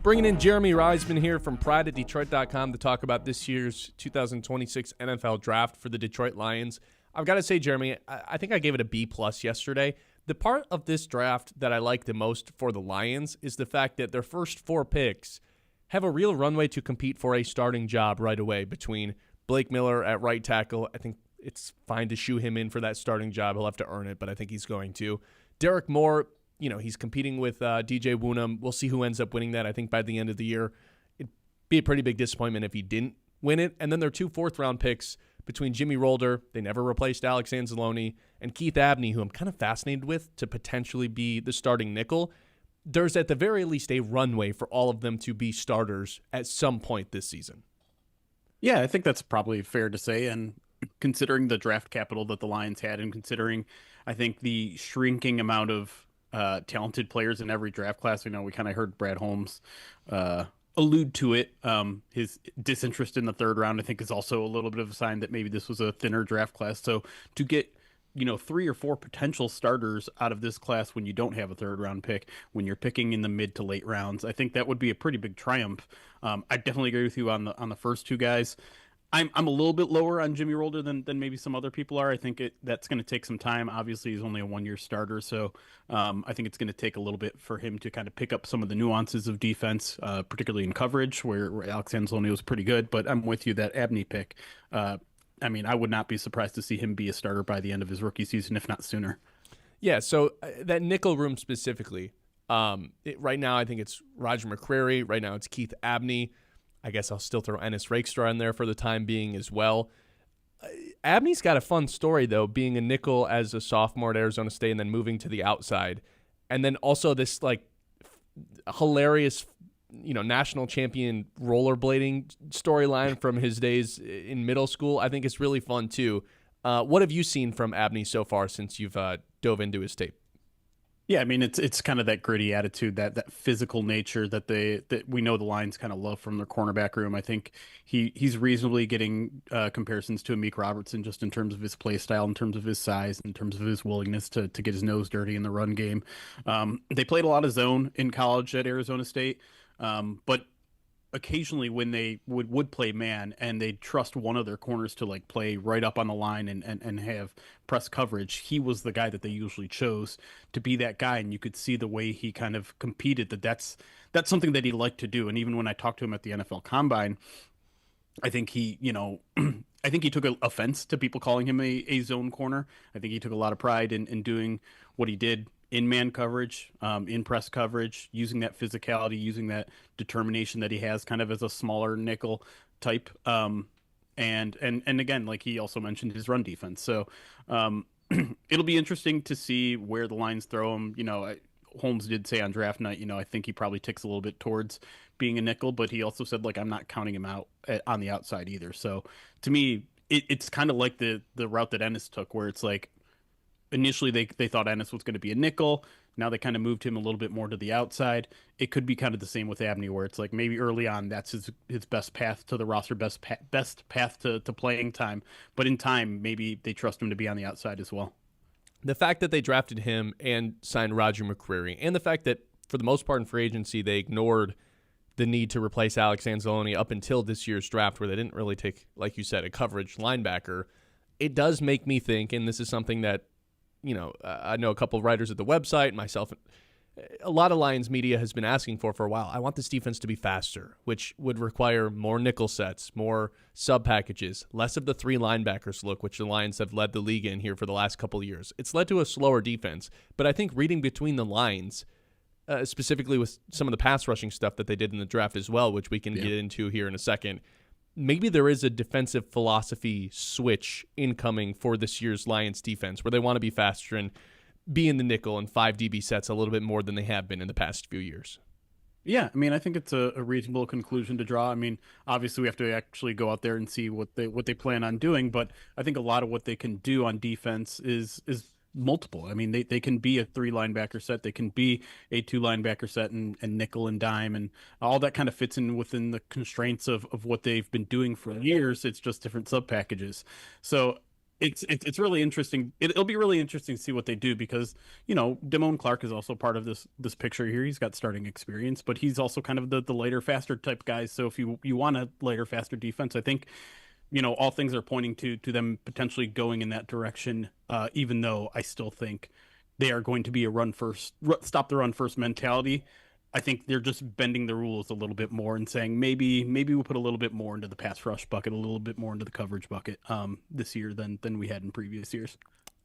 Bringing in Jeremy Reisman here from PrideAtDetroit.com to talk about this year's 2026 NFL Draft for the Detroit Lions. I've got to say, Jeremy, I think I gave it a B+ yesterday. The part of this draft that I like the most for the Lions is the fact that their first 4 picks have a real runway to compete for a starting job right away between Blake Miller at right tackle. I think it's fine to shoe him in for that starting job. He'll have to earn it, but I think he's going to. Derek Moore, he's competing with DJ Woonham. We'll see who ends up winning that. I think by the end of the year, it'd be a pretty big disappointment if he didn't win it. And then there are 2 fourth-round picks between Jimmy Rolder, they never replaced Alex Anzalone, and Keith Abney, who I'm kind of fascinated with to potentially be the starting nickel. There's at the very least a runway for all of them to be starters at some point this season. Yeah, I think that's probably fair to say. And considering the draft capital that the Lions had, and considering, I think, the shrinking amount of talented players in every draft class, we kind of heard Brad Holmes allude to it. His disinterest in the 3rd round, I think, is also a little bit of a sign that maybe this was a thinner draft class. So to get 3 or 4 potential starters out of this class when you don't have a 3rd round pick, when you're picking in the mid to late rounds, I think that would be a pretty big triumph. I definitely agree with you on the first 2 guys. I'm a little bit lower on Jimmy Rolder than maybe some other people are. I think that's going to take some time. Obviously, he's only a 1-year starter, so I think it's going to take a little bit for him to kind of pick up some of the nuances of defense, particularly in coverage, where Alex Anzalone was pretty good. But I'm with you, that Abney pick. I would not be surprised to see him be a starter by the end of his rookie season, if not sooner. Yeah, so that nickel room specifically, right now I think it's Roger McCreary. Right now it's Keith Abney. I guess I'll still throw Ennis Rakestraw in there for the time being as well. Abney's got a fun story, though, being a nickel as a sophomore at Arizona State and then moving to the outside. And then also this, hilarious, national champion rollerblading storyline from his days in middle school. I think it's really fun, too. What have you seen from Abney so far since you've dove into his tape? Yeah, it's kind of that gritty attitude, that physical nature that we know the Lions kind of love from their cornerback room. I think he's reasonably getting comparisons to Amik Robertson just in terms of his play style, in terms of his size, in terms of his willingness to get his nose dirty in the run game. They played a lot of zone in college at Arizona State, but occasionally when they would play man and they'd trust one of their corners to play right up on the line and have press coverage, he was the guy that they usually chose to be that guy. And you could see the way he kind of competed, that's something that he liked to do. And even when I talked to him at the NFL Combine, I think he took offense to people calling him a zone corner. I think he took a lot of pride in doing what he did in man coverage, in press coverage, using that physicality, using that determination that he has kind of as a smaller nickel type. And again, like he also mentioned, his run defense. So it'll be interesting to see where the Lions throw him. Holmes did say on draft night, I think he probably ticks a little bit towards being a nickel, but he also said, I'm not counting him out on the outside either. So to me, it's kind of like the route that Ennis took, where it's initially they thought Ennis was going to be a nickel. Now they kind of moved him a little bit more to the outside. It could be kind of the same with Abney, where it's maybe early on that's his best path to the roster, best path to playing time. But in time, maybe they trust him to be on the outside as well. The fact that they drafted him and signed Roger McCreary, and the fact that for the most part in free agency they ignored the need to replace Alex Anzalone up until this year's draft, where they didn't really take, like you said, a coverage linebacker, it does make me think, and this is something that I know a couple of writers at the website, myself, a lot of Lions media has been asking for a while. I want this defense to be faster, which would require more nickel sets, more sub packages, less of the 3 linebackers look, which the Lions have led the league in here for the last couple of years. It's led to a slower defense, but I think reading between the lines, specifically with some of the pass rushing stuff that they did in the draft as well, which we can get into here in a second, maybe there is a defensive philosophy switch incoming for this year's Lions defense, where they want to be faster and be in the nickel and 5 DB sets a little bit more than they have been in the past few years. Yeah, I think it's a reasonable conclusion to draw. Obviously we have to actually go out there and see what they plan on doing, but I think a lot of what they can do on defense is multiple. They can be a 3 linebacker set, they can be a 2 linebacker set and nickel and dime, and all that kind of fits in within the constraints of what they've been doing for years. It's just different sub packages. So it's really interesting. It'll be really interesting to see what they do, because Damone Clark is also part of this picture here. He's got starting experience, but he's also kind of the lighter, faster type guy. So if you want a lighter, faster defense, I think all things are pointing to them potentially going in that direction, even though I still think they are going to be a stop the run first mentality. I think they're just bending the rules a little bit more and saying maybe we'll put a little bit more into the pass rush bucket, a little bit more into the coverage bucket this year than we had in previous years.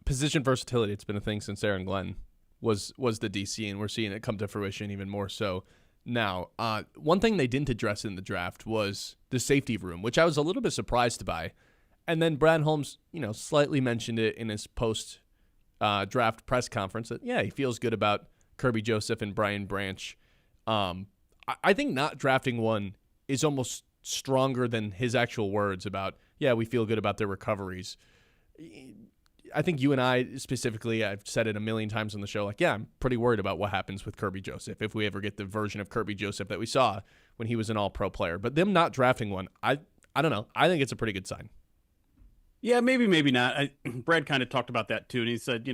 Position versatility, it's been a thing since Aaron Glenn was the DC, and we're seeing it come to fruition even more so now. One thing they didn't address in the draft was the safety room, which I was a little bit surprised by. And then Brad Holmes, slightly mentioned it in his post draft press conference that, he feels good about Kirby Joseph and Brian Branch. I think not drafting one is almost stronger than his actual words about, we feel good about their recoveries. I think you and I specifically, I've said it a million times on the show, I'm pretty worried about what happens with Kirby Joseph if we ever get the version of Kirby Joseph that we saw when he was an all-pro player. But them not drafting one, I don't know. I think it's a pretty good sign. Yeah, maybe not. Brad kind of talked about that too, and he said,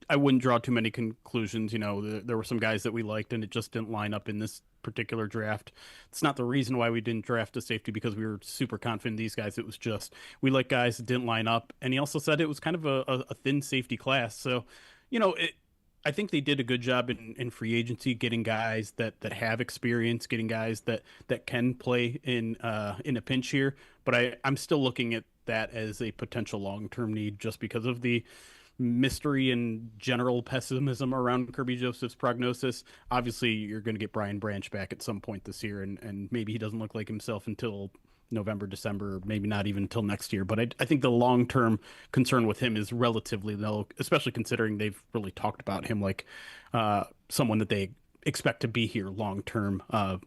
I wouldn't draw too many conclusions. There were some guys that we liked, and it just didn't line up in this particular draft. It's not the reason why we didn't draft a safety because we were super confident in these guys. It was just we like guys that didn't line up, and he also said it was kind of a thin safety class. So, I think they did a good job in free agency, getting guys that have experience, getting guys that can play in a pinch here. But I'm still looking at that as a potential long-term need just because of the mystery and general pessimism around Kirby Joseph's prognosis. Obviously, you're going to get Brian Branch back at some point this year, and maybe he doesn't look like himself until November, December, maybe not even until next year. But I think the long-term concern with him is relatively low, especially considering they've really talked about him like someone that they expect to be here long-term,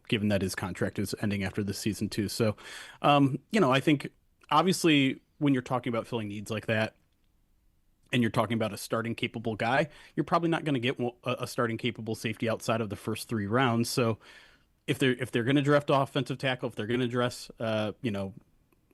given that his contract is ending after this season too. So, I think obviously when you're talking about filling needs like that, and you're talking about a starting capable guy, you're probably not going to get a starting capable safety outside of the first 3 rounds. So if they're going to draft offensive tackle, if they're going to dress,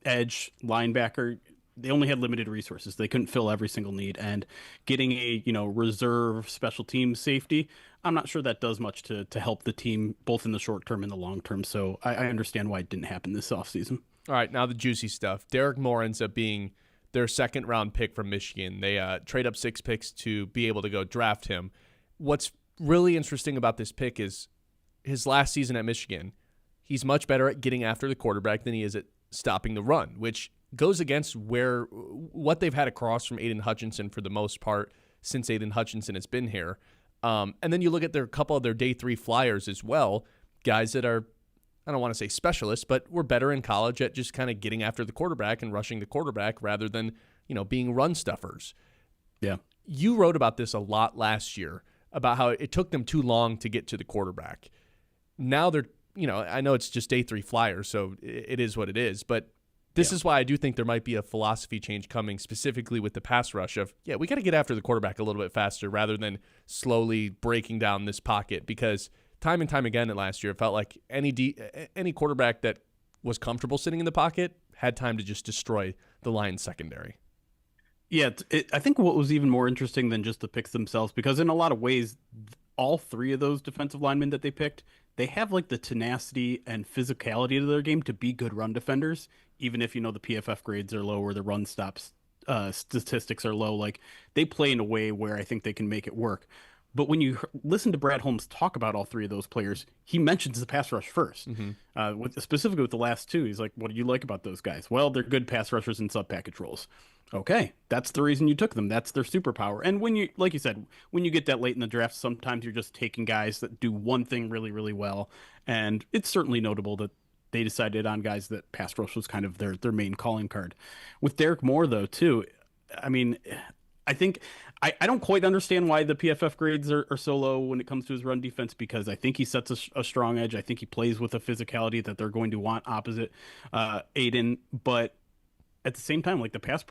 edge, linebacker, they only had limited resources. They couldn't fill every single need, and getting a, reserve special teams safety, I'm not sure that does much to help the team both in the short term and the long term. So I understand why it didn't happen this offseason. All right, now the juicy stuff. Derek Moore ends up being their second-round pick from Michigan. They trade up 6 picks to be able to go draft him. What's really interesting about this pick is his last season at Michigan. He's much better at getting after the quarterback than he is at stopping the run, which goes against what they've had across from Aiden Hutchinson for the most part since Aiden Hutchinson has been here. And then you look at their couple of their day 3 flyers as well, guys that are, I don't want to say specialists, but were better in college at just kind of getting after the quarterback and rushing the quarterback rather than, being run stuffers. Yeah. You wrote about this a lot last year, about how it took them too long to get to the quarterback. Now they're, I know it's just day 3 flyers, so it is what it is, but this is why I do think there might be a philosophy change coming, specifically with the pass rush of, we got to get after the quarterback a little bit faster rather than slowly breaking down this pocket, because time and time again in last year, it felt like any quarterback that was comfortable sitting in the pocket had time to just destroy the Lions secondary. Yeah, I think what was even more interesting than just the picks themselves, because in a lot of ways, all 3 of those defensive linemen that they picked, they have like the tenacity and physicality to their game to be good run defenders, even if, the PFF grades are low or the run stops statistics are low. Like, they play in a way where I think they can make it work. But when you listen to Brad Holmes talk about all 3 of those players, he mentions the pass rush first. Specifically with the last 2, he's like, what do you like about those guys? Well, they're good pass rushers in sub-package roles. Okay, that's the reason you took them. That's their superpower. And when you, like you said, when you get that late in the draft, sometimes you're just taking guys that do one thing really, really well. And it's certainly notable that they decided on guys that pass rush was kind of their main calling card. With Derek Moore, though, too, I mean, I think I don't quite understand why the PFF grades are so low when it comes to his run defense, because I think he sets a strong edge. I think he plays with a physicality that they're going to want opposite Aiden. But at the same time, like, the pass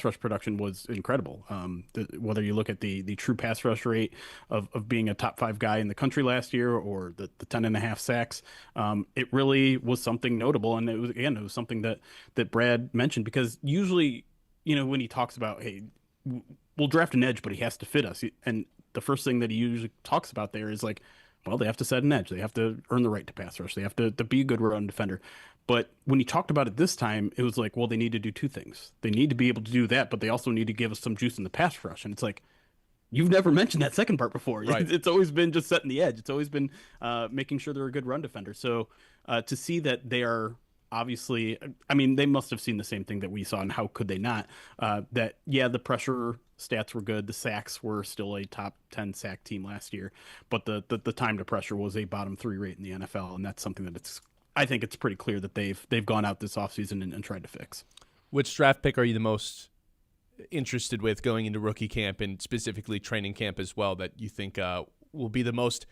rush production was incredible. Whether you look at the true pass rush rate of being a top 5 guy in the country last year, or the 10.5 sacks, it really was something notable. And it was something that Brad mentioned, because usually, when he talks about, hey, we'll draft an edge, but he has to fit us. And the first thing that he usually talks about there is like, well, they have to set an edge. They have to earn the right to pass rush. They have to be a good run defender. But when he talked about it this time, it was like, well, they need to do 2 things. They need to be able to do that, but they also need to give us some juice in the pass rush. And it's like, you've never mentioned that second part before. Right. It's always been just setting the edge. It's always been making sure they're a good run defender. So to see that they are obviously, I mean, they must have seen the same thing that we saw, and how could they not? The pressure stats were good. The sacks were still a top 10 sack team last year, but the time to pressure was a bottom 3 rate in the NFL, and that's something that I think it's pretty clear that they've gone out this offseason and tried to fix. Which draft pick are you the most interested with going into rookie camp and specifically training camp as well that you think will be the most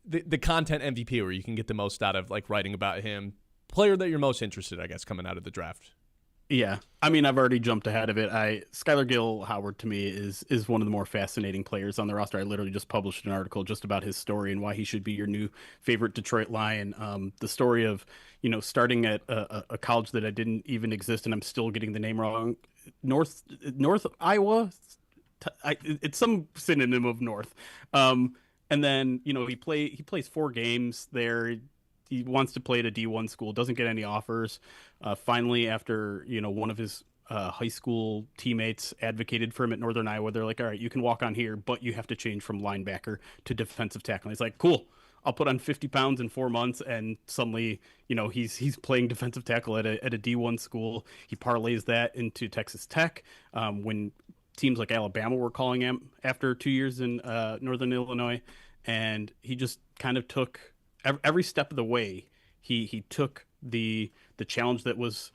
the content MVP, where you can get the most out of, like, writing about him, player that you're most interested, I guess, coming out of the draft? Yeah, I mean, I've already jumped ahead of it. Skylar Gill-Howard to me is one of the more fascinating players on the roster. I literally just published an article just about his story and why he should be your new favorite Detroit Lion. The story of, starting at a college that I didn't even exist, and I'm still getting the name wrong. North Iowa. It's some synonym of North. And then, he plays 4 games there. He wants to play at a D1 school, doesn't get any offers. Finally, after, one of his high school teammates advocated for him at Northern Iowa, they're like, all right, you can walk on here, but you have to change from linebacker to defensive tackle. And he's like, cool, I'll put on 50 pounds in 4 months. And suddenly, he's playing defensive tackle at a D1 school. He parlays that into Texas Tech. When teams like Alabama were calling him after 2 years in Northern Illinois, and he just kind of took every step of the way. He took the challenge that was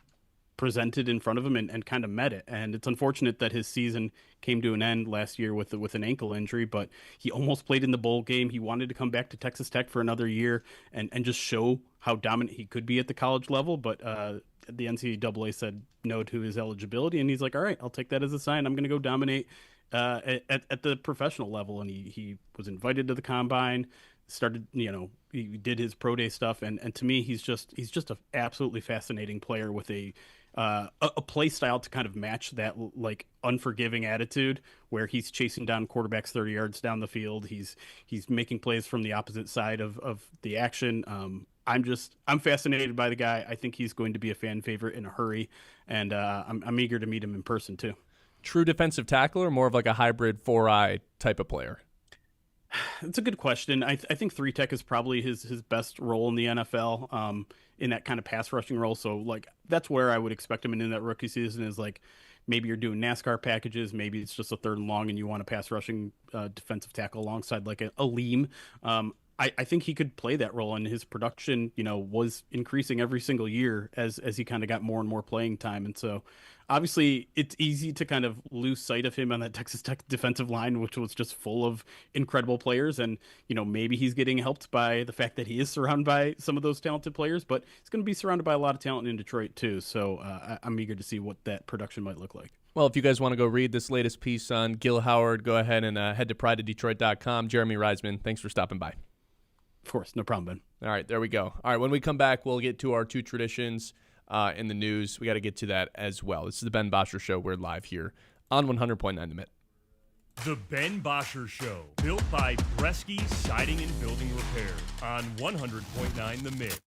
presented in front of him and kind of met it. And it's unfortunate that his season came to an end last year with an ankle injury, but he almost played in the bowl game. He wanted to come back to Texas Tech for another year and just show how dominant he could be at the college level. But the NCAA said no to his eligibility, and he's like, all right, I'll take that as a sign. I'm going to go dominate at the professional level. And he was invited to the combine, started, he did his pro day stuff. And to me, he's just an absolutely fascinating player with a play style to kind of match that, like, unforgiving attitude where he's chasing down quarterbacks 30 yards down the field. He's making plays from the opposite side of the action. I'm fascinated by the guy. I think he's going to be a fan favorite in a hurry, and I'm eager to meet him in person too. True defensive tackle, or more of like a hybrid 4-eye type of player? It's a good question. I think 3-tech is probably his best role in the NFL, in that kind of pass rushing role. So, like, that's where I would expect him in that rookie season, is like maybe you're doing NASCAR packages, maybe it's just a 3rd and long and you want a pass rushing defensive tackle alongside like a Leem. I think he could play that role, and his production, was increasing every single year as he kind of got more and more playing time. And so obviously it's easy to kind of lose sight of him on that Texas Tech defensive line, which was just full of incredible players. And, maybe he's getting helped by the fact that he is surrounded by some of those talented players, but he's going to be surrounded by a lot of talent in Detroit too. So I'm eager to see what that production might look like. Well, if you guys want to go read this latest piece on Gil Howard, go ahead and head to prideofdetroit.com. Jeremy Reisman, thanks for stopping by. Of course, no problem, Ben. All right, there we go. All right, when we come back, we'll get to our 2 traditions in the news. We got to get to that as well. This is the Ben Bosscher Show. We're live here on 100.9 The Mitt. The Ben Bosscher Show, built by Bresky Siding and Building Repair on 100.9 The Mitt.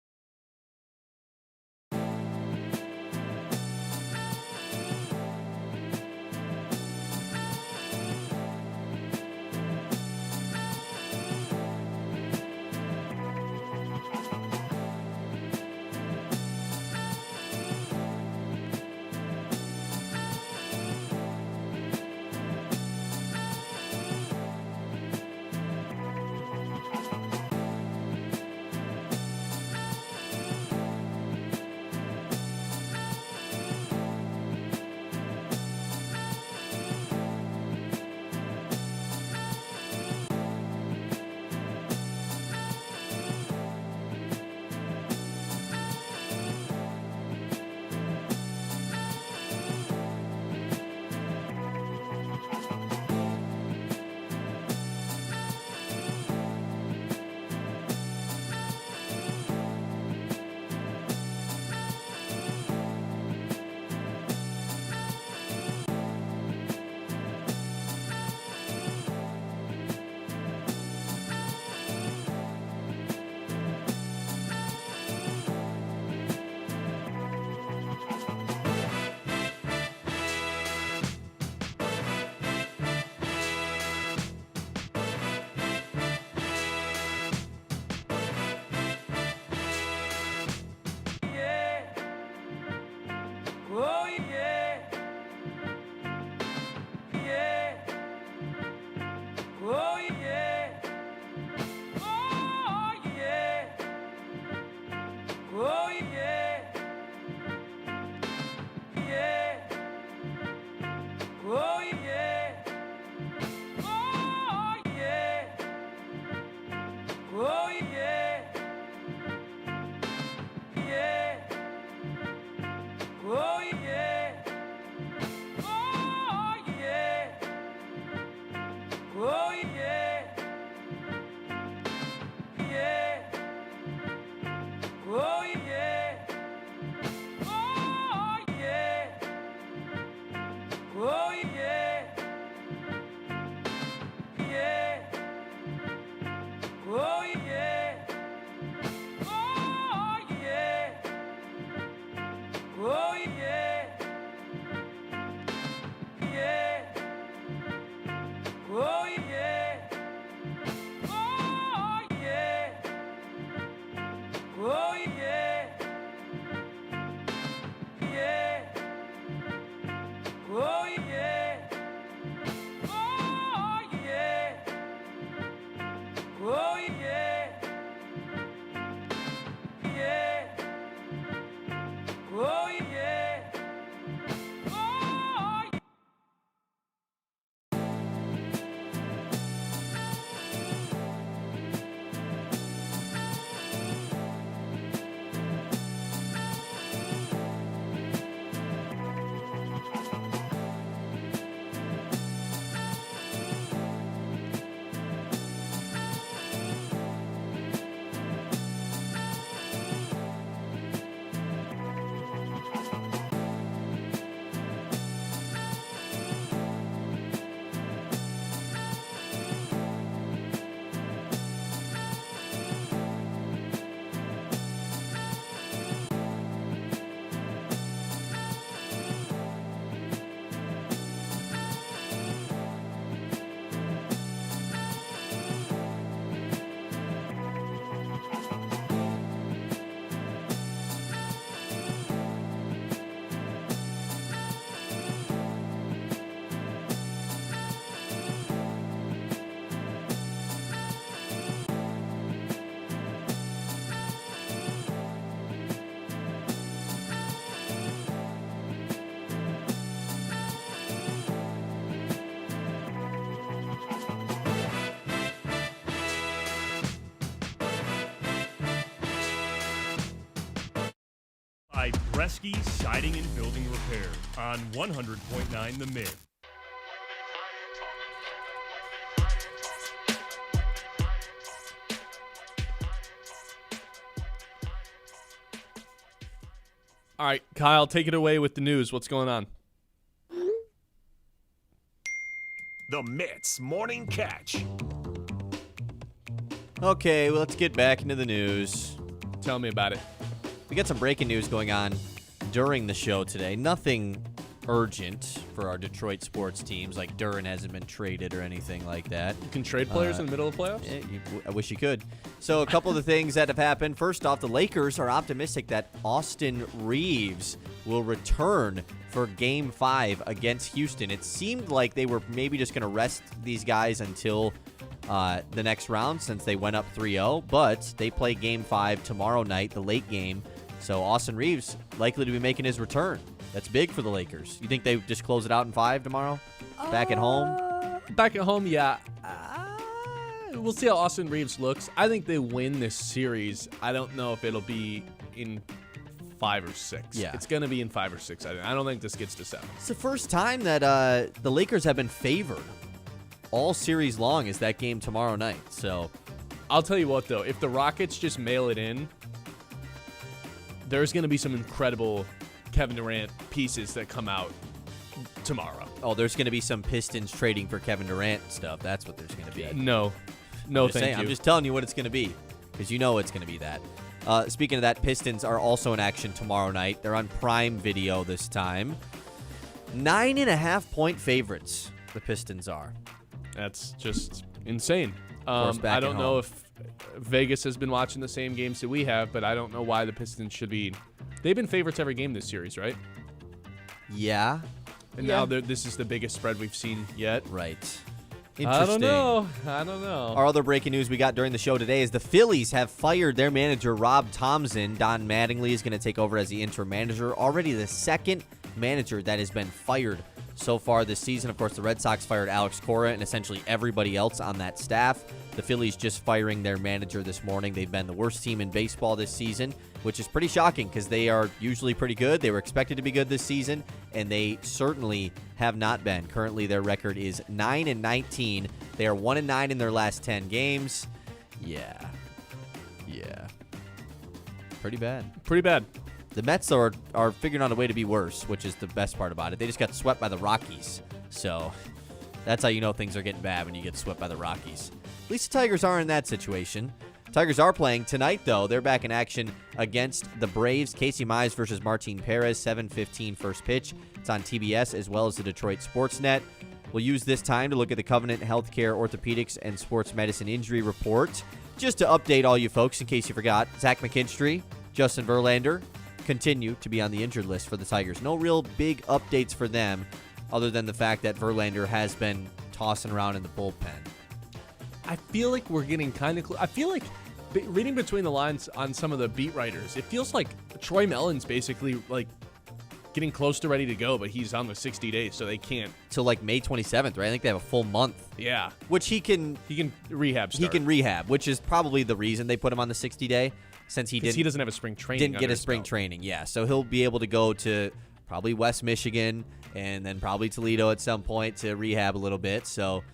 by Bresky Siding and Building Repair on 100.9 The Mid. All right, Kyle, take it away with the news. What's going on? The Mitts Morning Catch. Okay, well, let's get back into the news. Tell me about it. We got some breaking news going on during the show today. Nothing urgent for our Detroit sports teams, like Duran hasn't been traded or anything like that. You can trade players in the middle of playoffs? I wish you could. So a couple of the things that have happened. First off, the Lakers are optimistic that Austin Reeves will return for Game 5 against Houston. It seemed like they were maybe just going to rest these guys until the next round since they went up 3-0, but they play Game 5 tomorrow night, the late game. So Austin Reeves likely to be making his return. That's big for the Lakers. You think they just close it out in 5 tomorrow? Back at home? Back at home, yeah. We'll see how Austin Reeves looks. I think they win this series. I don't know if it'll be in 5 or 6. Yeah. It's going to be in 5 or 6. I don't think this gets to 7. It's the first time that the Lakers have been favored all series long is that game tomorrow night. So I'll tell you what, though. If the Rockets just mail it in, there's going to be some incredible Kevin Durant pieces that come out tomorrow. Oh, there's going to be some Pistons trading for Kevin Durant stuff. That's what there's going to be. No, thank you. I'm just telling you what it's going to be because you know it's going to be that. Speaking of that, Pistons are also in action tomorrow night. They're on Prime Video this time. 9.5-point favorites, the Pistons are. That's just insane. I back don't at know home. if Vegas has been watching the same games that we have, but I don't know why the Pistons should be. They've been favorites every game this series, right? Yeah. And now this is the biggest spread we've seen yet. Right. I Interesting. don't know. Our other breaking news we got during the show today is the Phillies have fired their manager, Rob Thomson. Don Mattingly is going to take over as the interim manager. Already the second manager that has been fired so far this season. Of course, the Red Sox fired Alex Cora and essentially everybody else on that staff. The Phillies just firing their manager this morning. They've been the worst team in baseball this season, which is pretty shocking because they are usually pretty good. They were expected to be good this season, and they certainly have not been. Currently, their record is 9-19. They are 1-9 in their last 10 games. Yeah. Pretty bad. The Mets are figuring out a way to be worse, which is the best part about it. They just got swept by the Rockies. So that's how you know things are getting bad when you get swept by the Rockies. At least the Tigers are in that situation. Tigers are playing tonight, though. They're back in action against the Braves. Casey Mize versus Martin Perez, 7:15 first pitch. It's on TBS as well as the Detroit Sportsnet. We'll use this time to look at the Covenant Healthcare Orthopedics and Sports Medicine Injury Report. Just to update all you folks, in case you forgot, Zach McKinstry, Justin Verlander continue to be on the injured list for the Tigers. No real big updates for them other than the fact that Verlander has been tossing around in the bullpen. I feel like we're getting kind of I feel like reading between the lines on some of the beat writers, it feels like Troy Mellon's basically like getting close to ready to go, but he's on the 60 days, so they can't. Till like May 27th, right? I think they have a full month. Yeah. Which he can rehab start. He can rehab, which is probably the reason they put him on the 60-day, since he doesn't have a spring training. Didn't get a spring training, yeah. So he'll be able to go to probably West Michigan and then probably Toledo at some point to rehab a little bit. So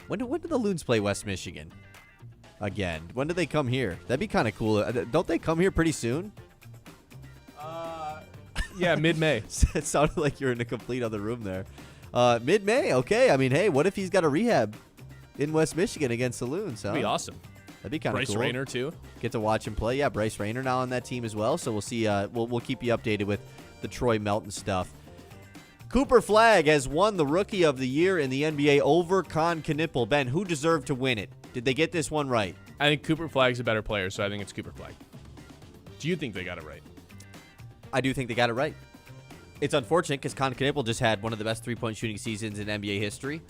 when do the Loons play West Michigan again? When do they come here? That'd be kind of cool. Don't they come here pretty soon? Yeah, mid-May. It sounded like you're in a complete other room there. Mid-May, okay. I mean, hey, what if he's got a rehab in West Michigan against the Loons? Huh? That'd be awesome. That'd be kind of cool. Bryce Rayner, too. Get to watch him play. Yeah, Bryce Rayner now on that team as well. So we'll see. We'll keep you updated with the Troy Melton stuff. Cooper Flagg has won the Rookie of the Year in the NBA over Con Knippel. Ben, who deserved to win it? Did they get this one right? I think Cooper Flagg's a better player, so I think it's Cooper Flagg. Do you think they got it right? I do think they got it right. It's unfortunate because Con Knippel just had one of the best three-point shooting seasons in NBA history,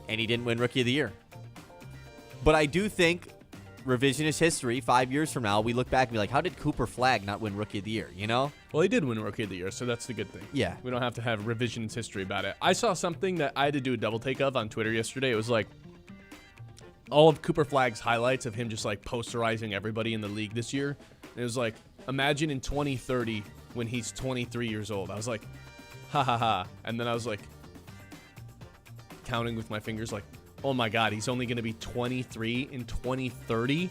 and he didn't win Rookie of the Year. But I do think revisionist history, 5 years from now, we look back and be like, how did Cooper Flagg not win Rookie of the Year, you know? Well, he did win Rookie of the Year, so that's the good thing. Yeah. We don't have to have revisionist history about it. I saw something that I had to do a double take of on Twitter yesterday. It was like all of Cooper Flagg's highlights of him just like posterizing everybody in the league this year. It was like imagine in 2030 when he's 23 years old. I was like, ha ha ha. And then I was like, counting with my fingers, like, oh my God, he's only going to be 23 in 2030?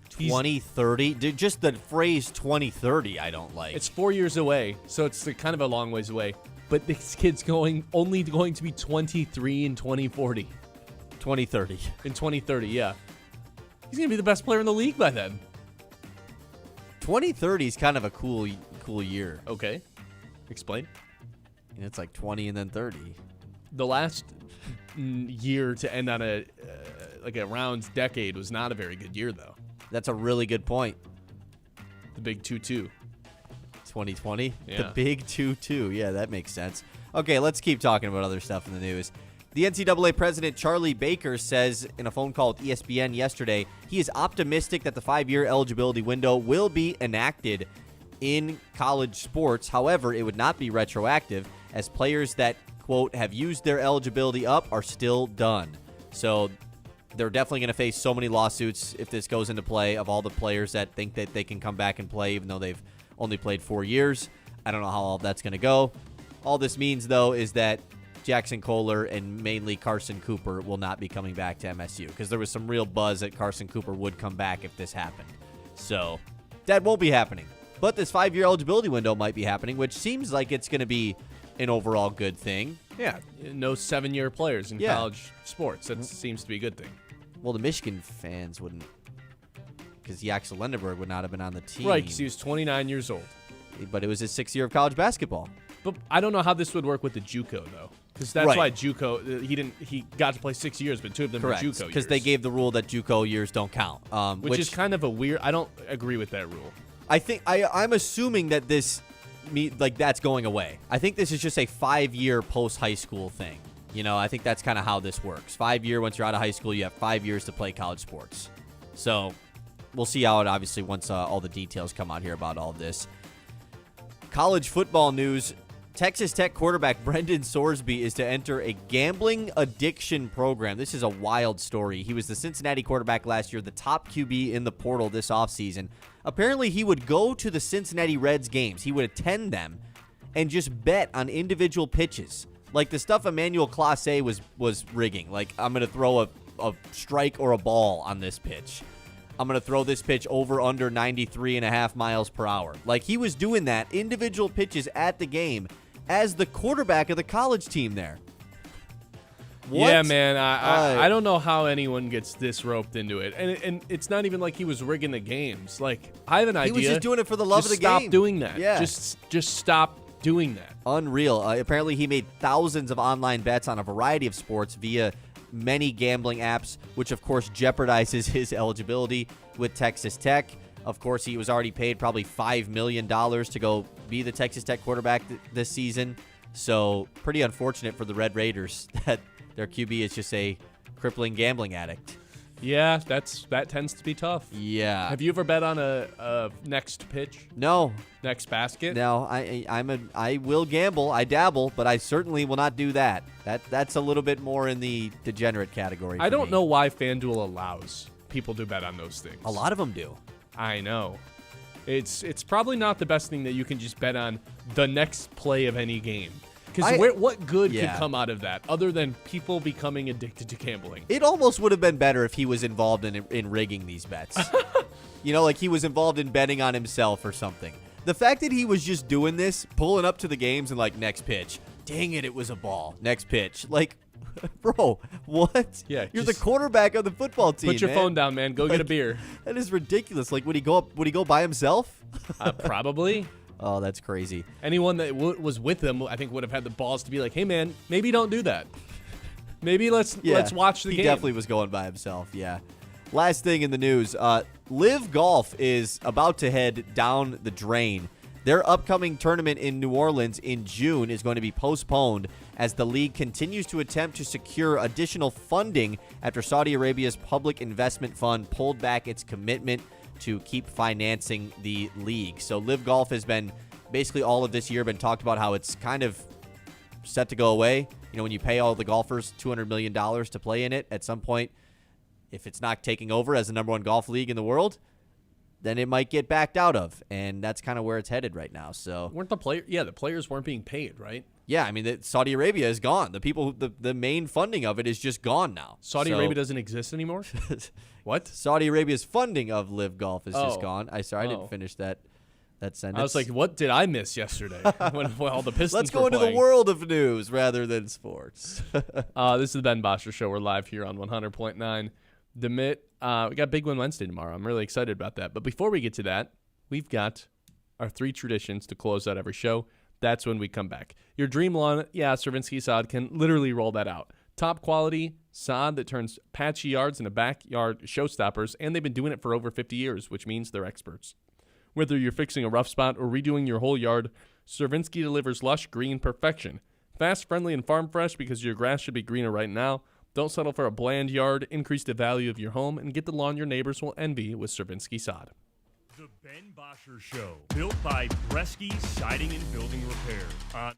2030? Dude, just the phrase 2030 I don't like. It's 4 years away, so it's kind of a long ways away. But this kid's only going to be 23 in 2040. 2030. In 2030, yeah. He's going to be the best player in the league by then. 2030 is kind of a cool year. Okay. Explain. And it's like 20 and then 30. The last year to end on a round decade was not a very good year, though. That's a really good point. The big 2-2. 2020? Yeah. The big 2-2. Yeah, that makes sense. Okay, let's keep talking about other stuff in the news. The NCAA president, Charlie Baker, says in a phone call with ESPN yesterday, he is optimistic that the 5-year eligibility window will be enacted in college sports. However, it would not be retroactive, as players that, quote, have used their eligibility up are still done. So they're definitely going to face so many lawsuits if this goes into play of all the players that think that they can come back and play even though they've only played 4 years. I don't know how all that's going to go. All this means, though, is that Jackson Kohler and mainly Carson Cooper will not be coming back to MSU because there was some real buzz that Carson Cooper would come back if this happened. So that won't be happening. But this 5-year eligibility window might be happening, which seems like it's going to be an overall good thing. Yeah, no 7-year players in college sports. That seems to be a good thing. Well, the Michigan fans wouldn't, because Yaxel Lindenberg would not have been on the team. Right, because he was 29 years old. But it was his 6th year of college basketball. But I don't know how this would work with the JUCO, though. Because that's why JUCO, he got to play 6 years, but 2 of them Correct, were JUCO years. because they gave the rule that JUCO years don't count. Which is kind of a weird, I don't agree with that rule. I think, I'm assuming that that's going away. I think this is just a 5-year post-high school thing. You know, I think that's kind of how this works. 5-year, once you're out of high school, you have 5 years to play college sports. So we'll see how it, obviously, once all the details come out here about all of this. College football news. Texas Tech quarterback Brendan Sorsby is to enter a gambling addiction program. This is a wild story. He was the Cincinnati quarterback last year, the top QB in the portal this offseason. Apparently, he would go to the Cincinnati Reds games. He would attend them and just bet on individual pitches. Like the stuff Emmanuel Clase was rigging. Like, I'm going to throw a strike or a ball on this pitch. I'm going to throw this pitch over under 93.5 miles per hour. Like, he was doing that, individual pitches at the game as the quarterback of the college team there. What? Yeah, man. I don't know how anyone gets this roped into it. And it's not even like he was rigging the games. Like, I have an idea. He was just doing it for the love of the game. Stop doing that. Yeah. Just stop doing that. Unreal. Apparently, he made thousands of online bets on a variety of sports via many gambling apps, which, of course, jeopardizes his eligibility with Texas Tech. Of course, he was already paid probably $5 million to go be the Texas Tech quarterback this season. So pretty unfortunate for the Red Raiders that their QB is just a crippling gambling addict. Yeah, that tends to be tough. Yeah. Have you ever bet on a next pitch? No. Next basket? No, I will gamble. I dabble, but I certainly will not do that. That's a little bit more in the degenerate category. I don't know why FanDuel allows people to bet on those things. A lot of them do. I know. It's probably not the best thing that you can just bet on the next play of any game. Because what good could come out of that other than people becoming addicted to gambling? It almost would have been better if he was involved in rigging these bets. You know, like he was involved in betting on himself or something. The fact that he was just doing this, pulling up to the games and like, next pitch. Dang it was a ball. Next pitch. Like, bro, what? Yeah, You're the quarterback of the football team, Put your phone down, man. Go get a beer. That is ridiculous. Like, would he go by himself? Probably. Oh, that's crazy. Anyone that was with him, I think, would have had the balls to be like, hey, man, maybe don't do that. Maybe let's watch the game. He definitely was going by himself, yeah. Last thing in the news, Live Golf is about to head down the drain. Their upcoming tournament in New Orleans in June is going to be postponed as the league continues to attempt to secure additional funding after Saudi Arabia's Public Investment Fund pulled back its commitment to keep financing the league. So Live Golf has been basically all of this year been talked about how it's kind of set to go away. You know, when you pay all the golfers $200 million to play in it, at some point, if it's not taking over as the number one golf league in the world, then it might get backed out of, and that's kind of where it's headed right now. So Weren't the player? Yeah, the players weren't being paid, right? yeah, I mean, Saudi Arabia is gone. The people, the main funding of it is just gone now. Saudi Arabia doesn't exist anymore. What? Saudi Arabia's funding of Live Golf is just Oh. I didn't finish that sentence. I was like, what did I miss yesterday when all the Pistons Let's go were into playing? the world of news rather than sports. This is the Ben Bosscher Show. We're live here on 100.9 The Mitt. We got Big Win Wednesday tomorrow. I'm really excited about that. But before we get to that, we've got our 3 traditions to close out every show. That's when we come back. Your dream lawn, Stravinsky sod can literally roll that out. Top quality sod that turns patchy yards into backyard showstoppers, and they've been doing it for over 50 years, which means they're experts. Whether you're fixing a rough spot or redoing your whole yard, Stravinsky delivers lush green perfection. Fast, friendly, and farm fresh because your grass should be greener right now. Don't settle for a bland yard. Increase the value of your home and get the lawn your neighbors will envy with Stravinsky sod. The Ben Bosscher Show, built by Bresky Siding and Building Repair. On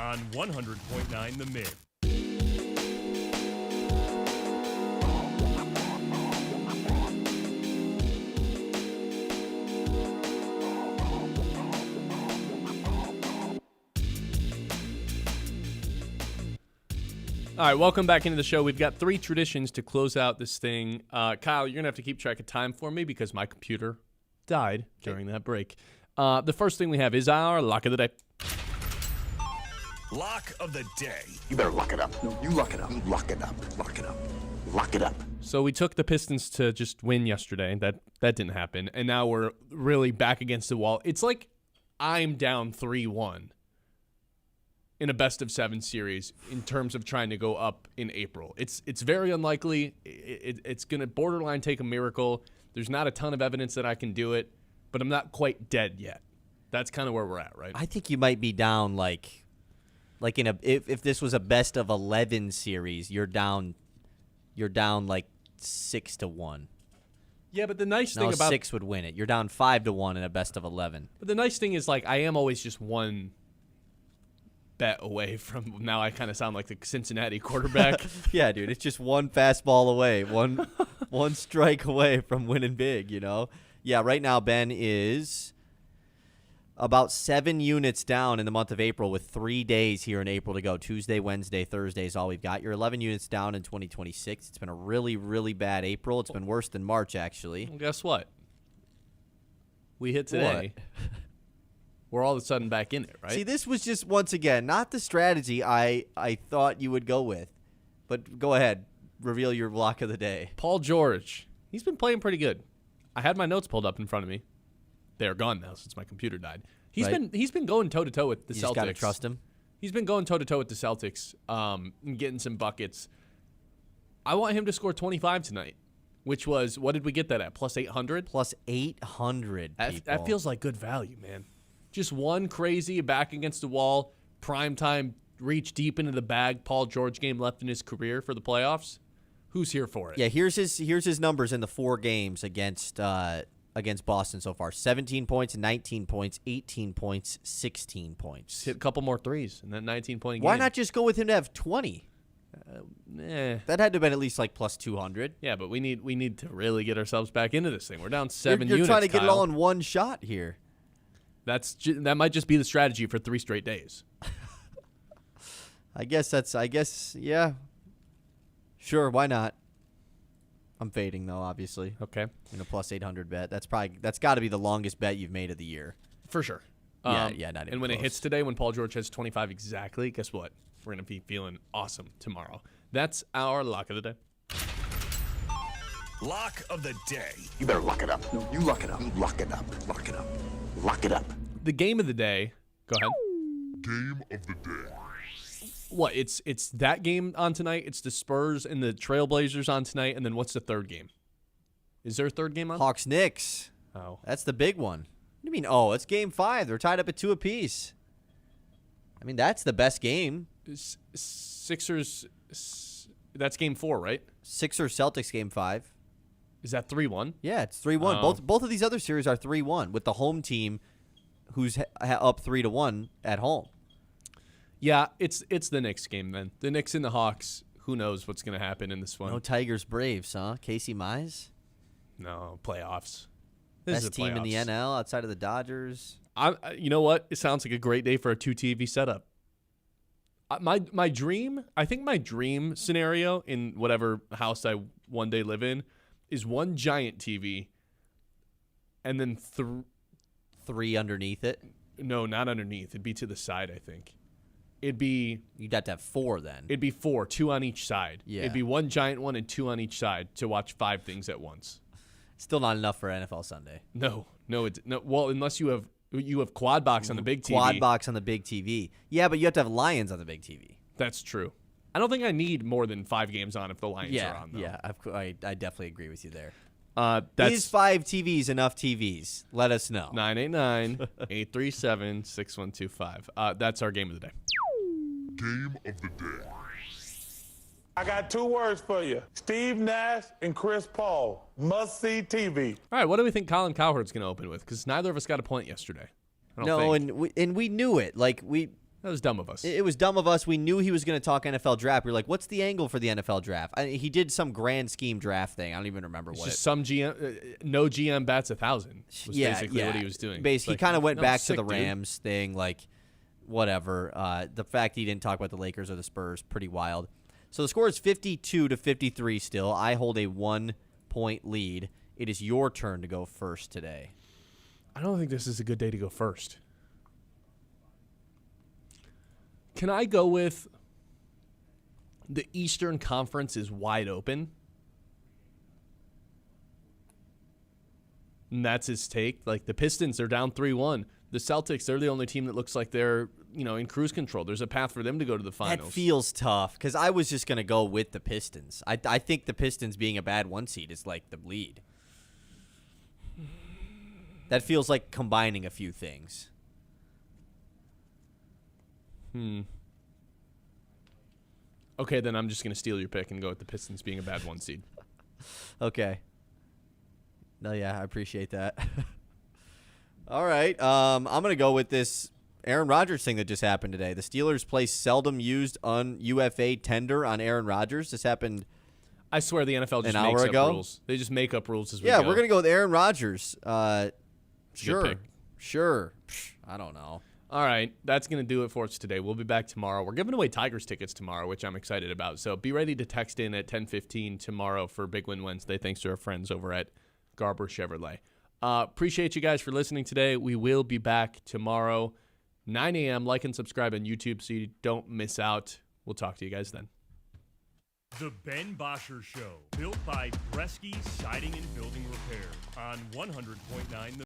on 100.9 The Mid. All right, welcome back into the show. We've got 3 traditions to close out this thing. Kyle, you're going to have to keep track of time for me because my computer died during that break. The first thing we have is our lock of the day. Lock of the day. You better lock it up. No, you lock it up. Lock it up. Lock it up. Lock it up. So we took the Pistons to just win yesterday. That didn't happen. And now we're really back against the wall. It's like I'm down 3-1 in a best-of-7 series in terms of trying to go up in April. It's very unlikely. It's going to borderline take a miracle. There's not a ton of evidence that I can do it, but I'm not quite dead yet. That's kind of where we're at, right? I think you might be down like in a if this was a best-of-11 series, you're down like 6-1. Yeah, but the nice thing No, about 6 would win it. You're down 5-1 in a best-of-11. But the nice thing is, like, I am always just one bet away from. Now I kind of sound like the Cincinnati quarterback. Yeah, dude, it's just one fastball away, one strike away from winning big, you know? Yeah, right now Ben is about 7 units down in the month of April with 3 days here in April to go. Tuesday, Wednesday, Thursday is all we've got. You're 11 units down in 2026. It's been a really, really bad April. It's been worse than March, actually. Well, guess what? We hit today. We're all of a sudden back in it, right? See, this was just, once again, not the strategy I thought you would go with. But go ahead. Reveal your lock of the day. Paul George. He's been playing pretty good. I had my notes pulled up in front of me. They are gone now since my computer died. He's been going toe-to-toe with the Celtics. You just got to trust him. He's been going toe-to-toe with the Celtics and getting some buckets. I want him to score 25 tonight, which was, what did we get that at, plus 800? Plus 800, That feels like good value, man. Just one crazy back against the wall, primetime, reach deep into the bag, Paul George game left in his career for the playoffs. Who's here for it? Yeah, here's his numbers in the 4 games against Boston so far. 17 points, 19 points, 18 points, 16 points. Just hit a couple more threes in that 19-point game. Why not just go with him to have 20? That had to have been at least like plus 200. Yeah, but we need to really get ourselves back into this thing. We're down 7 You're units, trying to get it Kyle. all in one shot here. That might just be the strategy for 3 straight days. I guess, yeah. Sure, why not? I'm fading, though, obviously. Okay. In a plus 800 bet. That's got to be the longest bet you've made of the year. For sure. Yeah, not even And when it close. hits today, when Paul George has 25 exactly, guess what? We're going to be feeling awesome tomorrow. That's our lock of the day. Lock of the day. You better lock it up. No, you lock it up. Lock it up. Lock it up. Lock it up. The game of the day. Go ahead. Game of the day. What? It's that game on tonight. It's the Spurs and the Trailblazers on tonight. And then what's the third game? Is there a third game on? Hawks Knicks. Oh. That's the big one. What do you mean, oh, it's game 5. They're tied up at 2 apiece. I mean, that's the best game. Sixers. That's game 4, right? Sixers Celtics game 5. Is that 3-1? Yeah, it's 3-1. Oh. Both of these other series are 3-1 with the home team who's up 3-1 at home. Yeah, it's the Knicks game then. The Knicks and the Hawks. Who knows what's going to happen in this one? No Tigers Braves, huh? Casey Mize? No, playoffs. This is Best the team in the playoffs. NL outside of the Dodgers. You know what? It sounds like a great day for a 2 TV setup. My dream, I think my dream scenario in whatever house I one day live in is one giant TV and then 3 underneath it. No, not underneath. It'd be to the side, I think. You'd have to have 4 then. It'd be 4, 2 on each side. Yeah. It'd be one giant one and 2 on each side to watch 5 things at once. Still not enough for NFL Sunday. No. Well, unless you have quad box on the big TV. Quad box on the big TV. Yeah, but you have to have Lions on the big TV. That's true. I don't think I need more than 5 games on if the Lions are on, though. Yeah, I definitely agree with you there. That's Is 5 TVs enough TVs? Let us know. 989-837-6125. That's our game of the day. Game of the day. I got 2 words for you. Steve Nash and Chris Paul. Must-see TV. All right, what do we think Colin Cowherd's going to open with? Because neither of us got a point yesterday. I don't think. And we knew it. Like That was dumb of us. It was dumb of us. We knew he was going to talk NFL draft. We were like, what's the angle for the NFL draft? He did some grand scheme draft thing. I don't even remember what. Just some GM, no GM bats 1,000 was basically what he was doing. Basically, he kind of went no, back sick, to the dude. Rams thing, like whatever. The fact he didn't talk about the Lakers or the Spurs, pretty wild. So the score is 52-53 still. I hold a 1-point lead. It is your turn to go first today. I don't think this is a good day to go first. Can I go with the Eastern Conference is wide open? And that's his take. Like, the Pistons are down 3-1. The Celtics, they're the only team that looks like they're, in cruise control. There's a path for them to go to the finals. That feels tough because I was just going to go with the Pistons. I think the Pistons being a bad 1 seed is like the lead. That feels like combining a few things. Okay, then I'm just going to steal your pick and go with the Pistons being a bad 1 seed. Okay. No, yeah, I appreciate that. All right. I'm going to go with this Aaron Rodgers thing that just happened today. The Steelers placed seldom used UFA tender on Aaron Rodgers. This happened I swear the NFL just an makes hour up ago. rules. They just make up rules as we Yeah, go. we're going to go with Aaron Rodgers. Good pick. Sure. I don't know. All right, that's going to do it for us today. We'll be back tomorrow. We're giving away Tigers tickets tomorrow, which I'm excited about. So be ready to text in at 10:15 tomorrow for Big Win Wednesday, thanks to our friends over at Garber Chevrolet. Appreciate you guys for listening today. We will be back tomorrow, 9 a.m. Like and subscribe on YouTube so you don't miss out. We'll talk to you guys then. The Ben Bosscher Show, built by Bresky Siding and Building Repair on 100.9 The